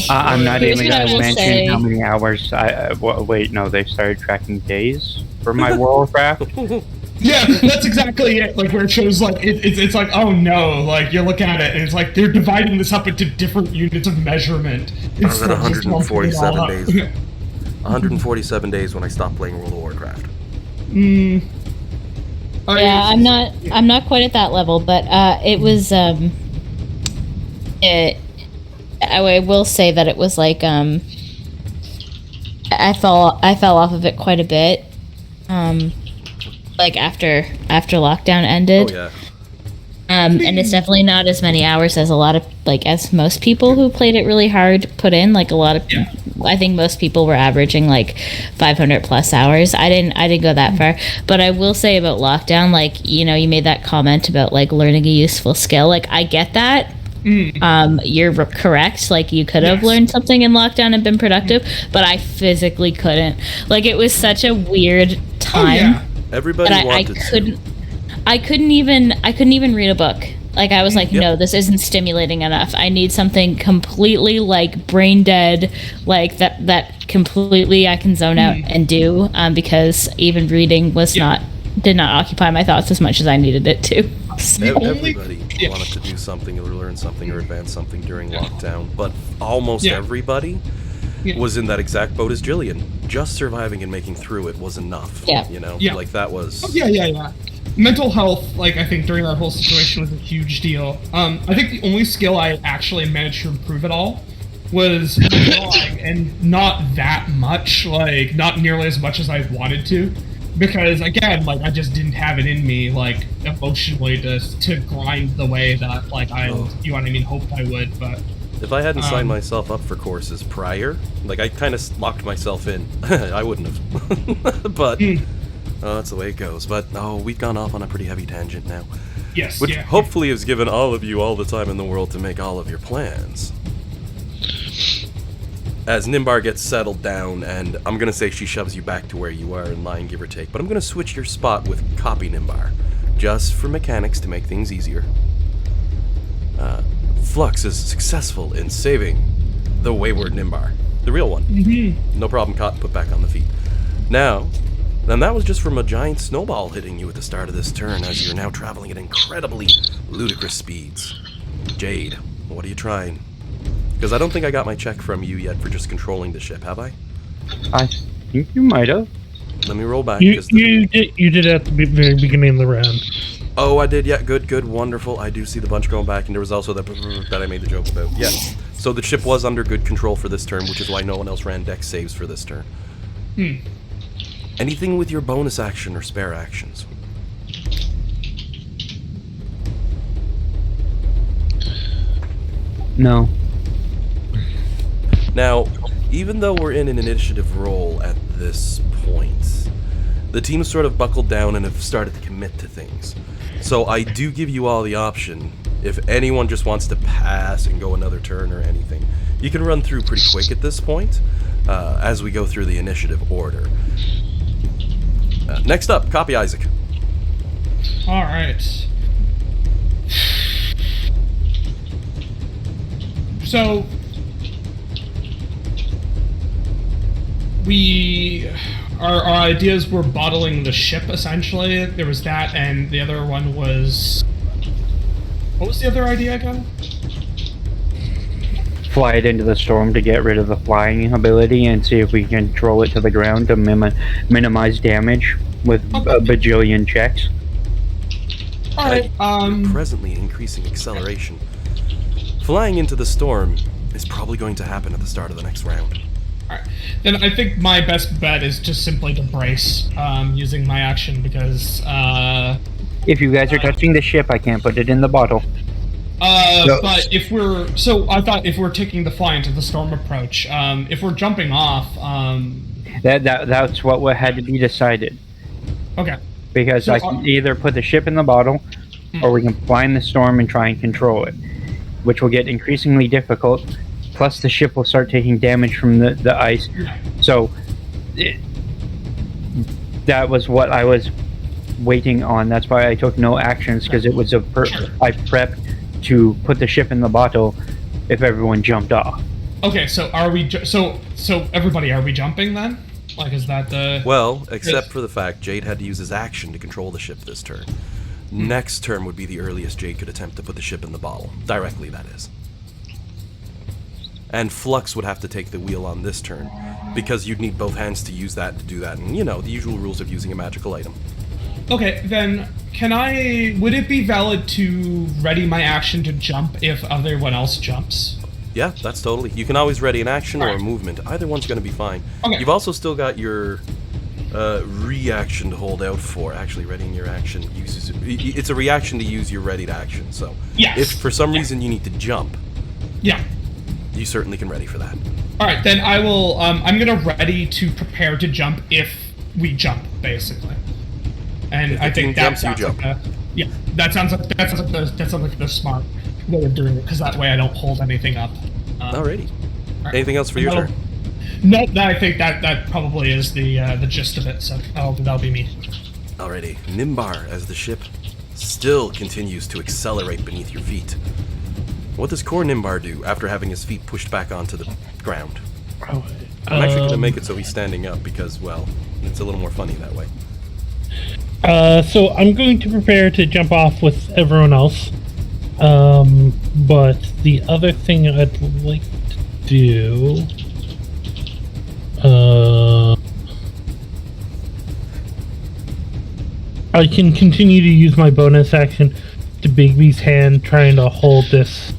I'm not even going to mention how many hours. Wait, no, they started tracking days for my Warcraft. Yeah, that's exactly it. Like, where it shows, like, it's like, oh no, like, you look at it, and it's like, they're dividing this up into different units of measurement. I was at 147 days. 147 days when I stopped playing World of Warcraft. Yeah, I'm not quite at that level, but it was, I will say that it was like I fell off of it quite a bit, like after lockdown ended. Oh yeah. And it's definitely not as many hours as a lot of as most people who played it really hard put in. Like a lot of, I think most people were averaging like 500 plus hours. I didn't go that far, but I will say about lockdown, like, you know, you made that comment about like learning a useful skill. Like I get that. You're correct. Like you could have learned something in lockdown and been productive, but I physically couldn't. Like it was such a weird time. Everybody wanted to. I couldn't even read a book. Like I was like, no, this isn't stimulating enough. I need something completely like brain dead, like that completely I can zone out and do. Because even reading did not occupy my thoughts as much as I needed it to. So. Everybody wanted to do something or learn something or advance something during lockdown, but almost everybody was in that exact boat as Jillian. Just surviving and making through it was enough. You know, like that was. Mental health, like I think during that whole situation was a huge deal. I think the only skill I actually managed to improve at all was drawing, and not that much, like not nearly as much as I wanted to. Because again, like I just didn't have it in me, like emotionally, to grind the way that like I, you know what I mean, hoped I would. But if I hadn't signed myself up for courses prior, like I kind of locked myself in, I wouldn't have. But that's the way it goes. But we've gone off on a pretty heavy tangent now. Yes. Which hopefully has given all of you all the time in the world to make all of your plans. As Nimbar gets settled down, and I'm going to say she shoves you back to where you are in line, give or take, but I'm going to switch your spot with Copy Nimbar, just for mechanics to make things easier. Flux is successful in saving the wayward Nimbar, the real one. No problem, put back on the feet. Now, and that was just from a giant snowball hitting you at the start of this turn, as you're now traveling at incredibly ludicrous speeds. Jade, what are you trying? Because I don't think I got my check from you yet for just controlling the ship, have I? I think you might have. Let me roll back. You did at the very beginning of the round. Oh, I did, yeah, good, wonderful. I do see the bunch going back, and there was also that I made the joke about. Yeah, so the ship was under good control for this turn, which is why no one else ran deck saves for this turn. Anything with your bonus action or spare actions? No. Now, even though we're in an initiative roll at this point, the team's sort of buckled down and have started to commit to things. So I do give you all the option, if anyone just wants to pass and go another turn or anything. You can run through pretty quick at this point, as we go through the initiative order. Next up, Copy Isaac. Alright. So, our ideas were bottling the ship, essentially. There was that, and the other one was... What was the other idea again? Fly it into the storm to get rid of the flying ability and see if we can control it to the ground to minimize damage with a bajillion checks. Alright, Presently increasing acceleration. Flying into the storm is probably going to happen at the start of the next round. Alright, then I think my best bet is just simply to brace, using my action, because, If you guys are touching the ship, I can't put it in the bottle. but if we're... So, I thought if we're taking the fly into the storm approach, if we're jumping off, That's what had to be decided. Okay. Because So, I can either put the ship in the bottle, or we can fly in the storm and try and control it, which will get increasingly difficult. Plus, the ship will start taking damage from the ice. So, that was what I was waiting on. That's why I took no actions, because it was I prepped to put the ship in the bottle if everyone jumped off. Okay, so are we... So everybody, are we jumping then? Like, is that the... Well, except for the fact Jade had to use his action to control the ship this turn. Next turn would be the earliest Jade could attempt to put the ship in the bottle. Directly, that is. And Flux would have to take the wheel on this turn, because you'd need both hands to use that to do that, and, you know, the usual rules of using a magical item. Okay, then would it be valid to ready my action to jump if everyone else jumps? Yeah, that's totally. You can always ready an action or a movement. Either one's going to be fine. Okay. You've also still got your reaction to hold out for. Actually, readying your action uses... It's a reaction to use your readied action, so... Yes. If for some reason you need to jump... Yeah. You certainly can ready for that. Alright, then I will... I'm gonna ready to prepare to jump if we jump, basically. And If I the team think that jumps, you sounds jump. like that sounds like the smart way of doing it, because that way I don't hold anything up. Alrighty. Alright. Anything else for your turn? No, I think that probably is the gist of it, so that'll be me. Alrighty. Nimbar, as the ship still continues to accelerate beneath your feet. What does Core Nimbar do after having his feet pushed back onto the ground? I'm actually going to make it so he's standing up because, well, it's a little more funny that way. So I'm going to prepare to jump off with everyone else. But the other thing I'd like to do... I can continue to use my bonus action to Bigby's hand, trying to hold this,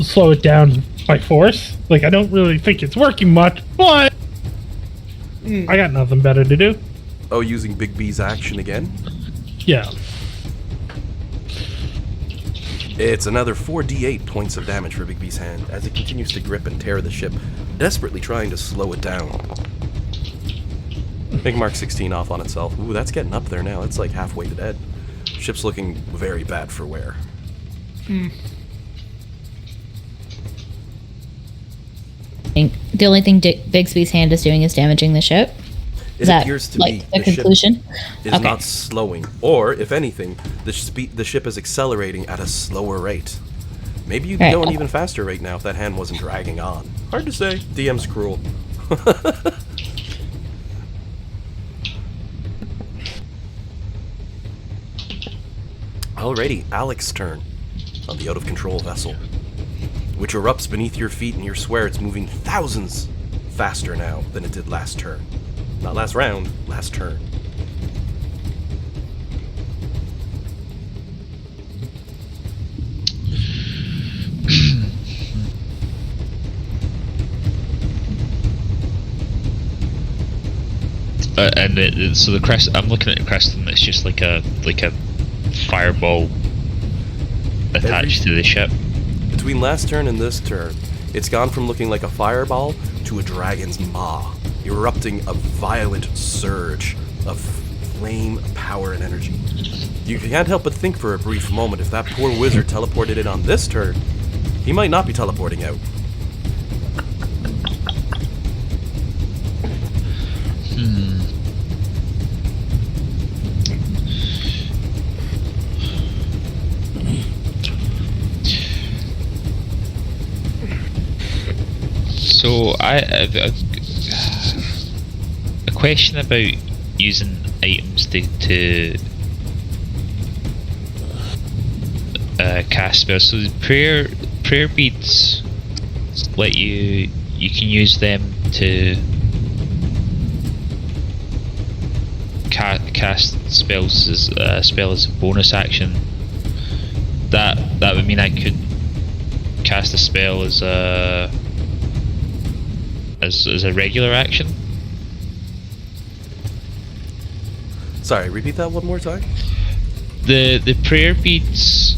slow it down by force. Like, I don't really think it's working much, but I got nothing better to do. Oh, using Big B's action again? Yeah. It's another 4d8 points of damage for Big B's hand as it continues to grip and tear the ship, desperately trying to slow it down. Make Mark 16 off on itself. Ooh, that's getting up there now. It's like halfway to dead. Ship's looking very bad for wear. The only thing Bigsby's hand is doing is damaging the ship. It appears to be the conclusion? Is not slowing, or if anything, the ship is accelerating at a slower rate. Maybe you'd be going even faster right now if that hand wasn't dragging on. Hard to say. DM's cruel. Alrighty, Alex's turn on the out-of-control vessel, which erupts beneath your feet, and you swear it's moving thousands faster now than it did last turn. Not last round, last turn. So the crest, I'm looking at the crest, and it's just like a fireball attached to the ship. Between last turn and this turn, it's gone from looking like a fireball to a dragon's maw, erupting a violent surge of flame, power, and energy. You can't help but think for a brief moment, if that poor wizard teleported in on this turn, he might not be teleporting out. So I've a question about using items to cast spells. So the prayer beads let you can use them to cast spells as a spell as a bonus action. That would mean I could cast a spell as a regular action. Sorry, repeat that one more time. The prayer beads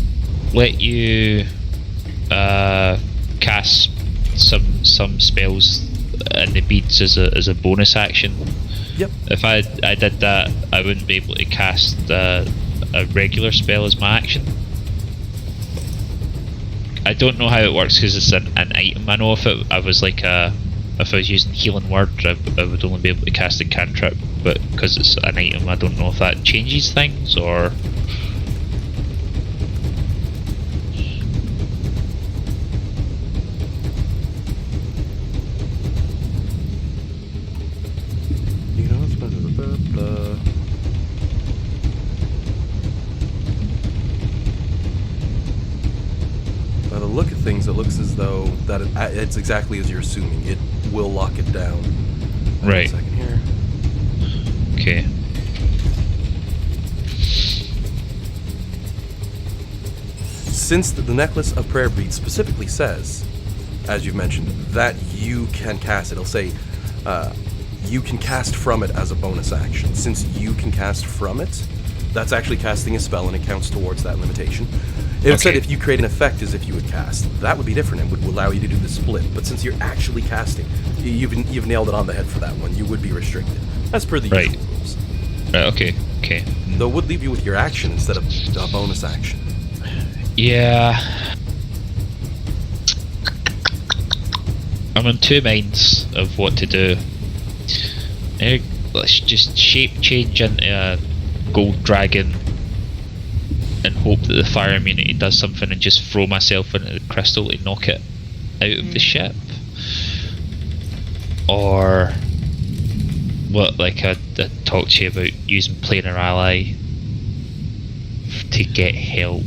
let you cast some spells and the beads as a bonus action. Yep. If I did that, I wouldn't be able to cast a regular spell as my action. I don't know how it works because it's an item. I know if I was using healing word, I would only be able to cast a cantrip, but because it's an item, I don't know if that changes things or. By the look of things, it looks as though that it's exactly as you're assuming. It will lock it down. Right. 1 second here. Okay. Since the necklace of prayer beads specifically says, as you've mentioned, that you can cast it. It'll say you can cast from it as a bonus action. Since you can cast from it, that's actually casting a spell and it counts towards that limitation. It said if you create an effect as if you would cast, that would be different and would allow you to do the split. But since you're actually casting, you've nailed it on the head for that one. You would be restricted, as per the usual rules. Right, okay. Though it would leave you with your action instead of a bonus action. Yeah. I'm in two minds of what to do. Let's just shape change into a gold dragon and hope that the fire immunity does something and just throw myself into the crystal to knock it out of the ship. Or what, like I talked to you about using planar ally to get help.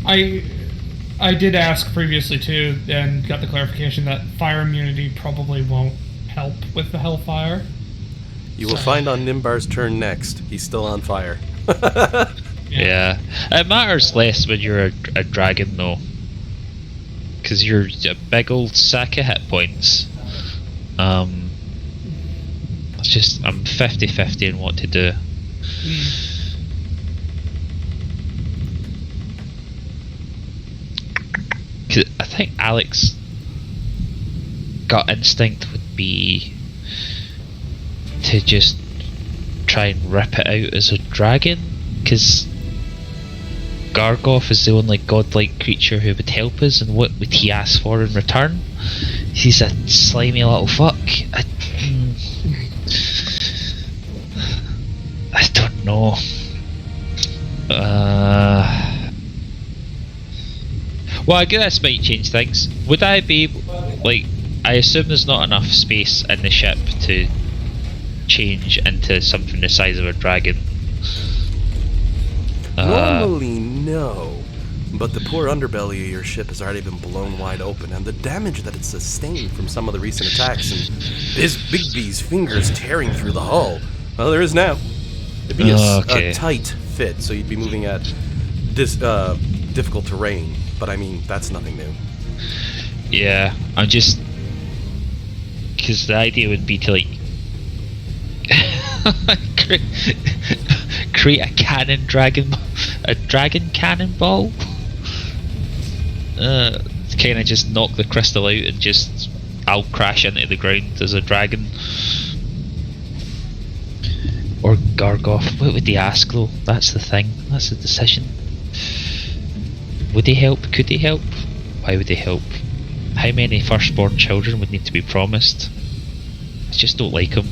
I did ask previously too, and got the clarification that fire immunity probably won't help with the hellfire. You will find on Nimbar's turn next. He's still on fire. Yeah. It matters less when you're a dragon though, because you're a big old sack of hit points. It's just I'm 50-50 in what to do. I think Alex's gut instinct would be to just try and rip it out as a dragon, because Gargoth is the only godlike creature who would help us, and what would he ask for in return? He's a slimy little fuck. I don't know. Well, I guess this might change things. Would I be able, like, I assume there's not enough space in the ship to change into something the size of a dragon. Normally, no. But the poor underbelly of your ship has already been blown wide open, and the damage that it's sustained from some of the recent attacks and Bigby's fingers tearing through the hull, well, there is now. It'd be a tight fit, so you'd be moving at difficult terrain, but I mean, that's nothing new. Yeah, I'm just... Because the idea would be to, like, create a dragon cannonball. Kind of just knock the crystal out and just I'll crash into the ground as a dragon. Or Gargoth. What would they ask though? That's the thing. That's the decision. Would they help? Could they help? Why would they help? How many firstborn children would need to be promised? I just don't like them.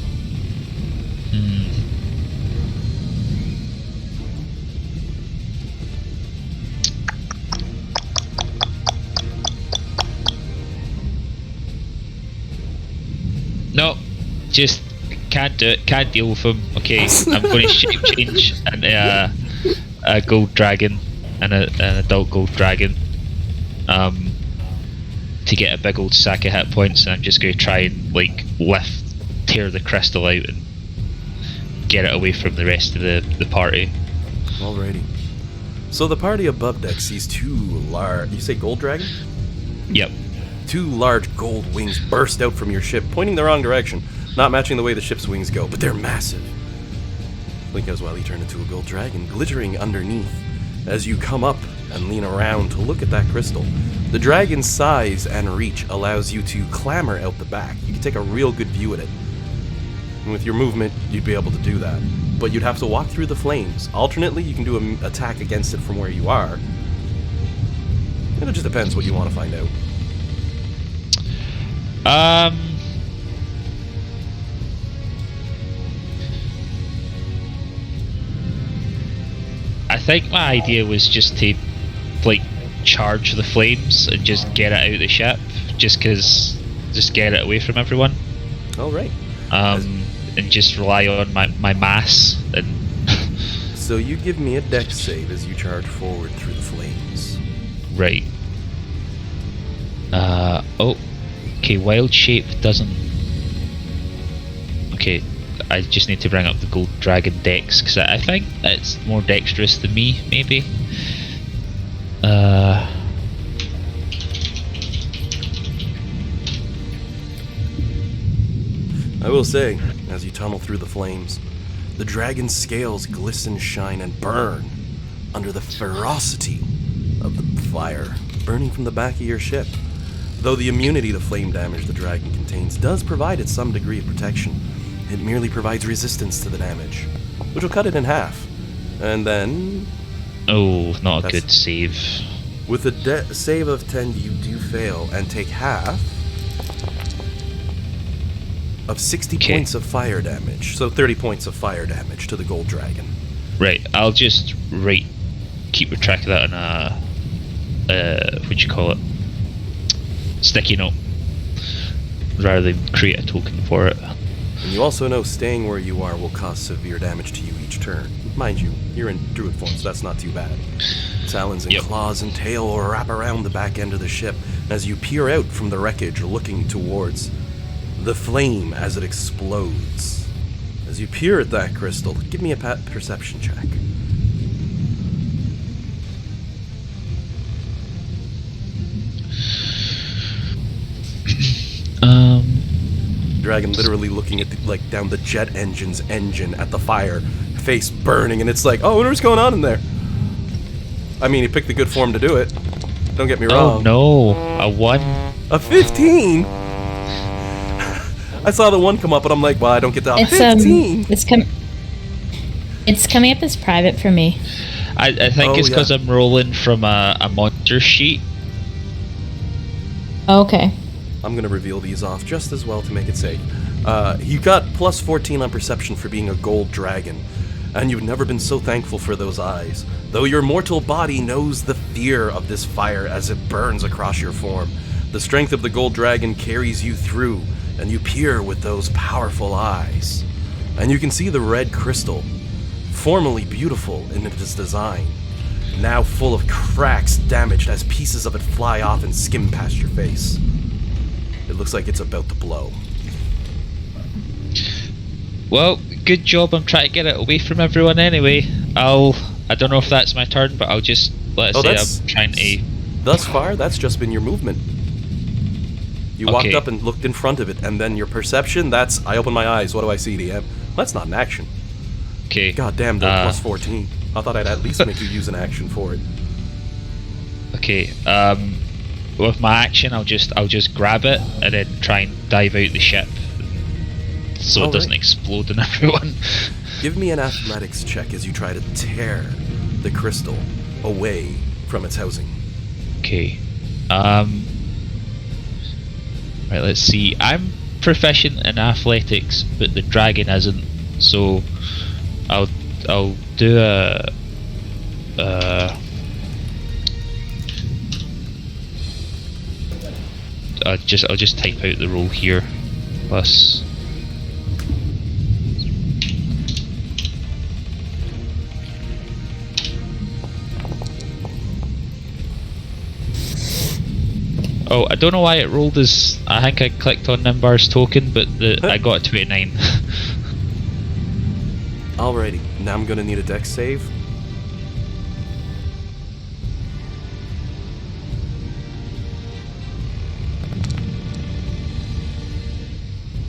No, just can't do it. Can't deal with him. Okay, I'm going to shape change and a gold dragon and an adult gold dragon, to get a big old sack of hit points, and I'm just going to try and like tear the crystal out and get it away from the rest of the party. Alrighty. So the party above deck sees two large. You say gold dragon? Yep. Two large gold wings burst out from your ship, pointing the wrong direction, not matching the way the ship's wings go, but they're massive. Blink as well, you turn into a gold dragon, glittering underneath. As you come up and lean around to look at that crystal, the dragon's size and reach allows you to clamber out the back. You can take a real good view at it. And with your movement, you'd be able to do that. But you'd have to walk through the flames. Alternately, you can do an attack against it from where you are. And it just depends what you want to find out. I think my idea was just to like charge the flames and just get it out of the ship, just get it away from everyone. All right. And just rely on my mass and. So you give me a dex save as you charge forward through the flames. Right. Okay, wild shape doesn't... Okay, I just need to bring up the gold dragon dex, because I think it's more dexterous than me, maybe. I will say, as you tunnel through the flames, the dragon's scales glisten, shine, and burn under the ferocity of the fire burning from the back of your ship. Though the immunity to flame damage the dragon contains does provide it some degree of protection, it merely provides resistance to the damage, which will cut it in half. And then... Oh, not a good save. With a save of 10, you do fail and take half of 60 points of fire damage. So 30 points of fire damage to the gold dragon. Right, I'll just keep a track of that on what'd you call it? Sticky note, rather than create a token for it. And you also know staying where you are will cause severe damage to you each turn. Mind you, you're in druid form, so that's not too bad. Talons and claws and tail will wrap around the back end of the ship as you peer out from the wreckage, looking towards the flame as it explodes. As you peer at that crystal, give me a perception check. Dragon literally looking at down the jet engine's engine at the fire, face burning, and it's like, oh, what's going on in there? I mean, he picked the good form to do it. Don't get me wrong. Oh no, a 1? A 15? I saw the 1 come up, but I'm like, well, I don't get that. 15? It's coming up as private for me. I think it's because I'm rolling from a monster sheet. Okay. I'm going to reveal these off just as well to make it safe. You got plus 14 on perception for being a gold dragon, and you've never been so thankful for those eyes, though your mortal body knows the fear of this fire as it burns across your form. The strength of the gold dragon carries you through, and you peer with those powerful eyes. And you can see the red crystal, formerly beautiful in its design, now full of cracks, damaged as pieces of it fly off and skim past your face. It looks like it's about to blow. Well, good job. I'm trying to get it away from everyone anyway. I don't know if that's my turn, but I'll just let's say I'm trying to. Thus far, that's just been your movement. You walked up and looked in front of it, and then your perception, that's, I open my eyes, what do I see, DM? That's not an action. Okay. God damn, though, plus 14. I thought I'd at least make you use an action for it. Okay, with my action, I'll just grab it, and then try and dive out the ship, so it doesn't explode on everyone. Give me an athletics check as you try to tear the crystal away from its housing. Okay. Right, let's see. I'm proficient in athletics, but the dragon isn't. So I'll do I'll just type out the roll here. Plus. Oh, I don't know why it rolled as. I think I clicked on Nimbar's token, but I got a 29. Alrighty, now I'm gonna need a dex save.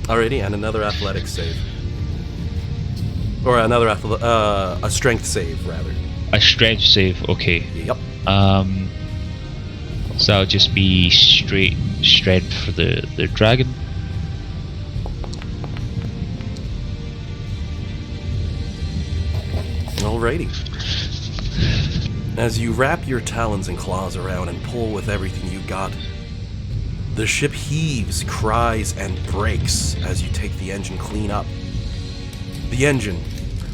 Alrighty, and another athletics save. Or another a strength save, rather. A strength save, okay. Yep. So that'll just be straight strength for the dragon. Alrighty. As you wrap your talons and claws around and pull with everything you got, the ship heaves, cries, and breaks as you take the engine clean up. The engine,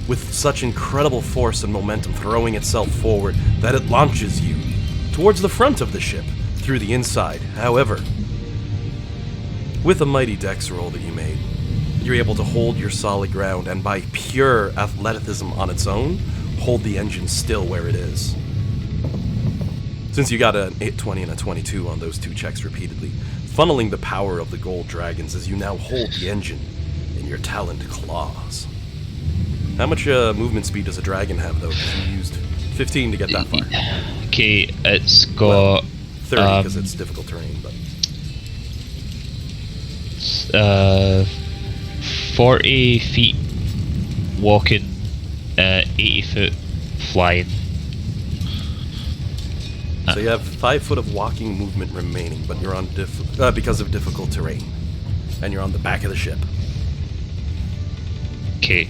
with such incredible force and momentum, throwing itself forward that it launches you towards the front of the ship, through the inside. However, with a mighty dex roll that you made, you're able to hold your solid ground and by pure athleticism on its own, hold the engine still where it is. Since you got an 820 and a 22 on those two checks repeatedly, funneling the power of the gold dragons as you now hold the engine in your taloned claws. How much movement speed does a dragon have, though? You used 15 to get that far. Okay, it's got 30 because it's difficult terrain, but 40 feet walking, 80 foot flying. So you have 5 foot of walking movement remaining, but you're on because of difficult terrain, and you're on the back of the ship. Okay.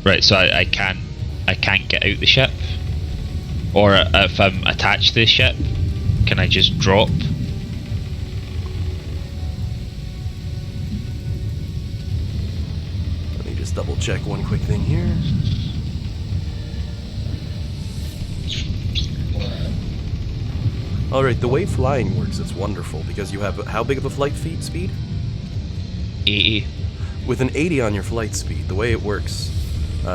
Right, so I can't get out the ship, or if I'm attached to the ship, can I just drop? Let me just double check one quick thing here. Alright, the way flying works, it's wonderful, because you have how big of a flight speed? 80. With an 80 on your flight speed, the way it works,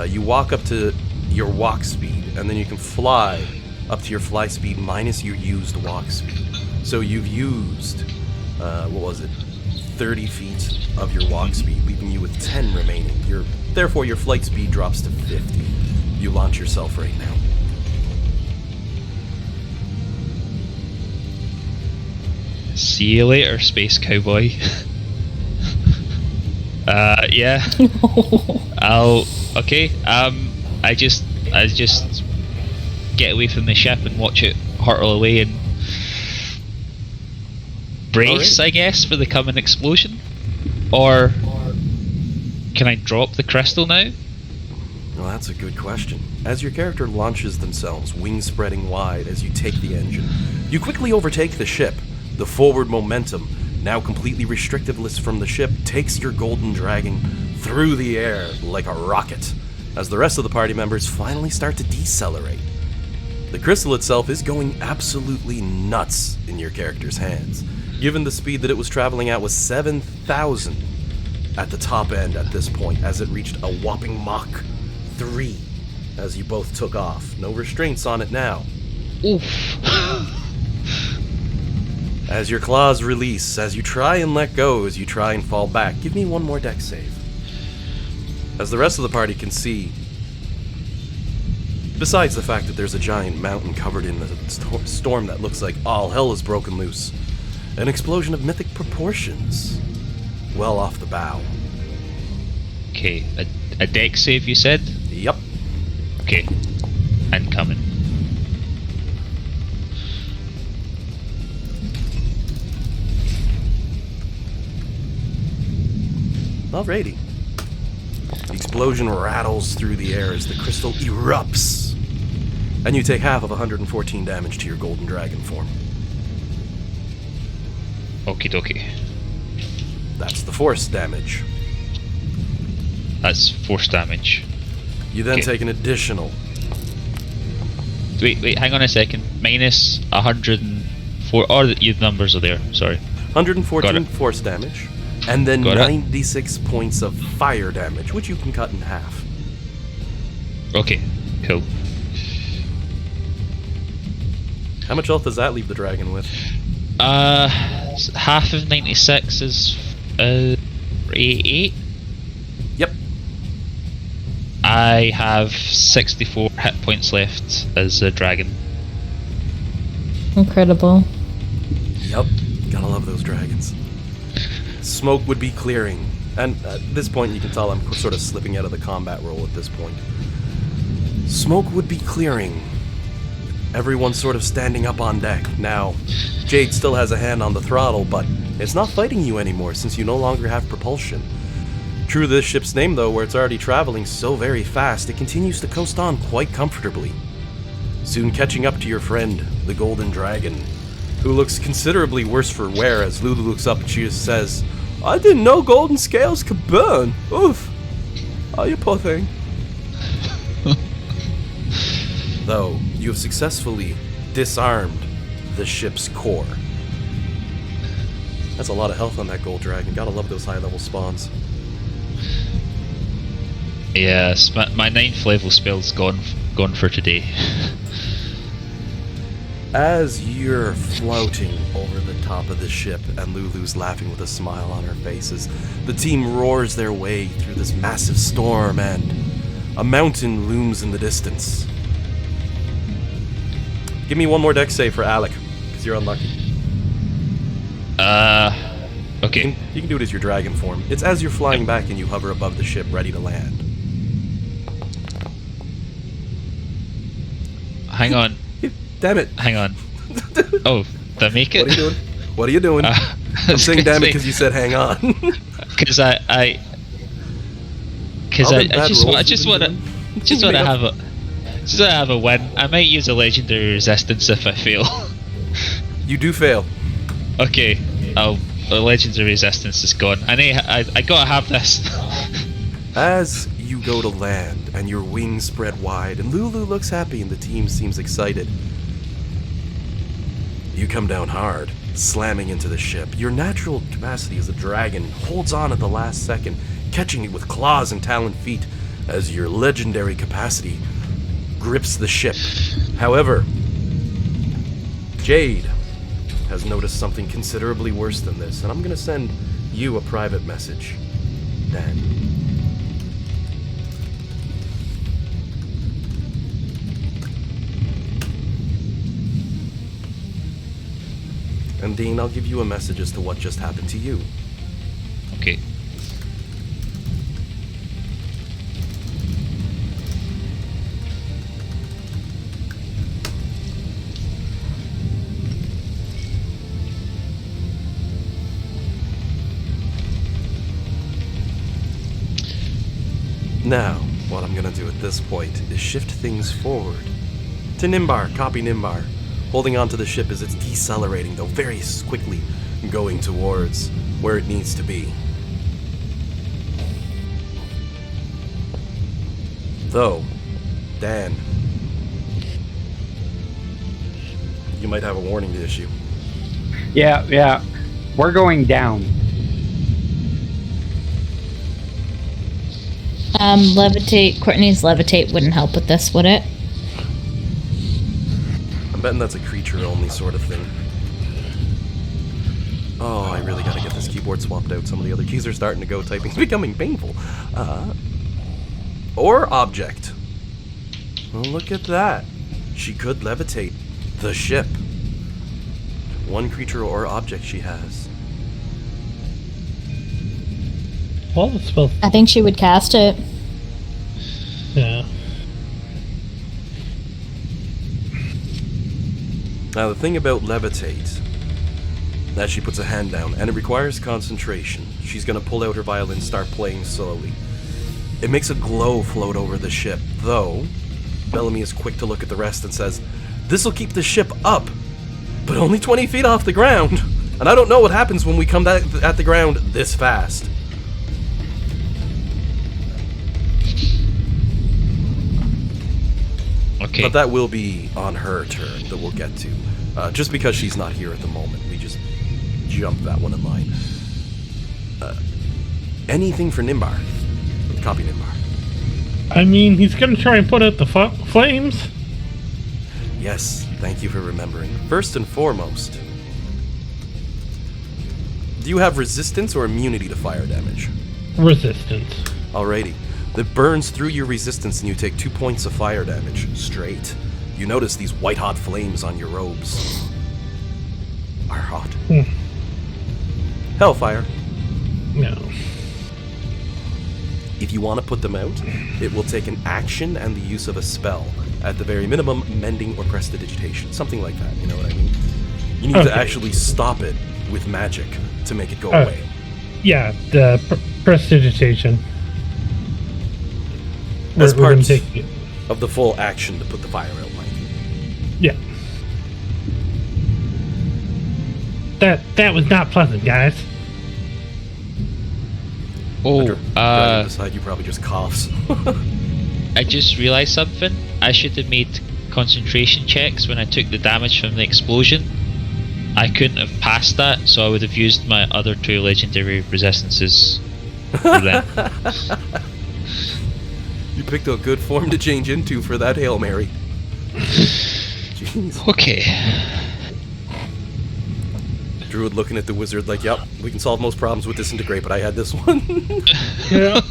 you walk up to your walk speed, and then you can fly up to your fly speed minus your used walk speed. So you've used, 30 feet of your walk speed, leaving you with 10 remaining. Therefore, your flight speed drops to 50. You launch yourself right now. See you later, space cowboy. Yeah. Okay. I just get away from the ship and watch it hurtle away and brace, I guess, for the coming explosion. Or can I drop the crystal now? Well, that's a good question. As your character launches themselves, wings spreading wide as you take the engine, you quickly overtake the ship. The forward momentum, now completely restrictiveless from the ship, takes your golden dragon through the air like a rocket, as the rest of the party members finally start to decelerate. The crystal itself is going absolutely nuts in your character's hands, given the speed that it was traveling at was 7,000 at the top end at this point, as it reached a whopping Mach 3 as you both took off. No restraints on it now. Oof. As your claws release, as you try and let go, as you try and fall back, give me one more dex save. As the rest of the party can see, besides the fact that there's a giant mountain covered in a storm that looks like all hell has broken loose, an explosion of mythic proportions well off the bow. Okay, a dex save you said? Yep. Okay, incoming. Alrighty. The explosion rattles through the air as the crystal erupts, and you take half of 114 damage to your golden dragon form. Okie dokie. That's the force damage. That's force damage. You then Okay. take an additional. Wait, hang on a second. Minus 104. Oh, your numbers are there. Sorry. 114 force damage, and then Got it. 96 points of fire damage, which you can cut in half. Okay, cool. How much health does that leave the dragon with? Half of 96 is 88. Yep. I have 64 hit points left as a dragon. Incredible. Yep. Gotta love those dragons. Smoke would be clearing. And at this point, you can tell I'm sort of slipping out of the combat role at this point. Smoke would be clearing. Everyone's sort of standing up on deck. Now, Jade still has a hand on the throttle, but it's not fighting you anymore since you no longer have propulsion. True to this ship's name, though, where it's already traveling so very fast, it continues to coast on quite comfortably. Soon catching up to your friend, the Golden Dragon, who looks considerably worse for wear as Lulu looks up and she just says, "I didn't know golden scales could burn. Oof. Oh, you poor thing." Though, you have successfully disarmed the ship's core. That's a lot of health on that gold dragon. Gotta love those high-level spawns. Yes, my 9th level spell's gone for today. As you're floating over the top of the ship and Lulu's laughing with a smile on her faces, the team roars their way through this massive storm and a mountain looms in the distance. Give me one more dex save for Alec, because you're unlucky. Okay. You can do it as your dragon form. It's as you're flying back and you hover above the ship ready to land. Hang on. Damn it. Hang on. Oh, did I make it? What are you doing? What are you doing? I'm saying damn it because you said hang on. Because I just want to have a win. I might use a legendary resistance if I fail. You do fail. Okay, the legendary resistance is gone. I gotta have this. As you go to land and your wings spread wide and Lulu looks happy and the team seems excited, you come down hard, slamming into the ship. Your natural capacity as a dragon holds on at the last second, catching it with claws and taloned feet as your legendary capacity grips the ship. However, Jade has noticed something considerably worse than this, and I'm going to send you a private message, Dan. And Dean, I'll give you a message as to what just happened to you. Okay. Now, what I'm gonna do at this point is shift things forward to Nimbar. Copy Nimbar. Holding onto the ship as it's decelerating, though very quickly going towards where it needs to be. Though, Dan, you might have a warning to issue. Yeah. We're going down. Levitate. Courtney's levitate wouldn't help with this, would it? I'm betting that's a creature-only sort of thing. Oh, I really gotta get this keyboard swapped out. Some of the other keys are starting to go. Typing's becoming painful. Or object. Well, look at that. She could levitate the ship. One creature or object she has. Well, the spell. I think she would cast it. Yeah. Now, the thing about levitate, that she puts a hand down, and it requires concentration. She's gonna pull out her violin, start playing slowly. It makes a glow float over the ship, though Bellamy is quick to look at the rest and says, "This'll keep the ship up, but only 20 feet off the ground. And I don't know what happens when we come back at the ground this fast." Okay. But that will be on her turn that we'll get to. Just because she's not here at the moment, we just jumped that one in line. Anything for Nimbar? Copy Nimbar. I mean, he's gonna try and put out the flames. Yes, thank you for remembering. First and foremost, do you have resistance or immunity to fire damage? Resistance. Alrighty. That burns through your resistance and you take 2 points of fire damage, straight. You notice these white-hot flames on your robes. Are hot. Hellfire. No. If you want to put them out, it will take an action and the use of a spell. At the very minimum, mending or prestidigitation. Something like that, you know what I mean? You need to actually stop it with magic to make it go away. Yeah, the prestidigitation. As part of the full action to put the fire out, Mike. Yeah. That was not pleasant, guys. Beside you probably just coughs. I just realized something. I should have made concentration checks when I took the damage from the explosion. I couldn't have passed that, so I would have used my other 2 legendary resistances for them. You picked a good form to change into for that Hail Mary. Jeez. Okay. Druid looking at the wizard like, yep, we can solve most problems with disintegrate, but I had this one. Yeah.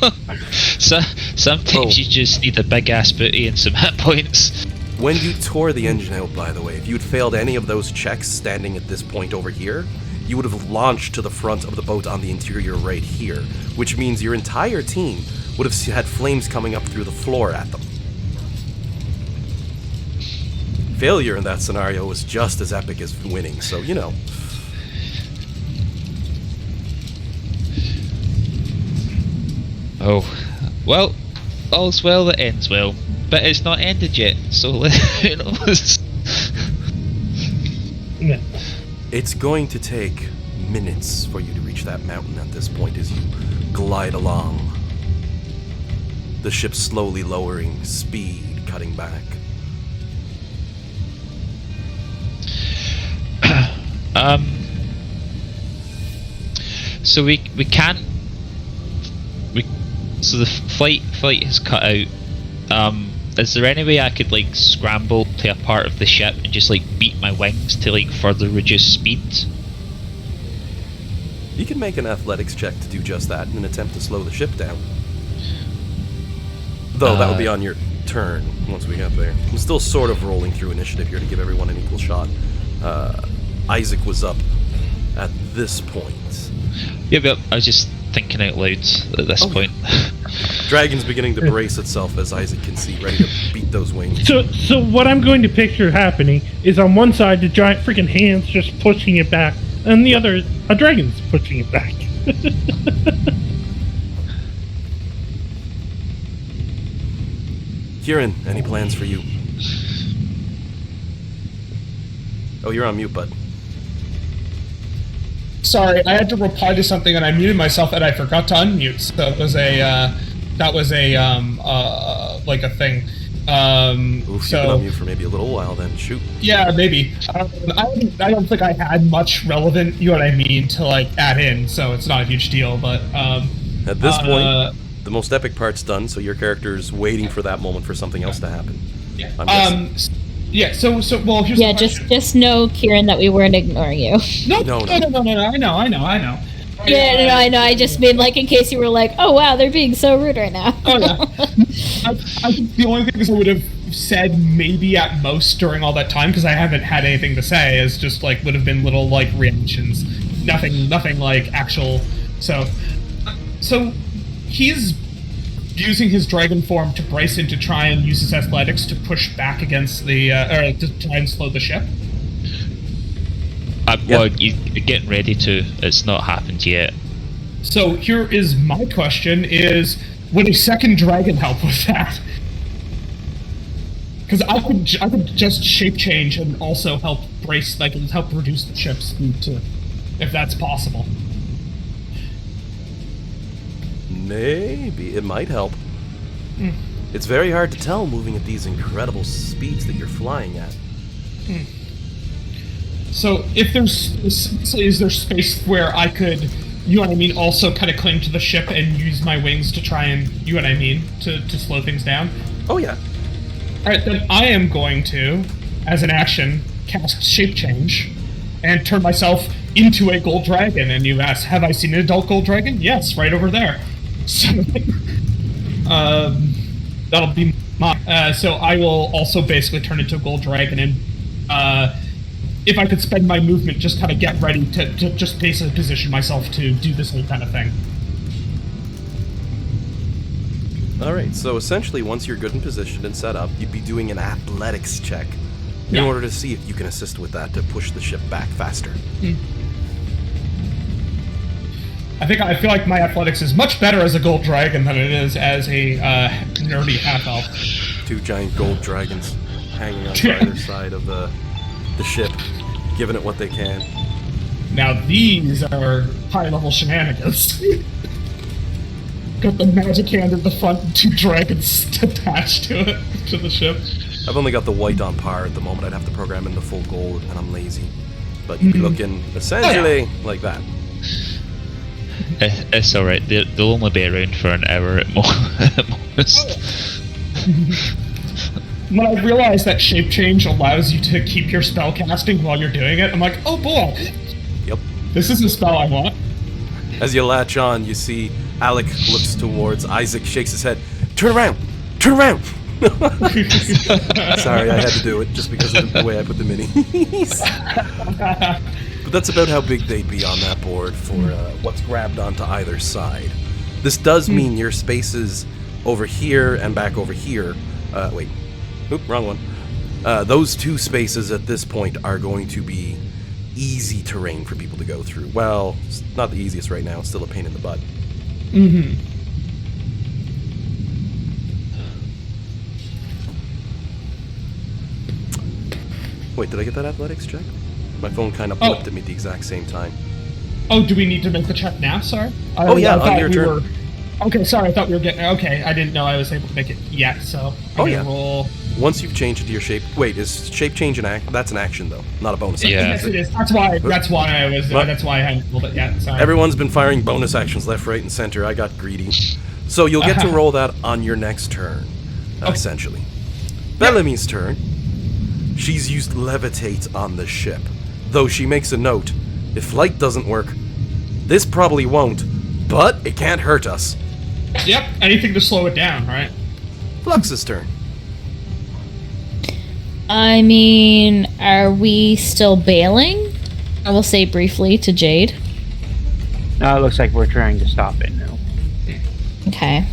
So sometimes you just need a big ass booty and some hit points. When you tore the engine out, by the way, if you had failed any of those checks standing at this point over here, you would have launched to the front of the boat on the interior right here, which means your entire team would have had flames coming up through the floor at them. Failure in that scenario was just as epic as winning, so, you know. Oh, well, all's well that ends well, but it's not ended yet, so who knows? Yeah. It's going to take minutes for you to reach that mountain at this point as you glide along. The ship slowly lowering, speed cutting back. So we can't. So the flight has cut out. Is there any way I could like scramble to a part of the ship and just like beat my wings to like further reduce speed? You can make an athletics check to do just that in an attempt to slow the ship down. Though that would be on your turn once we get there. I'm still sort of rolling through initiative here to give everyone an equal shot. Isaac was up at this point. Yeah, but I was just thinking out loud at this point. Dragon's beginning to brace itself, as Isaac can see, ready to beat those wings. So what I'm going to picture happening is on one side the giant freaking hands just pushing it back, and the other a dragon's pushing it back. Kieran, any plans for you? Oh, you're on mute, bud. Sorry, I had to reply to something and I muted myself and I forgot to unmute. So it was like a thing. Oof, you've been on mute for maybe a little while then. Shoot. Yeah, maybe. I don't think I had much relevant, you know what I mean, to like add in, so it's not a huge deal. But at this point, the most epic part's done, so your character's waiting for that moment for something else to happen. Yeah. I'm guessing. Yeah. So well, here's Yeah, the question. just know, Kieran, that we weren't ignoring you. No. No. I know. Yeah, no, I know. I just mean, like, in case you were like, oh wow, they're being so rude right now. Oh yeah. I think the only things I would have said maybe at most during all that time, because I haven't had anything to say, is just like would have been little like reactions. Nothing like actual. So he's using his dragon form to brace in to try and use his athletics to push back against the or to try and slow the ship. Well, you're getting ready to. It's not happened yet. So here is my question: is would a second dragon help with that? Because I could just shape change and also help brace, like help reduce the ship's speed too, if that's possible. Maybe. It might help. It's very hard to tell moving at these incredible speeds that you're flying at. So if is there space where I could, you know what I mean, also kind of cling to the ship and use my wings to try and, you know what I mean, to slow things down? Oh, yeah. Alright, then I am going to, as an action, cast shape change and turn myself into a gold dragon. And you ask, have I seen an adult gold dragon? Yes, right over there. So, that'll be my. So I will also basically turn into a gold dragon, and if I could spend my movement, just kind of get ready to just basically position myself to do this whole kind of thing. Alright, so essentially, once you're good and positioned and set up, you'd be doing an athletics check in order to see if you can assist with that to push the ship back faster. I feel like my athletics is much better as a gold dragon than it is as a nerdy half-elf. 2 giant gold dragons hanging on either side of the ship, giving it what they can. Now these are high-level shenanigans. Got the magic hand in the front and 2 dragons attached to it, to the ship. I've only got the white on par at the moment. I'd have to program in the full gold, and I'm lazy. But you'd be looking essentially like that. It's alright. They'll only be around for an hour at most. When I realized that shape change allows you to keep your spell casting while you're doing it, I'm like, oh boy. Yep. This is the spell I want. As you latch on, you see Alec looks towards Isaac, shakes his head. Turn around! Turn around! Sorry, I had to do it just because of the way I put the minis. But that's about how big they'd be on that board for what's grabbed onto either side. This does mean your spaces over here and back over here. Wait. Oop, wrong one. Those 2 spaces at this point are going to be easy terrain for people to go through. Well, it's not the easiest right now. It's still a pain in the butt. Wait, did I get that athletics check? My phone kind of blipped at me at the exact same time. Oh, do we need to make the check now? Sorry. On your turn. Okay, sorry. I thought we were getting. Okay, I didn't know I was able to make it yet. So. Roll. Once you've changed it to your shape. Wait, is shape change an act? That's an action though, not a bonus. Yeah. action. Yes, it is. That's why I was. That's why I hadn't rolled it yet. Sorry. Everyone's been firing bonus actions left, right, and center. I got greedy. So you'll get to roll that on your next turn, essentially. Bellamy's turn. She's used levitate on the ship, though she makes a note. If flight doesn't work, this probably won't, but it can't hurt us. Yep, anything to slow it down, right? Flux's turn. I mean, are we still bailing? I will say briefly to Jade. No, it looks like we're trying to stop it now. Okay.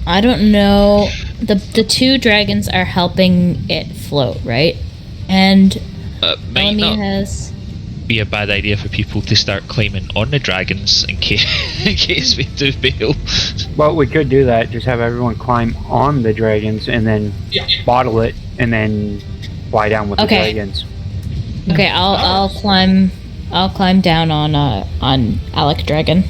I don't know. The 2 dragons are helping it float, right? And Might Bellamy not has. be a bad idea for people to start climbing on the dragons in case we do bail. Well, we could do that. Just have everyone climb on the dragons and then bottle it and then fly down with the dragons. Okay, I'll climb down on Alec Dragon.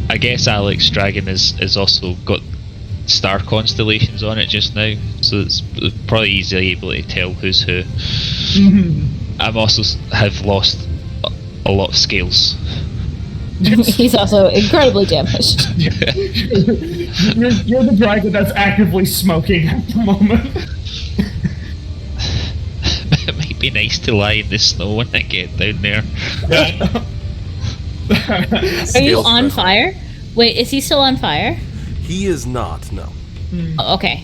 I guess Alex Dragon is also got star constellations on it just now, so it's probably easily able to tell who's who. Mm-hmm. I'm also have lost a lot of scales. He's also incredibly damaged. You're the dragon that's actively smoking at the moment. It might be nice to lie in the snow when I get down there. Are you on fire? Wait, is he still on fire? He is not, no. Oh, okay.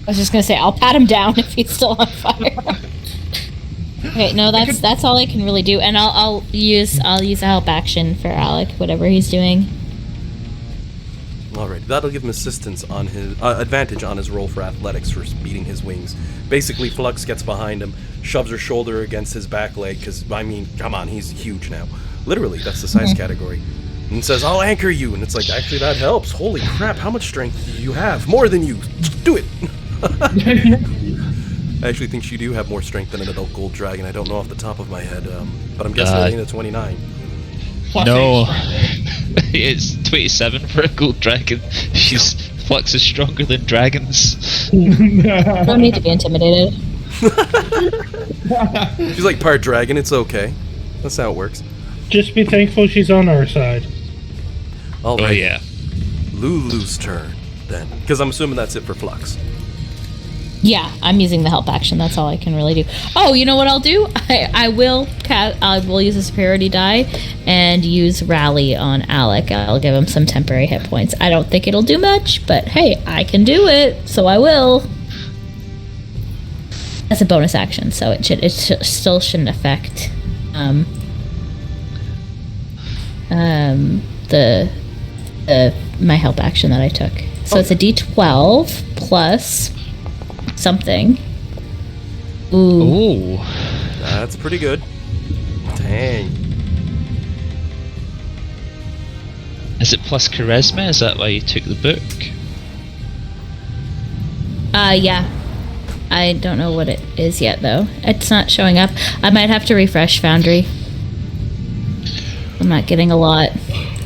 I was just gonna say, I'll pat him down if he's still on fire. Okay, no, that's all I can really do, and I'll use a help action for Alec, whatever he's doing. Alright, that'll give him assistance on his advantage on his roll for athletics for beating his wings. Basically, Flux gets behind him, shoves her shoulder against his back leg, because, I mean, come on, he's huge now. Literally, that's the size category. And says, I'll anchor you, and it's like, actually, that helps. Holy crap, how much strength do you have? More than you! Do it! I actually think you do have more strength than an adult gold dragon. I don't know off the top of my head, but I'm guessing it ain't a 29. No, it's 27 for a gold dragon. Flux is stronger than dragons. Don't need to be intimidated. She's like part dragon, it's okay. That's how it works. Just be thankful she's on our side. Alright. Oh yeah. Lulu's turn, then. Because I'm assuming that's it for Flux. Yeah, I'm using the help action. That's all I can really do. Oh, you know what I'll do? I will use a superiority die and use rally on Alec. I'll give him some temporary hit points. I don't think it'll do much, but hey, I can do it, so I will. That's a bonus action, so it still shouldn't affect my help action that I took. So it's a D12 plus something. Ooh. That's pretty good. Dang. Is it plus charisma? Is that why you took the book? Yeah. I don't know what it is yet, though. It's not showing up. I might have to refresh Foundry. I'm not getting a lot.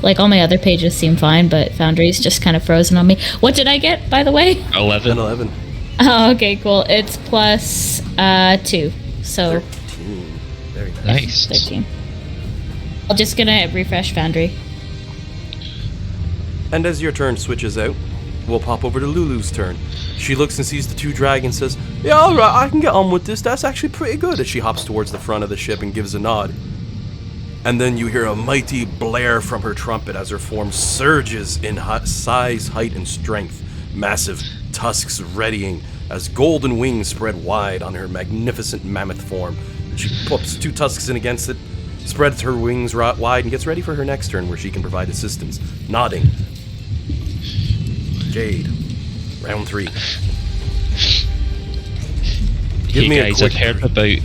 Like, all my other pages seem fine, but Foundry's just kind of frozen on me. What did I get, by the way? 11. 11. Oh, okay, cool. It's plus 2. So 13. Very nice. Nice. 13. I'm just gonna refresh Foundry. And as your turn switches out, we'll pop over to Lulu's turn. She looks and sees the two dragons, says, yeah, alright, I can get on with this. That's actually pretty good. As she hops towards the front of the ship and gives a nod. And then you hear a mighty blare from her trumpet as her form surges in size, height, and strength. Massive tusks readying as golden wings spread wide on her magnificent mammoth form. She puts 2 tusks in against it, spreads her wings wide, and gets ready for her next turn where she can provide assistance. Nodding. Jade. Round 3. Give me guys, a I've heard about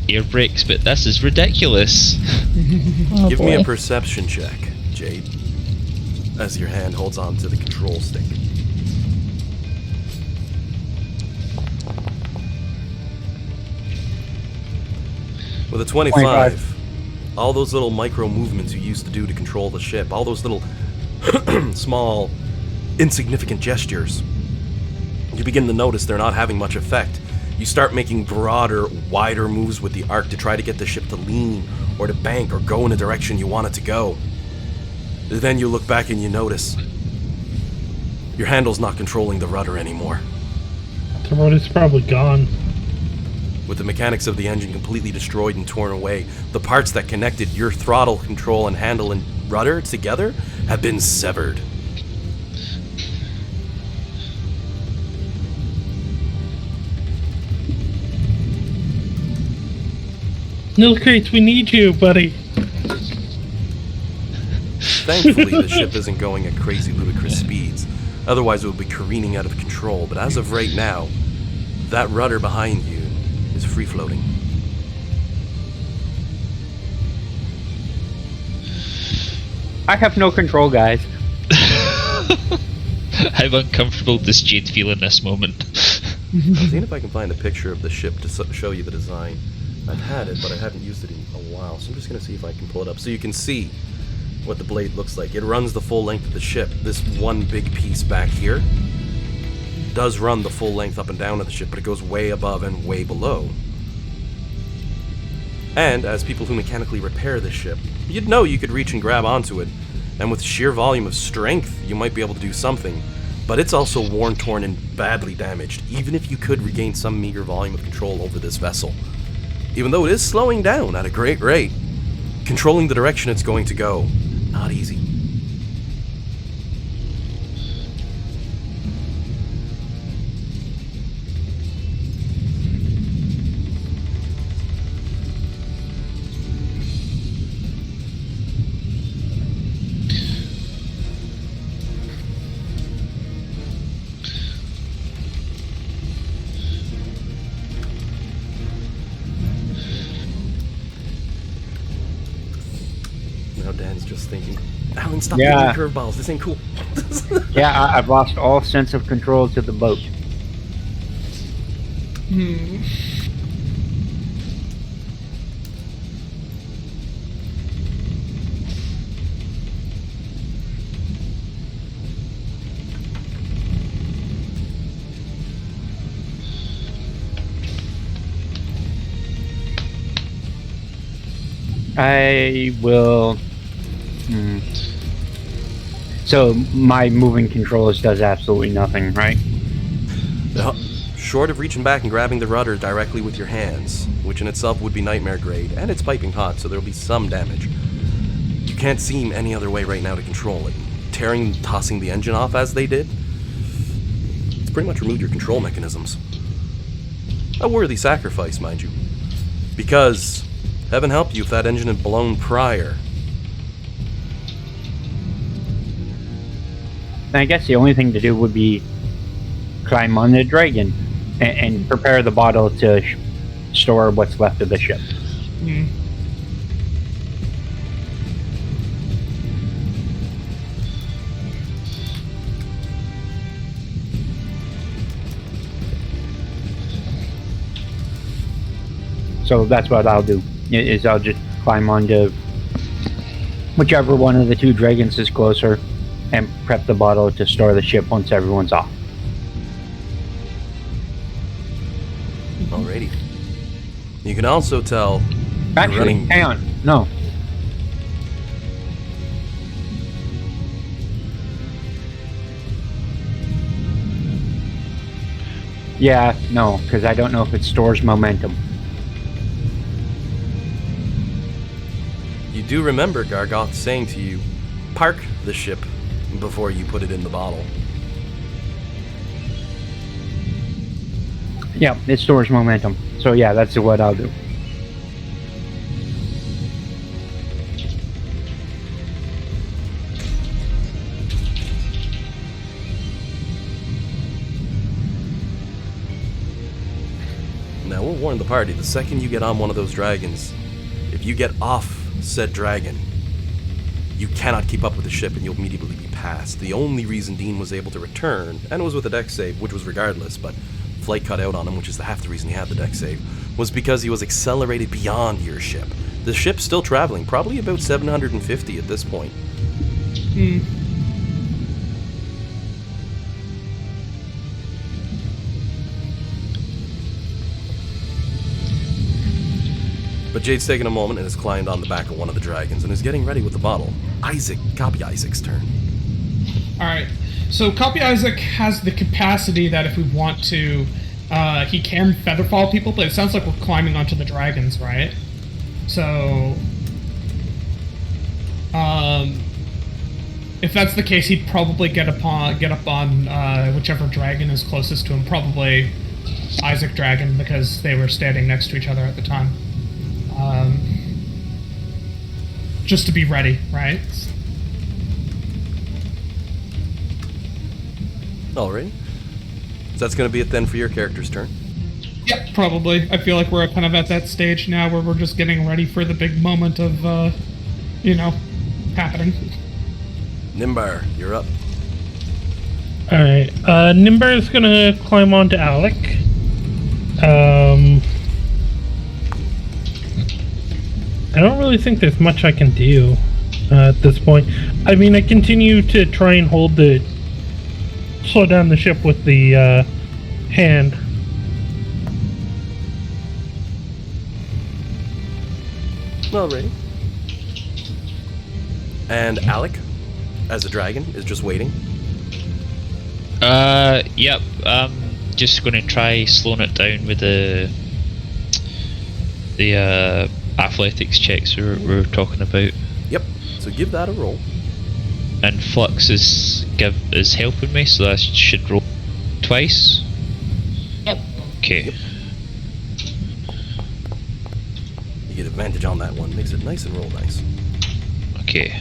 air brakes, but this is ridiculous. Oh, Give boy. me a perception check, Jade, as your hand holds on to the control stick. With a 25, all those little micro movements you used to do to control the ship, all those little small, insignificant gestures, you begin to notice they're not having much effect. You start making broader, wider moves with the arc to try to get the ship to lean, or to bank, or go in a direction you want it to go. Then you look back and you notice your handle's not controlling the rudder anymore. The rudder's probably gone. With the mechanics of the engine completely destroyed and torn away, the parts that connected your throttle control and handle and rudder together have been severed. Nilcrates, we need you, buddy. Thankfully, the ship isn't going at crazy, ludicrous speeds. Otherwise, it would be careening out of control. But as of right now, that rudder behind you is free-floating. I have no control, guys. How uncomfortable does Jade feel in this moment? I'm seeing if I can find a picture of the ship to show you the design. I've had it, but I haven't used it in a while, so I'm just going to see if I can pull it up so you can see what the blade looks like. It runs the full length of the ship. This one big piece back here does run the full length up and down of the ship, but it goes way above and way below. And as people who mechanically repair this ship, you'd know you could reach and grab onto it, and with sheer volume of strength, you might be able to do something. But it's also worn, torn, and badly damaged, even if you could regain some meager volume of control over this vessel. Even though it is slowing down at a great rate, controlling the direction it's going to go, not easy. Dan's just thinking, Alan, stop doing curveballs. This ain't cool. Yeah, I've lost all sense of control to the boat. I will. So my moving controls does absolutely nothing, right? Short of reaching back and grabbing the rudder directly with your hands, which in itself would be nightmare grade, and it's piping hot, so there'll be some damage. You can't seem any other way right now to control it. Tearing and tossing the engine off as they did, it's pretty much removed your control mechanisms. A worthy sacrifice, mind you. Because, heaven help you if that engine had blown prior. I guess the only thing to do would be climb on the dragon and prepare the bottle to store what's left of the ship. So that's what I'll do, is I'll just climb onto whichever one of the two dragons is closer and prep the bottle to store the ship once everyone's off. Alrighty. You can also tell... Actually, hang on. No. Yeah, no, because I don't know if it stores momentum. You do remember Gargoth saying to you, park the ship before you put it in the bottle. Yeah, it stores momentum. So yeah, that's what I'll do. Now we'll warn the party, the second you get on one of those dragons, if you get off said dragon, you cannot keep up with the ship and you'll immediately be passed. The only reason Dean was able to return, and it was with a deck save, which was regardless, but flight cut out on him, which is half the reason he had the deck save, was because he was accelerated beyond your ship. The ship's still traveling, probably about 750 at this point. But Jade's taken a moment and has climbed on the back of one of the dragons and is getting ready with the bottle. Isaac, copy Isaac's turn. Alright, so copy Isaac has the capacity that if we want to, he can featherfall people, but it sounds like we're climbing onto the dragons, right? So, if that's the case, he'd probably get up on whichever dragon is closest to him, probably Isaac Dragon, because they were standing next to each other at the time. Just to be ready, right? Alright. So that's going to be it then for your character's turn. Yep, probably. I feel like we're kind of at that stage now where we're just getting ready for the big moment of, happening. Nimbar, you're up. Alright, Nimbar is gonna climb onto Alec. I don't really think there's much I can do at this point. I mean, I continue to try and slow down the ship with the hand. Alrighty. And Alec, as a dragon, is just waiting. Yep. Just gonna try slowing it down with the athletics checks we were talking about. Yep. So give that a roll. And Flux is helping me, so I should roll twice. Yep. Okay. Yep. You get advantage on that one. Makes it nice and roll nice. Okay.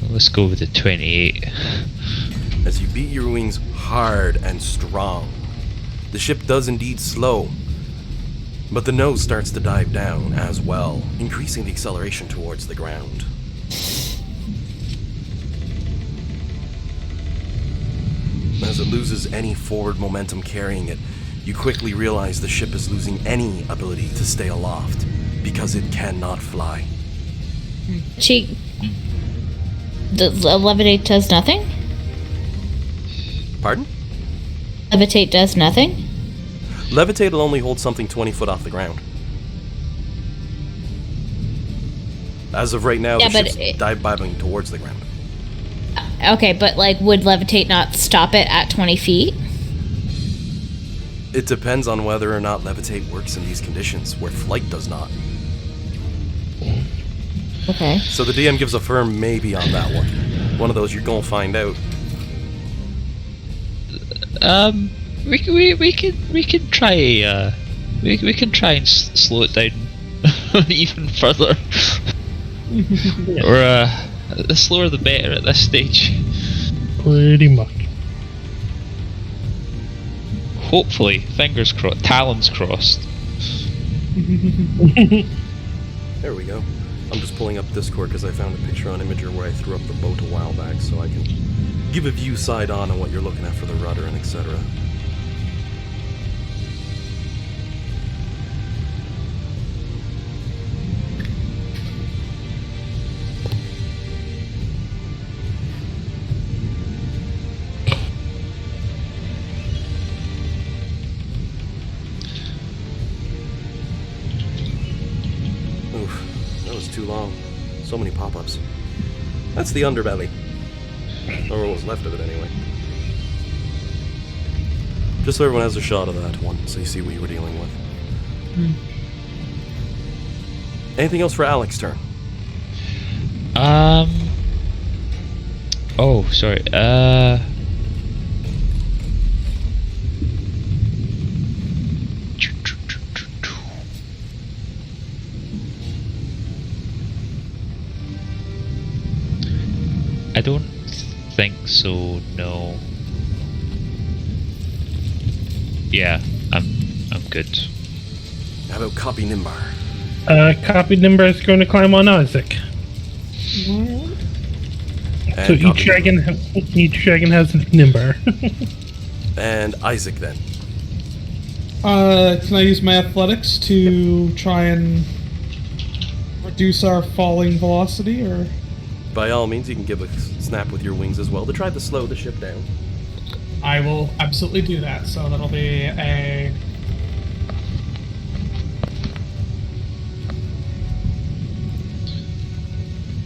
Let's go with the 28. As you beat your wings hard and strong, the ship does indeed slow, but the nose starts to dive down as well, increasing the acceleration towards the ground. As it loses any forward momentum carrying it, you quickly realize the ship is losing any ability to stay aloft, because it cannot fly. The levitate does nothing? Pardon? Levitate does nothing? Levitate will only hold something 20 foot off the ground. As of right now, Yeah, the but ship's dive-bobbing towards the ground. Okay, but like, would levitate not stop it at 20 feet? It depends on whether or not levitate works in these conditions, where flight does not. Okay. So the DM gives a firm maybe on that one. One of those you're gonna find out. We can try. We can try and slow it down even further. Or the slower the better at this stage. Pretty much. Hopefully, fingers crossed, talons crossed. There we go. I'm just pulling up Discord because I found a picture on Imager where I threw up the boat a while back, so I can give a view side on what you're looking at for the rudder and etc. Too long. So many pop-ups. That's the underbelly. Or what was left of it, anyway. Just so everyone has a shot of that one, so you see what you were dealing with. Anything else for Alec's turn? Oh, sorry. I don't think so. No. Yeah, I'm good. How about Copy Nimbar? Copy Nimbar is going to climb on Isaac. And So each dragon has a Nimbar. And Isaac then. Can I use my athletics to try and reduce our falling velocity, or? By all means, you can give a snap with your wings as well to try to slow the ship down. I will absolutely do that. So that'll be a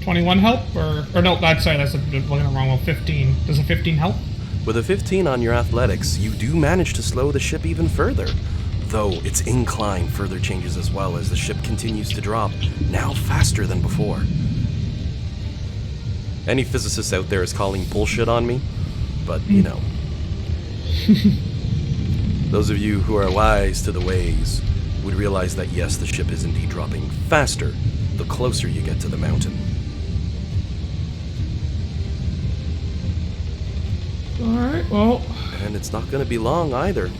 21 help, or no? That's sorry, that's looking at the wrong one. 15. Does a 15 help? With a 15 on your athletics, you do manage to slow the ship even further. Though its incline further changes as well as the ship continues to drop, now faster than before. Any physicist out there is calling bullshit on me, but, you know. Those of you who are wise to the ways would realize that yes, the ship is indeed dropping faster the closer you get to the mountain. Alright, well. And it's not going to be long either.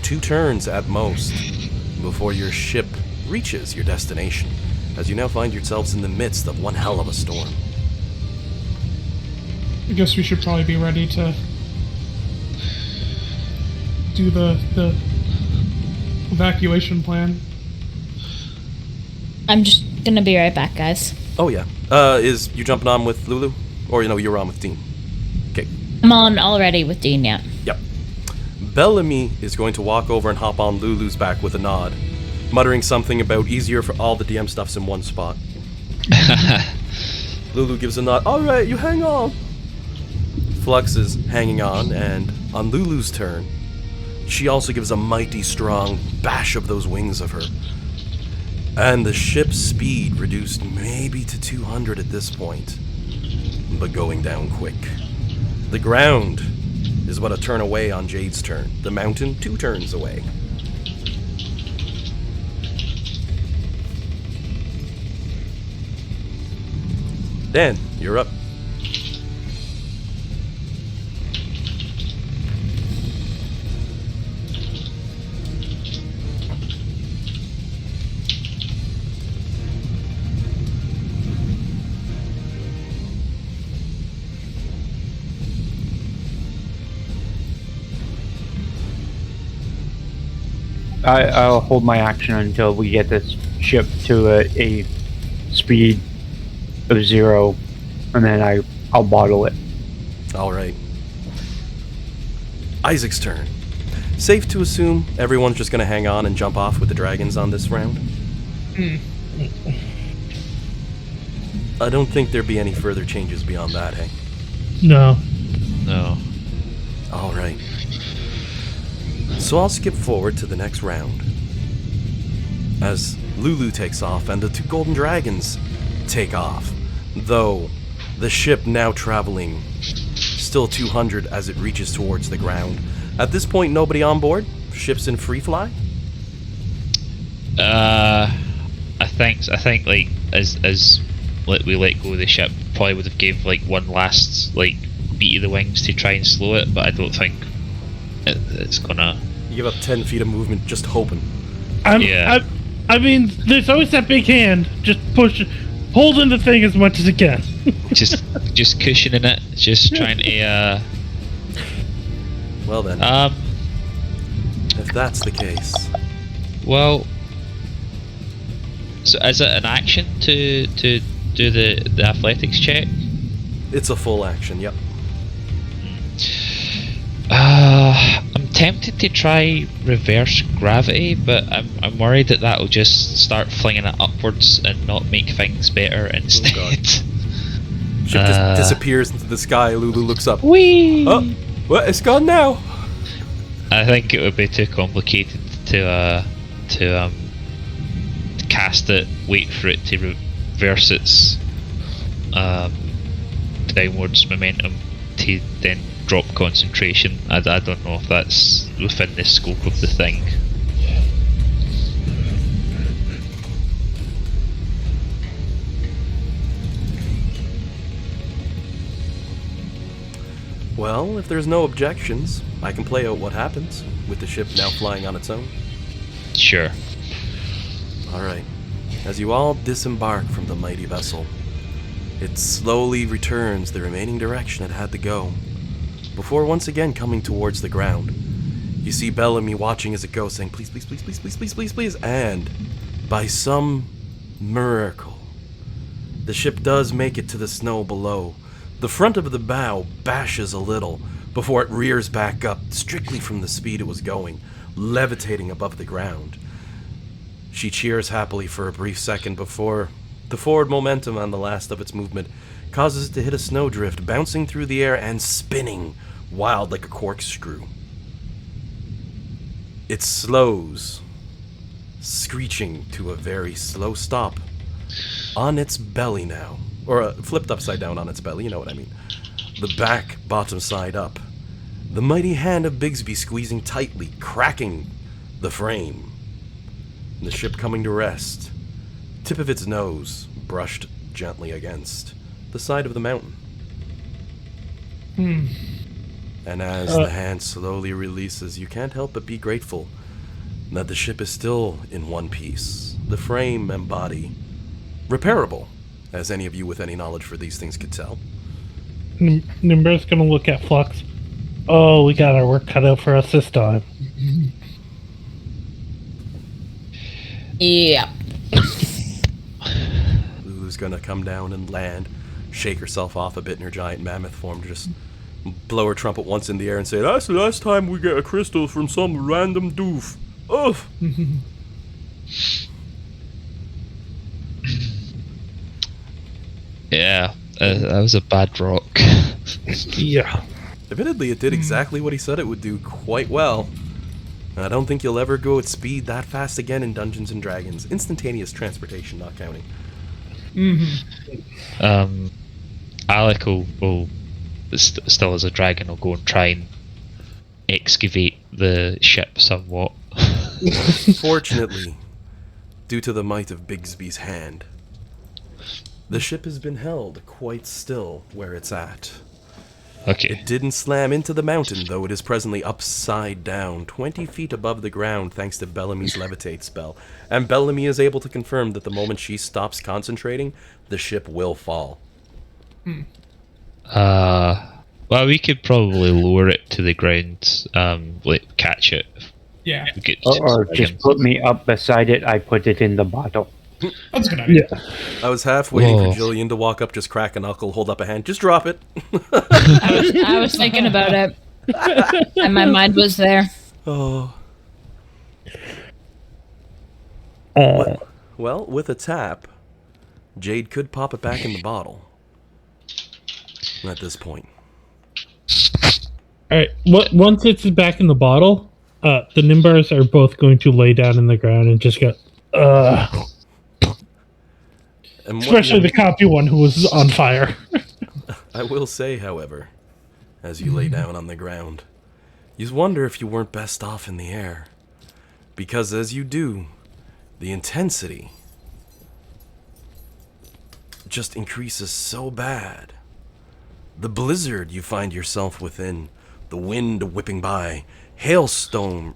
2 turns at most before your ship reaches your destination, as you now find yourselves in the midst of one hell of a storm. I guess we should probably be ready to do the evacuation plan. I'm just gonna be right back, guys. Oh yeah. Is you jumping on with Lulu? Or, you're on with Dean? Okay. I'm on already with Dean, yeah. Yep. Bellamy is going to walk over and hop on Lulu's back with a nod. muttering something about easier for all the DM stuffs in one spot. Lulu gives a nod. All right, you hang on. Flux is hanging on, and on Lulu's turn, she also gives a mighty strong bash of those wings of her. And the ship's speed reduced maybe to 200 at this point, but going down quick. The ground is but a turn away on Jade's turn. The mountain, 2 turns away. Dan, you're up. I'll hold my action until we get this ship to a speed of 0, and then I'll bottle it. Alright. Isaac's turn. Safe to assume everyone's just gonna hang on and jump off with the dragons on this round? I don't think there'd be any further changes beyond that, hey? No. No. Alright. So I'll skip forward to the next round. As Lulu takes off and the 2 golden dragons take off. Though, the ship now traveling still 200 as it reaches towards the ground. At this point, nobody on board? Ship's in free fly? I think like as we let go of the ship, probably would have gave like one last like beat of the wings to try and slow it, but I don't think it's gonna. You give up 10 feet of movement just hoping. I mean, there's always that big hand. Just push, holding the thing as much as it can. just cushioning it, just trying to. Well then, if that's the case, well, so is it an action to do the athletics check? it's a full action. Yep. I'm tempted to try reverse gravity, but I'm worried that'll just start flinging it upwards and not make things better instead. Ship just disappears into the sky. Lulu looks up. Whee! Oh, what? It's gone now. I think it would be too complicated to cast it, wait for it to reverse its downwards momentum to then drop concentration. I don't know if that's within the scope of the thing. Well, if there's no objections, I can play out what happens with the ship now flying on its own. Sure. Alright. As you all disembark from the mighty vessel, it slowly returns the remaining direction it had to go, before once again coming towards the ground. You see Bellamy watching as it goes, saying, please, please, please, please, please, please, please, please, and by some miracle, the ship does make it to the snow below. The front of the bow bashes a little before it rears back up, strictly from the speed it was going, levitating above the ground. She cheers happily for a brief second before the forward momentum on the last of its movement causes it to hit a snowdrift, bouncing through the air and spinning wild like a corkscrew. It slows, screeching to a very slow stop on its belly now. Or flipped upside down on its belly, you know what I mean. The back, bottom side up. The mighty hand of Bigsby squeezing tightly, cracking the frame. And the ship coming to rest. Tip of its nose brushed gently against the side of the mountain. And as the hand slowly releases, you can't help but be grateful that the ship is still in one piece. The frame and body repairable, as any of you with any knowledge for these things could tell. Nimber's gonna look at Flux. Oh, we got our work cut out for us this time. Yeah. Lulu's gonna come down and land, shake herself off a bit in her giant mammoth form, just blow her trumpet once in the air and say, "That's the last time we get a crystal from some random doof." Oof! Yeah, that was a bad rock. Yeah. Admittedly, it did exactly what he said it would do quite well. I don't think you'll ever go at speed that fast again in Dungeons and Dragons. Instantaneous transportation not counting. Alec will still as a dragon, will go and try and excavate the ship somewhat. Fortunately, due to the might of Bigsby's hand, the ship has been held quite still where it's at. Okay. It didn't slam into the mountain, though it is presently upside down, 20 feet above the ground thanks to Bellamy's levitate spell. And Bellamy is able to confirm that the moment she stops concentrating, the ship will fall. Well, we could probably lower it to the ground, like catch it. Yeah. We get Or just put me up beside it. I put it in the bottle. That's a good idea. Yeah. I was half waiting Whoa. for Jillian to walk up, just crack a knuckle, hold up a hand, just drop it. I was thinking about it, and my mind was there. Oh. Well, with a tap, Jade could pop it back in the bottle. At this point. All right. Once it's back in the bottle, the Nimbars are both going to lay down in the ground and just go, And what especially the copy one who was on fire. I will say, however, as you lay down on the ground, you wonder if you weren't best off in the air. Because as you do, the intensity just increases so bad. The blizzard you find yourself within, the wind whipping by, hailstones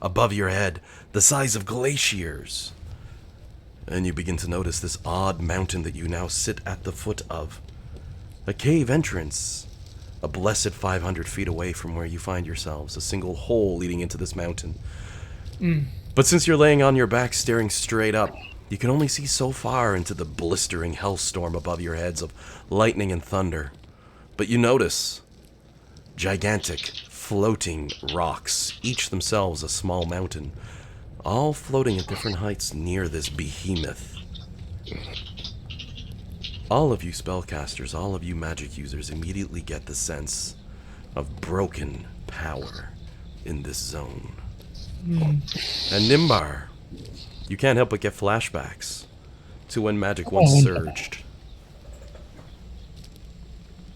above your head, the size of glaciers. And you begin to notice this odd mountain that you now sit at the foot of. A cave entrance, a blessed 500 feet away from where you find yourselves, a single hole leading into this mountain. But since you're laying on your back staring straight up, you can only see so far into the blistering hellstorm above your heads of lightning and thunder. But you notice gigantic, floating rocks, each themselves a small mountain, all floating at different heights near this behemoth. All of you spellcasters, all of you magic users immediately get the sense of broken power in this zone. And Nimbar, you can't help but get flashbacks to when magic once surged.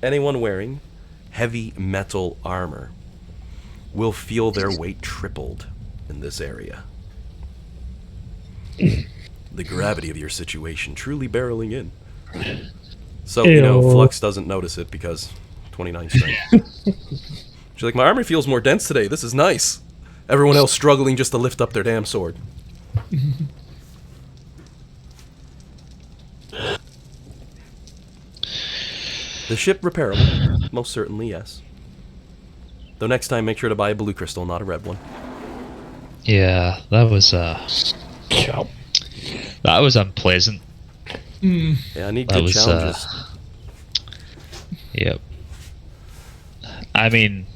Anyone wearing heavy metal armor will feel their weight tripled in this area. The gravity of your situation truly barreling in. So, Flux doesn't notice it because 29 strength. She's like, my armor feels more dense today. This is nice. Everyone else struggling just to lift up their damn sword. The ship repairable? Most certainly, yes. Though next time, make sure to buy a blue crystal, not a red one. Yeah, that was unpleasant. Yeah, I need That good was, challenges. Yep. I mean,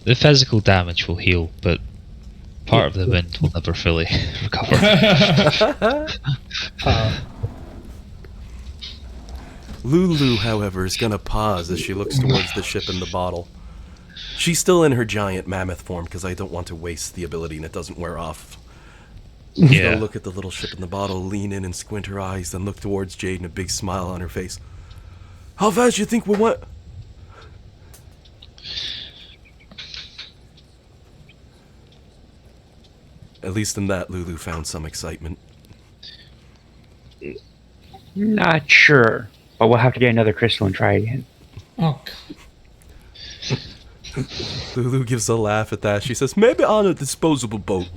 the physical damage will heal, but part of the wind will never fully recover. Lulu, however, is gonna pause as she looks towards the ship in the bottle. She's still in her giant mammoth form because I don't want to waste the ability and it doesn't wear off. She's Yeah. gonna look at the little ship in the bottle, lean in and squint her eyes, then look towards Jade and a big smile on her face. How fast you think we went? At least in that, Lulu found some excitement. Not sure, but we'll have to get another crystal and try again. Oh, God. Lulu gives a laugh at that. She says, maybe on a disposable boat.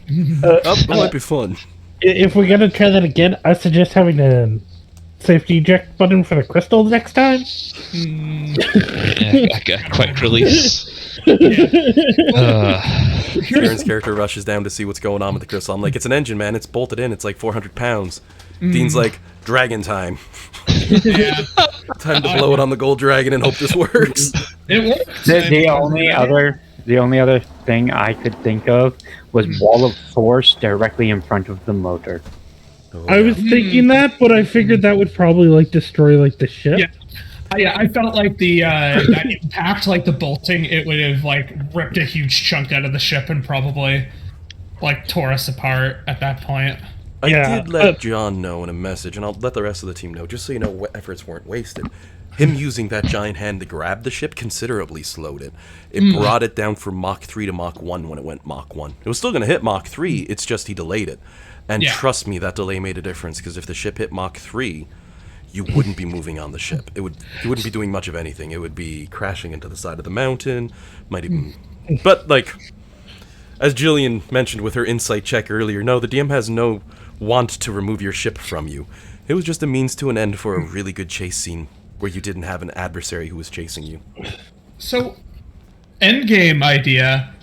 That might be fun. If we're gonna try that again, I suggest having a safety eject button for the crystal next time. Yeah, a quick release. Kieran's character rushes down to see what's going on with the crystal. I'm like, it's an engine, man. It's bolted in. It's like 400 pounds. Dean's like, dragon time. Time to blow it on the gold dragon and hope this works. It works. The only other The only other thing I could think of was wall of force directly in front of the motor. Oh, I was thinking that, but I figured that would probably like destroy like the ship. Yeah, I felt like the that impact, like the bolting, it would have like ripped a huge chunk out of the ship and probably like tore us apart at that point. I did let John know in a message, and I'll let the rest of the team know, just so you know what efforts weren't wasted. Him using that giant hand to grab the ship considerably slowed it. It brought it down from Mach 3 to Mach 1 when it went Mach 1. It was still going to hit Mach 3, it's just he delayed it. And trust me, that delay made a difference, because if the ship hit Mach 3, you wouldn't be moving on the ship. You wouldn't be doing much of anything. It would be crashing into the side of the mountain, might even... But, like, as Jillian mentioned with her insight check earlier, no, the DM has no want to remove your ship from you. It was just a means to an end for a really good chase scene where you didn't have an adversary who was chasing you. So, endgame idea,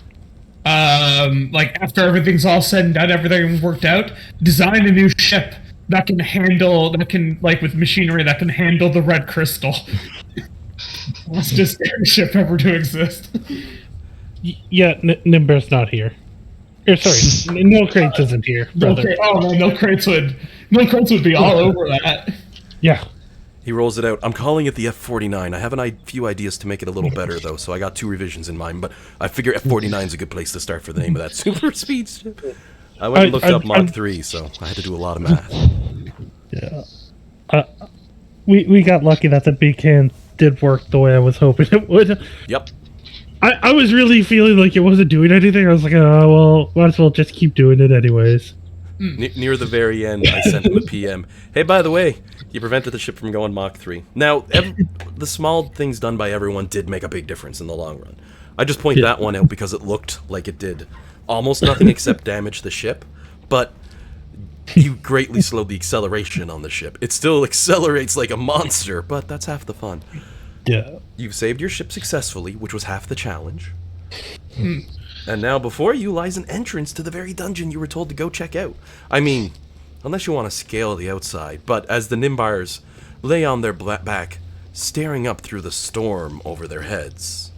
like after everything's all said and done, everything worked out, design a new ship that can like with machinery that can handle the red crystal. Let's just scariest ship ever to exist. Yeah, Nimber's not here. Sorry, No Crates isn't here, brother. No Crates would be all over that. Yeah. He rolls it out. I'm calling it the F49. I have a few ideas to make it a little better, though, so I got 2 revisions in mind, but I figure F49 is a good place to start for the name of that super speed ship. I went and looked up Mach 3, so I had to do a lot of math. Yeah. We got lucky that the big hand did work the way I was hoping it would. Yep. I was really feeling like it wasn't doing anything. I was like, oh, well, might as well just keep doing it anyways. Near the very end, I sent him a PM. Hey, by the way, you prevented the ship from going Mach 3. Now, the small things done by everyone did make a big difference in the long run. I just point that one out because it looked like it did almost nothing except damage the ship, but you greatly slowed the acceleration on the ship. It still accelerates like a monster, but that's half the fun. Yeah. You've saved your ship successfully, which was half the challenge. And now before you lies an entrance to the very dungeon you were told to go check out. I mean, unless you want to scale the outside, but as the Nimbars lay on their back, staring up through the storm over their heads,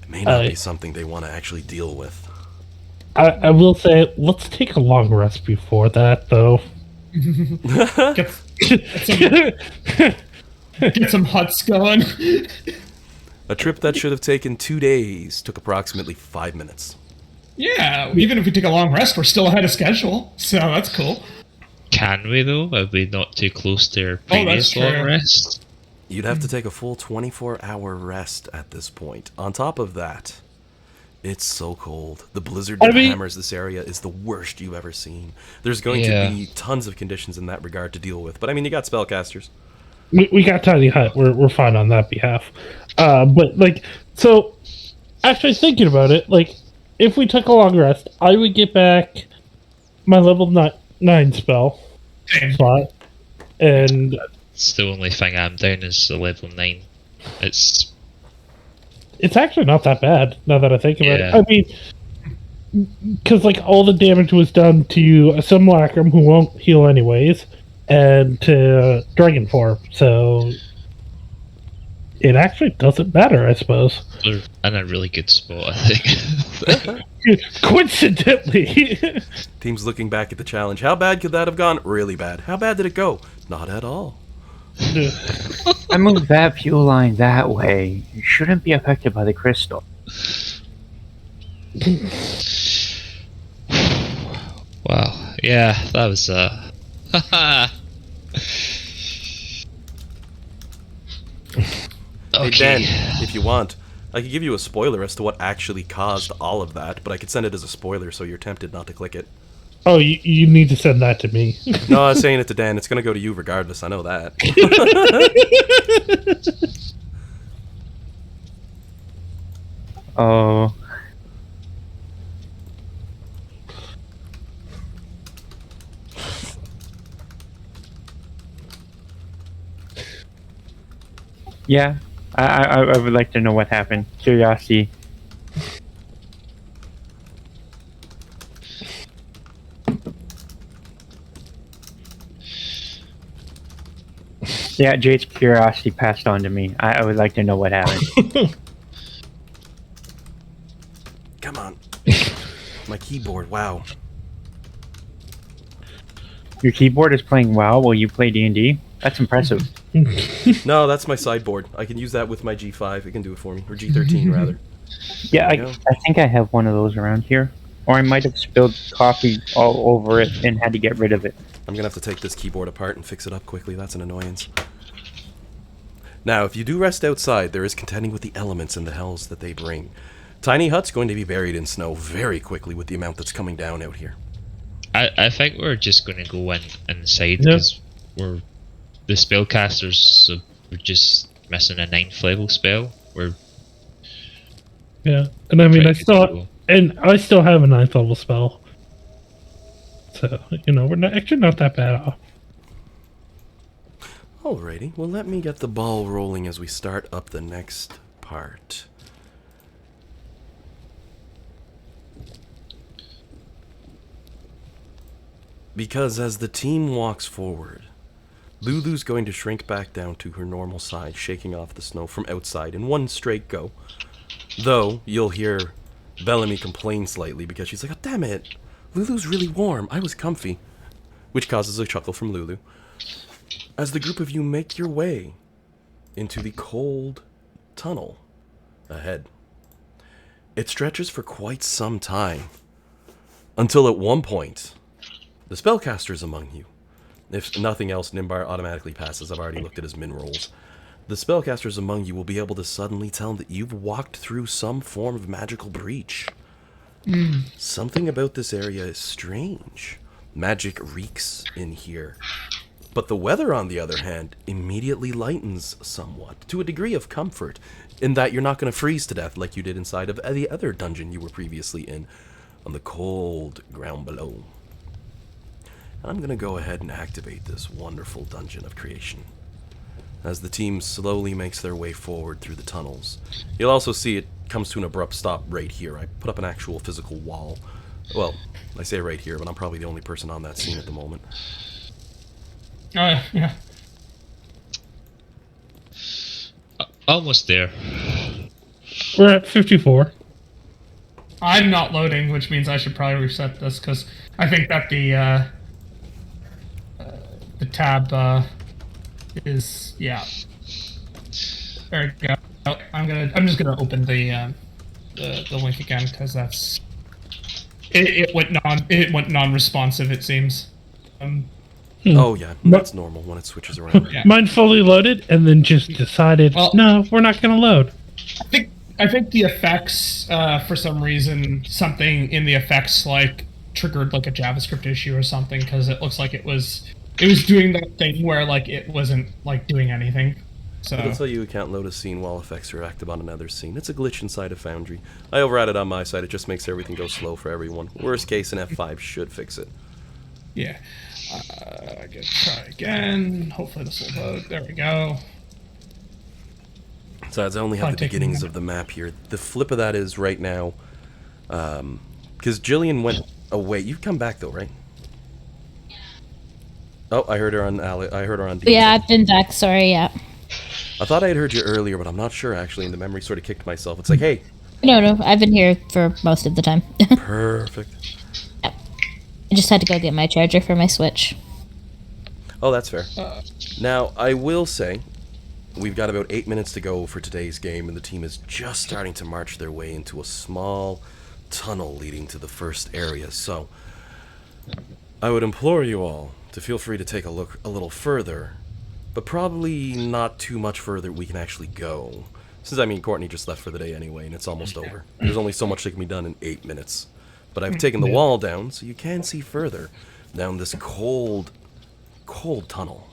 it may not be something they want to actually deal with. I will say, let's take a long rest before that, though. Get some huts going. A trip that should have taken 2 days took approximately 5 minutes. Yeah, even if we take a long rest, we're still ahead of schedule, so that's cool. Can we, though? Are we not too close to our previous long rest? You'd have to take a full 24-hour rest at this point. On top of that, it's so cold. The blizzard that hammers this area is the worst you've ever seen. There's going to be tons of conditions in that regard to deal with, but I mean, you got spellcasters. We got Tiny Hut. We're fine on that behalf. But like, so actually thinking about it, like, if we took a long rest, I would get back my level 9 spell slot, and it's the only thing I'm down is the level 9. It's actually not that bad now that I think about it. I mean, because like all the damage was done to a simulacrum who won't heal anyways, and to Dragon Form, so it actually doesn't matter, I suppose. They're in a really good spot, I think. Coincidentally. Team's looking back at the challenge. How bad could that have gone? Really bad. How bad did it go? Not at all. I moved that fuel line that way. You shouldn't be affected by the crystal. Wow. Yeah, that was Hey Ben, if you want, I could give you a spoiler as to what actually caused all of that, but I could send it as a spoiler so you're tempted not to click it. Oh, you need to send that to me. No, I was saying it to Dan. It's going to go to you regardless. I know that. Oh. Yeah, I would like to know what happened. Curiosity. Yeah, Jade's curiosity passed on to me. I would like to know what happened. keyboard. Wow. Your keyboard is playing WoW while you play D&D? That's impressive. No, that's my sideboard. I can use that with my G5. It can do it for me. Or G13, rather. Yeah, I think I have one of those around here. Or I might have spilled coffee all over it and had to get rid of it. I'm going to have to take this keyboard apart and fix it up quickly. That's an annoyance. Now, if you do rest outside, there is contending with the elements and the hells that they bring. Tiny Hut's going to be buried in snow very quickly with the amount that's coming down out here. I think we're just going to go inside because the spellcasters are just missing a 9th level spell. Yeah, and I mean I still have a 9th level spell, so we're not that bad off. Alrighty, well let me get the ball rolling as we start up the next part. Because as the team walks forward, Lulu's going to shrink back down to her normal size, shaking off the snow from outside in one straight go. Though, you'll hear Bellamy complain slightly because she's like, oh damn it, Lulu's really warm, I was comfy. Which causes a chuckle from Lulu. As the group of you make your way into the cold tunnel ahead. It stretches for quite some time, until at one point, the spellcasters among you, if nothing else, Nimbar automatically passes. I've already looked at his min rolls. The spellcasters among you will be able to suddenly tell that you've walked through some form of magical breach. Something about this area is strange. Magic reeks in here. But the weather, on the other hand, immediately lightens somewhat, to a degree of comfort, in that you're not going to freeze to death like you did inside of the other dungeon you were previously in, on the cold ground below. I'm going to go ahead and activate this wonderful dungeon of creation. As the team slowly makes their way forward through the tunnels, you'll also see it comes to an abrupt stop right here. I put up an actual physical wall. Well, I say right here, but I'm probably the only person on that scene at the moment. Yeah. Almost there. We're at 54. I'm not loading, which means I should probably reset this because I think that the tab is There we go. I'm just gonna open the link again because that's it went non-responsive, it seems. Oh yeah, that's normal when it switches around. Yeah. Mine fully loaded and then just decided, no, we're not going to load. I think the effects, for some reason, something in the effects triggered a JavaScript issue or something because it looks like it was doing that thing where it wasn't doing anything. So It'll tell you can't load a scene while effects are active on another scene. It's a glitch inside of Foundry. I override it on my side. It just makes everything go slow for everyone. Worst case, an F5 should fix it. Yeah. I gotta try again. Hopefully this will load. There we go. So I only have the beginnings of the map here. The flip of that is right now, because Jillian went away. You've come back though, right? Oh, I heard her on I heard her on D. Yeah, I've been back. Sorry, yeah. I thought I had heard you earlier, but I'm not sure actually. And the memory sort of kicked myself. It's like, hey. No, I've been here for most of the time. Perfect. Yep. I just had to go get my charger for my Switch. Oh, that's fair. Now, I will say, we've got about 8 minutes to go for today's game, and the team is just starting to march their way into a small tunnel leading to the first area. So, I would implore you all to feel free to take a look a little further, but probably not too much further we can actually go. Since, Courtney just left for the day anyway, and it's almost over. There's only so much that can be done in 8 minutes. But I've taken the wall down, so you can see further down this cold tunnel.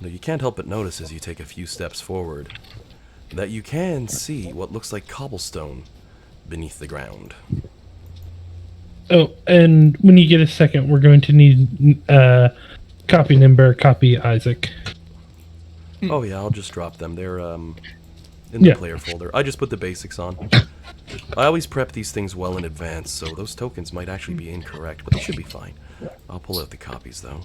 Now, you can't help but notice as you take a few steps forward that you can see what looks like cobblestone beneath the ground. Oh, and when you get a second, we're going to need copy Nimber, copy Isaac. Oh yeah, I'll just drop them. They're in the player folder. I just put the basics on. I always prep these things well in advance, so those tokens might actually be incorrect, but they should be fine. I'll pull out the copies though.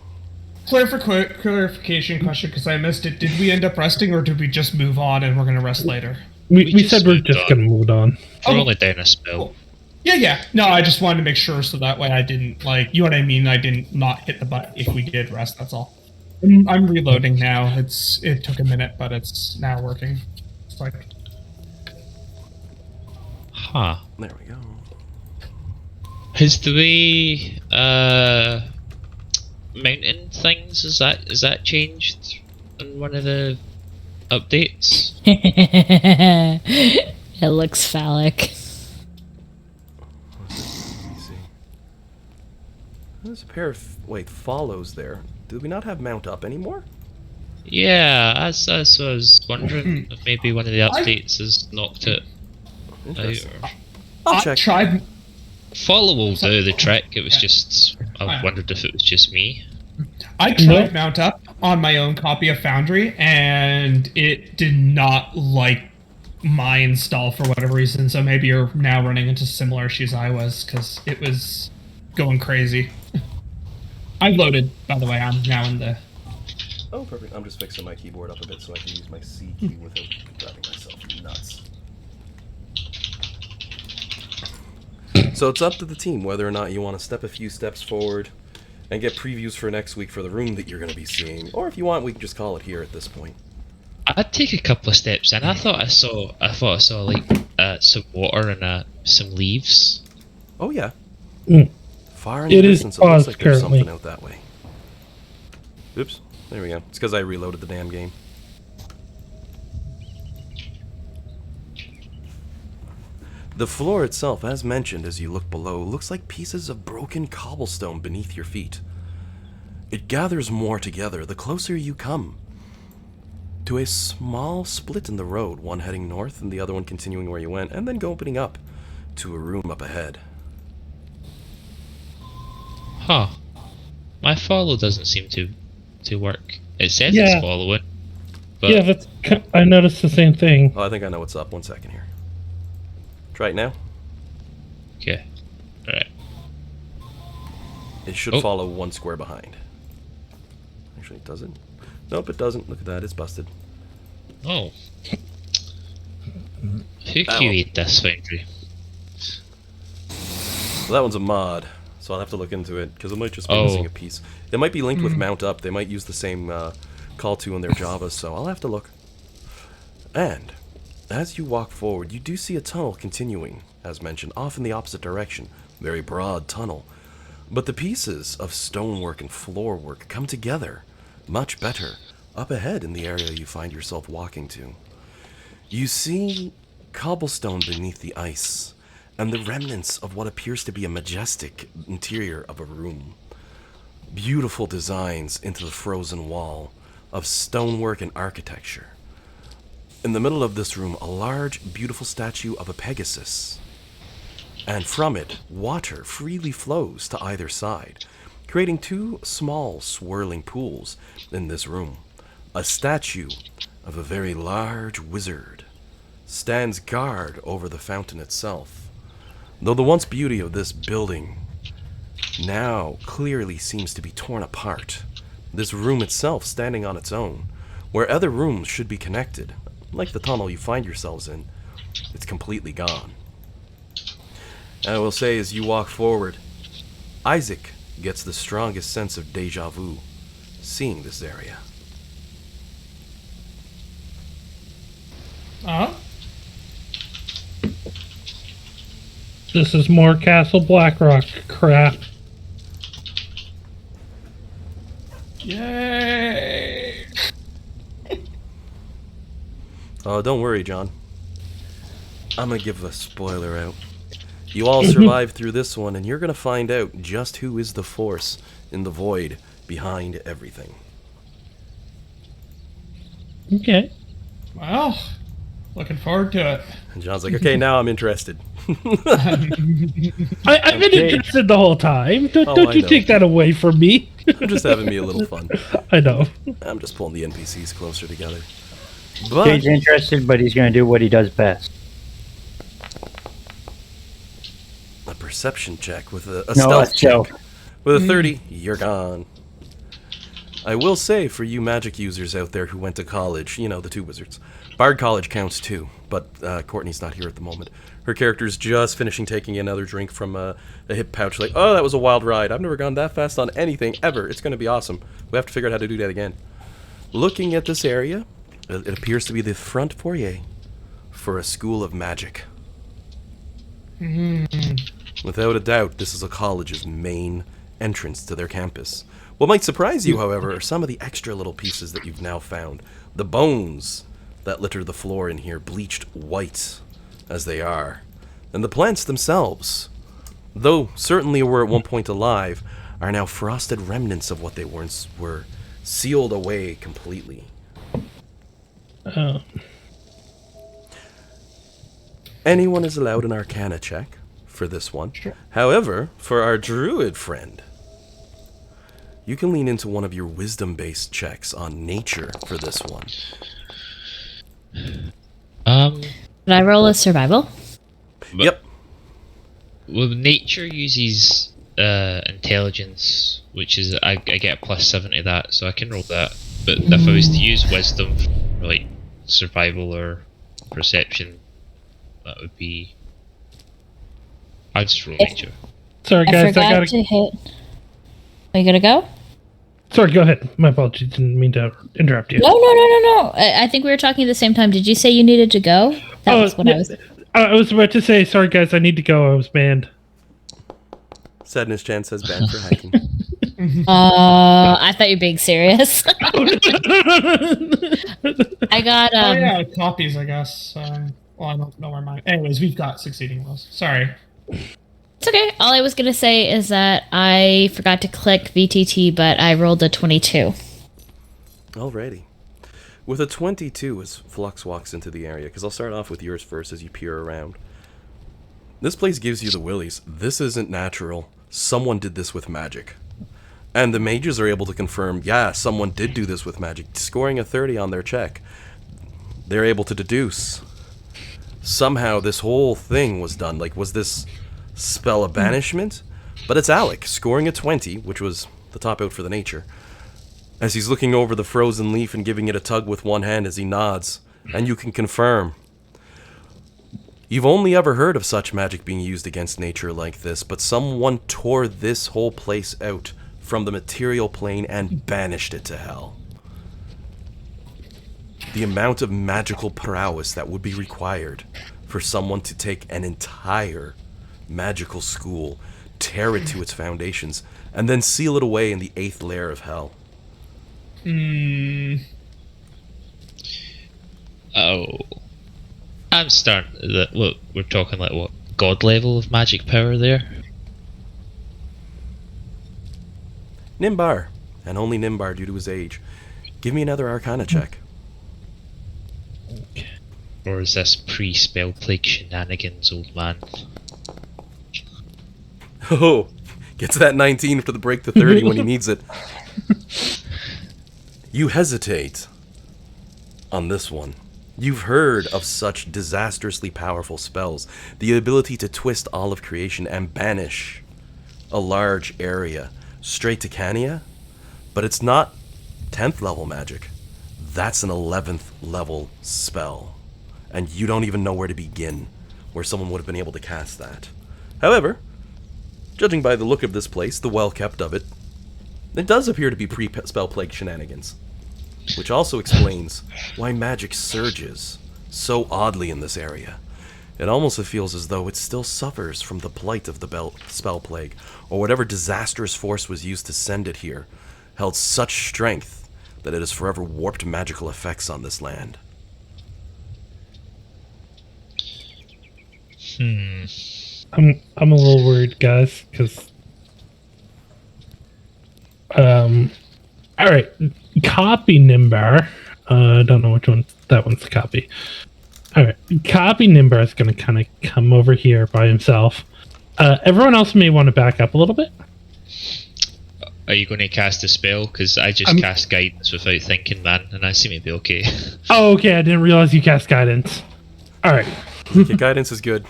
Clarification question, because I missed it. Did we end up resting, or did we just move on and we're going to rest later? We said we're just going to move on. We're only down a spell. Cool. Yeah. No, I just wanted to make sure so that way I didn't, like, you know what I mean? I didn't not hit the button if we did rest, that's all. I'm reloading now. It took a minute, but it's now working. It's like... Huh. There we go. Has the way mountain things, is that changed in one of the updates? It looks phallic. Let me see. There's a pair of follows there. Do we not have mount up anymore? Yeah, as I was wondering if maybe one of the updates has knocked it out. Interesting. Or... I'll check. Tried... Follow will do the trick. It was just I wondered if it was just me. I tried mount up on my own copy of Foundry, and it did not like my install for whatever reason. So maybe you're now running into similar issues I was, because it was going crazy. I loaded, by the way. I'm now in the... Oh, perfect. I'm just fixing my keyboard up a bit so I can use my C key without driving myself nuts. So it's up to the team whether or not you want to step a few steps forward and get previews for next week for the room that you're going to be seeing, or if you want, we can just call it here at this point. I'd take a couple of steps in. I thought I saw like some water and some leaves. Oh yeah. Mm. Far in the It is distance, it looks paused like there's currently. something out that way. Oops. There we go. It's because I reloaded the damn game. The floor itself, as mentioned as you look below, looks like pieces of broken cobblestone beneath your feet. It gathers more together the closer you come to a small split in the road, one heading north and the other one continuing where you went, and then opening up to a room up ahead. Huh. My follow doesn't seem to work. It says Yeah. it's following. But Yeah, I noticed the same thing. Oh, I think I know what's up. 1 second here. Try it now. okay. Alright. It should Oh. follow one square behind. Actually, it doesn't. Nope, it doesn't. Look at that. It's busted. Oh. Who Ow. QA'd this Foundry? Well, that one's a mod, so I'll have to look into it, because it might just be missing a piece. It might be linked with mount up. They might use the same call to in their Java, so I'll have to look. And as you walk forward, you do see a tunnel continuing, as mentioned, off in the opposite direction. Very broad tunnel. But the pieces of stonework and floorwork come together much better up ahead in the area you find yourself walking to. You see cobblestone beneath the ice, and the remnants of what appears to be a majestic interior of a room. Beautiful designs into the frozen wall of stonework and architecture. In the middle of this room, a large, beautiful statue of a Pegasus. And from it, water freely flows to either side, creating two small, swirling pools in this room. A statue of a very large wizard stands guard over the fountain itself. Though the once beauty of this building now clearly seems to be torn apart, this room itself standing on its own, where other rooms should be connected, like the tunnel you find yourselves in, it's completely gone. And I will say, as you walk forward, Isaac gets the strongest sense of deja vu seeing this area. This is more Castle Blackrock crap. Yay! Don't worry, John. I'm gonna give a spoiler out. You all survived through this one, and you're gonna find out just who is the force in the void behind everything. Okay. Well, looking forward to it. And John's like, okay, now I'm interested. I've been interested the whole time. Don't I you know. take that away from me. I'm just having me a little fun. I know. I'm just pulling the NPCs closer together. But He's interested, but he's going to do what he does best. a perception check with a No, stealth a stealth. check. With a 30, you're gone. I will say, for you magic users out there who went to college, you know, the two wizards, Bard College counts too, but but Courtney's not here at the moment. Her character's just finishing taking another drink from a hip pouch. Like, oh, that was a wild ride. I've never gone that fast on anything ever. It's going to be awesome. We have to figure out how to do that again. Looking at this area, it appears to be the front foyer for a school of magic. Without a doubt, this is a college's main entrance to their campus. What might surprise you, however, are some of the extra little pieces that you've now found. The bones that litter the floor in here, bleached white as they are. And the plants themselves, though certainly were at one point alive, are now frosted remnants of what they once were, sealed away completely. Oh. Anyone is allowed an Arcana check for this one. Sure. However, for our druid friend, you can lean into one of your wisdom-based checks on nature for this one. Can I roll a survival? Yep. Well, nature uses intelligence, which is I get a +7 to that, so I can roll that. But if I was to use wisdom for like survival or perception, that would be. I'd just roll nature. Sorry, I guys. forgot to hit. Are you gonna go? Sorry, go ahead. My apologies. Didn't mean to interrupt you. No. I think we were talking at the same time. Did you say you needed to go? That was what I was about to say, sorry, guys. I need to go. I was banned. Sadness Chan says banned for hiking. I thought you were being serious. I got. Oh yeah, copies. I guess. Well, I don't know where mine. Anyways, we've got succeeding rolls. Sorry. It's okay. All I was going to say is that I forgot to click VTT, but I rolled a 22. Alrighty. With a 22 as Flux walks into the area, because I'll start off with yours first as you peer around. This place gives you the willies. This isn't natural. Someone did this with magic. And the mages are able to confirm, yeah, someone did do this with magic, scoring a 30 on their check. They're able to deduce. Somehow this whole thing was done. Like, was this spell of banishment? But it's Alec, scoring a 20, which was the top out for the nature. As he's looking over the frozen leaf and giving it a tug with one hand as he nods. And you can confirm. You've only ever heard of such magic being used against nature like this, but someone tore this whole place out from the material plane and banished it to hell. The amount of magical prowess that would be required for someone to take an entire magical school, tear it to its foundations, and then seal it away in the 8th layer of hell. Oh, I'm starting. Look, we're talking like what god level of magic power there. Nimbar, and only Nimbar due to his age. Give me another Arcana check. Or is this pre-spell plague shenanigans, old man? Oh, gets that 19 for the break to 30 when he needs it. You hesitate on this one. You've heard of such disastrously powerful spells. The ability to twist all of creation and banish a large area straight to Cania. But it's not 10th level magic. That's an 11th level spell. And you don't even know where to begin, where someone would have been able to cast that. However, judging by the look of this place, the well-kept of it, it does appear to be pre-spell plague shenanigans. Which also explains why magic surges so oddly in this area. It almost feels as though it still suffers from the blight of the spell plague, or whatever disastrous force was used to send it here, held such strength that it has forever warped magical effects on this land. I'm a little worried, guys, because all right, copy Nimbar. I don't know which one that one's the copy. All right, copy Nimbar is going to kind of come over here by himself. Everyone else may want to back up a little bit. Are you going to cast a spell? Because I just cast guidance without thinking, man, and I seem to be okay. Oh, okay. I didn't realize you cast guidance. All right. Okay, guidance is good.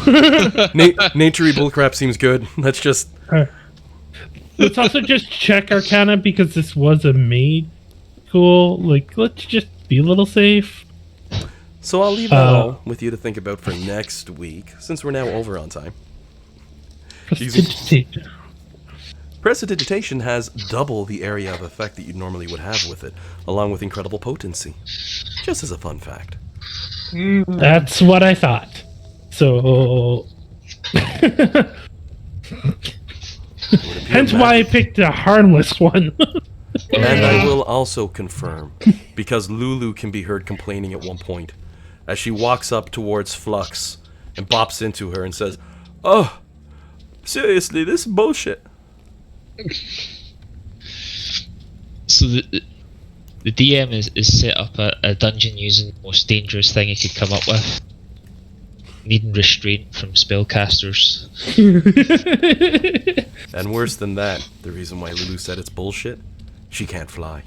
Nature-y bullcrap seems good. Let's just... Let's also just check Arcana because this was a maid. Cool. Like, let's just be a little safe. So I'll leave that all with you to think about for next week, since we're now over on time. Prestidigitation has double the area of effect that you normally would have with it, along with incredible potency. Just as a fun fact. That's what I thought. So... Hence why I picked a harmless one. And I will also confirm, because Lulu can be heard complaining at one point, as she walks up towards Flux and bops into her and says, "Oh, seriously, this is bullshit." So the DM is set up a dungeon using the most dangerous thing he could come up with. Needing restraint from spellcasters. And worse than that, the reason why Lulu said it's bullshit, she can't fly.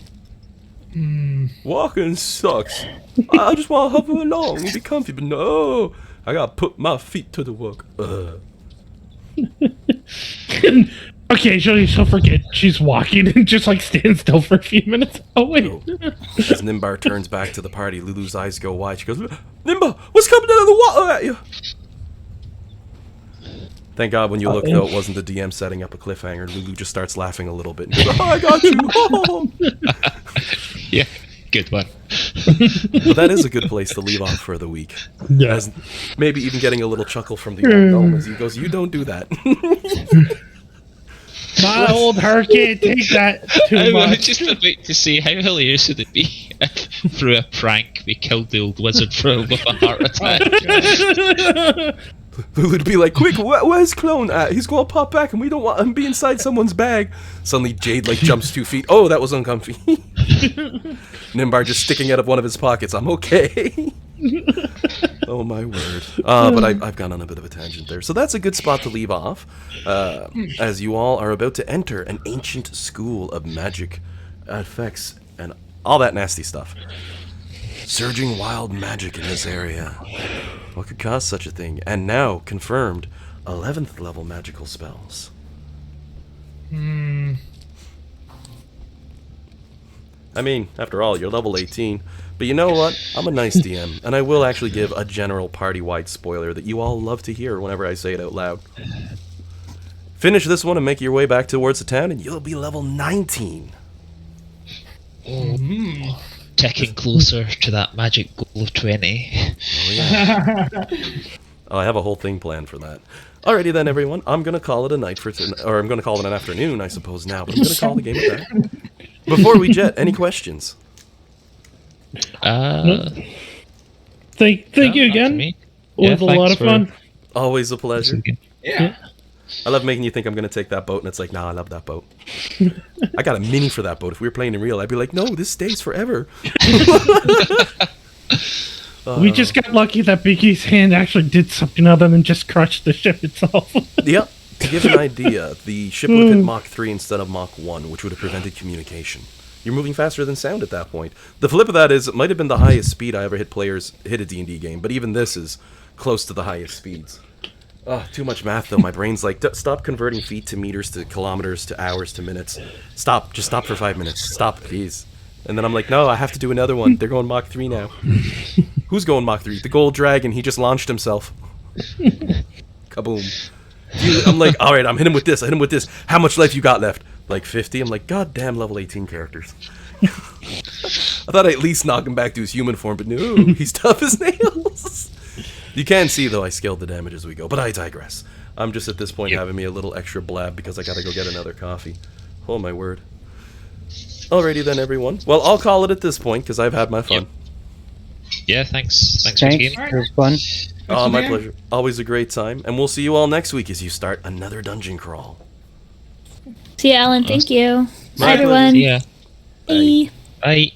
Walking sucks. I just want to hover along and be comfy, but no, I gotta put my feet to the work. Occasionally she'll forget she's walking and just like stand still for a few minutes. Oh wait. No. As Nimbar turns back to the party, Lulu's eyes go wide. She goes, "Nimbar, what's coming out of the water at you?" Thank God when you look, though, it wasn't the DM setting up a cliffhanger. Lulu just starts laughing a little bit and goes, "Oh, I got you." Oh. Yeah, good one. But that is a good place to leave off for the week. Yeah. As maybe even getting a little chuckle from the old gnome as he goes, "You don't do that." My old heart can't take that too I was much. just about to say, how hilarious would it be if, through a prank, we killed the old wizard with a heart attack? Lulu'd be like, "Quick, where's Clone at? He's gonna pop back and we don't want him to be inside someone's bag." Suddenly Jade like jumps 2 feet. Oh, that was uncomfy. Nimbar just sticking out of one of his pockets. I'm okay. Oh my word. But I've gone on a bit of a tangent there. So that's a good spot to leave off, as you all are about to enter an ancient school of magic effects and all that nasty stuff. Surging wild magic in this area. What could cause such a thing? And now, confirmed, 11th level magical spells. I mean, after all, you're level 18. But you know what? I'm a nice DM, and I will actually give a general party-wide spoiler that you all love to hear whenever I say it out loud. Finish this one and make your way back towards the town, and you'll be level 19. Ticking closer to that magic goal of 20. Oh, yeah. I have a whole thing planned for that. Alrighty then, everyone. I'm going to call it a night for tonight, or I'm going to call it an afternoon, I suppose, now, but I'm going to call the game with that. Before we jet, any questions? Thank you again. It was a lot of fun. Always a pleasure. Yeah. I love making you think I'm going to take that boat, and it's like, nah, I love that boat. I got a mini for that boat. If we were playing in real, I'd be like, no, this stays forever. We just got lucky that Biggie's hand actually did something other than just crush the ship itself. Yep. To give an idea, the ship would have hit Mach 3 instead of Mach 1, which would have prevented communication. You're moving faster than sound at that point. The flip of that is, it might have been the highest speed I ever hit a D&D game, but even this is close to the highest speeds. Too much math, though. My brain's like, stop converting feet to meters to kilometers to hours to minutes. Stop. Just stop for 5 minutes. Stop, please. And then I'm like, no, I have to do another one. They're going Mach 3 now. Who's going Mach 3? The Gold Dragon. He just launched himself. Kaboom. Dude, I'm like, all right, I'm hitting him with this. I hit him with this. How much life you got left? Like 50? I'm like, god damn, level 18 characters. I thought I'd at least knock him back to his human form, but no, he's tough as nails. You can see, though, I scaled the damage as we go, but I digress. I'm just at this point having me a little extra blab because I gotta go get another coffee. Oh, my word. Alrighty then, everyone. Well, I'll call it at this point because I've had my fun. Yeah, thanks. Thanks for the game. It was fun. Oh, my pleasure. Always a great time. And we'll see you all next week as you start another dungeon crawl. See you, Alan. Thank you. My Bye, everyone. Yeah. Bye. Bye.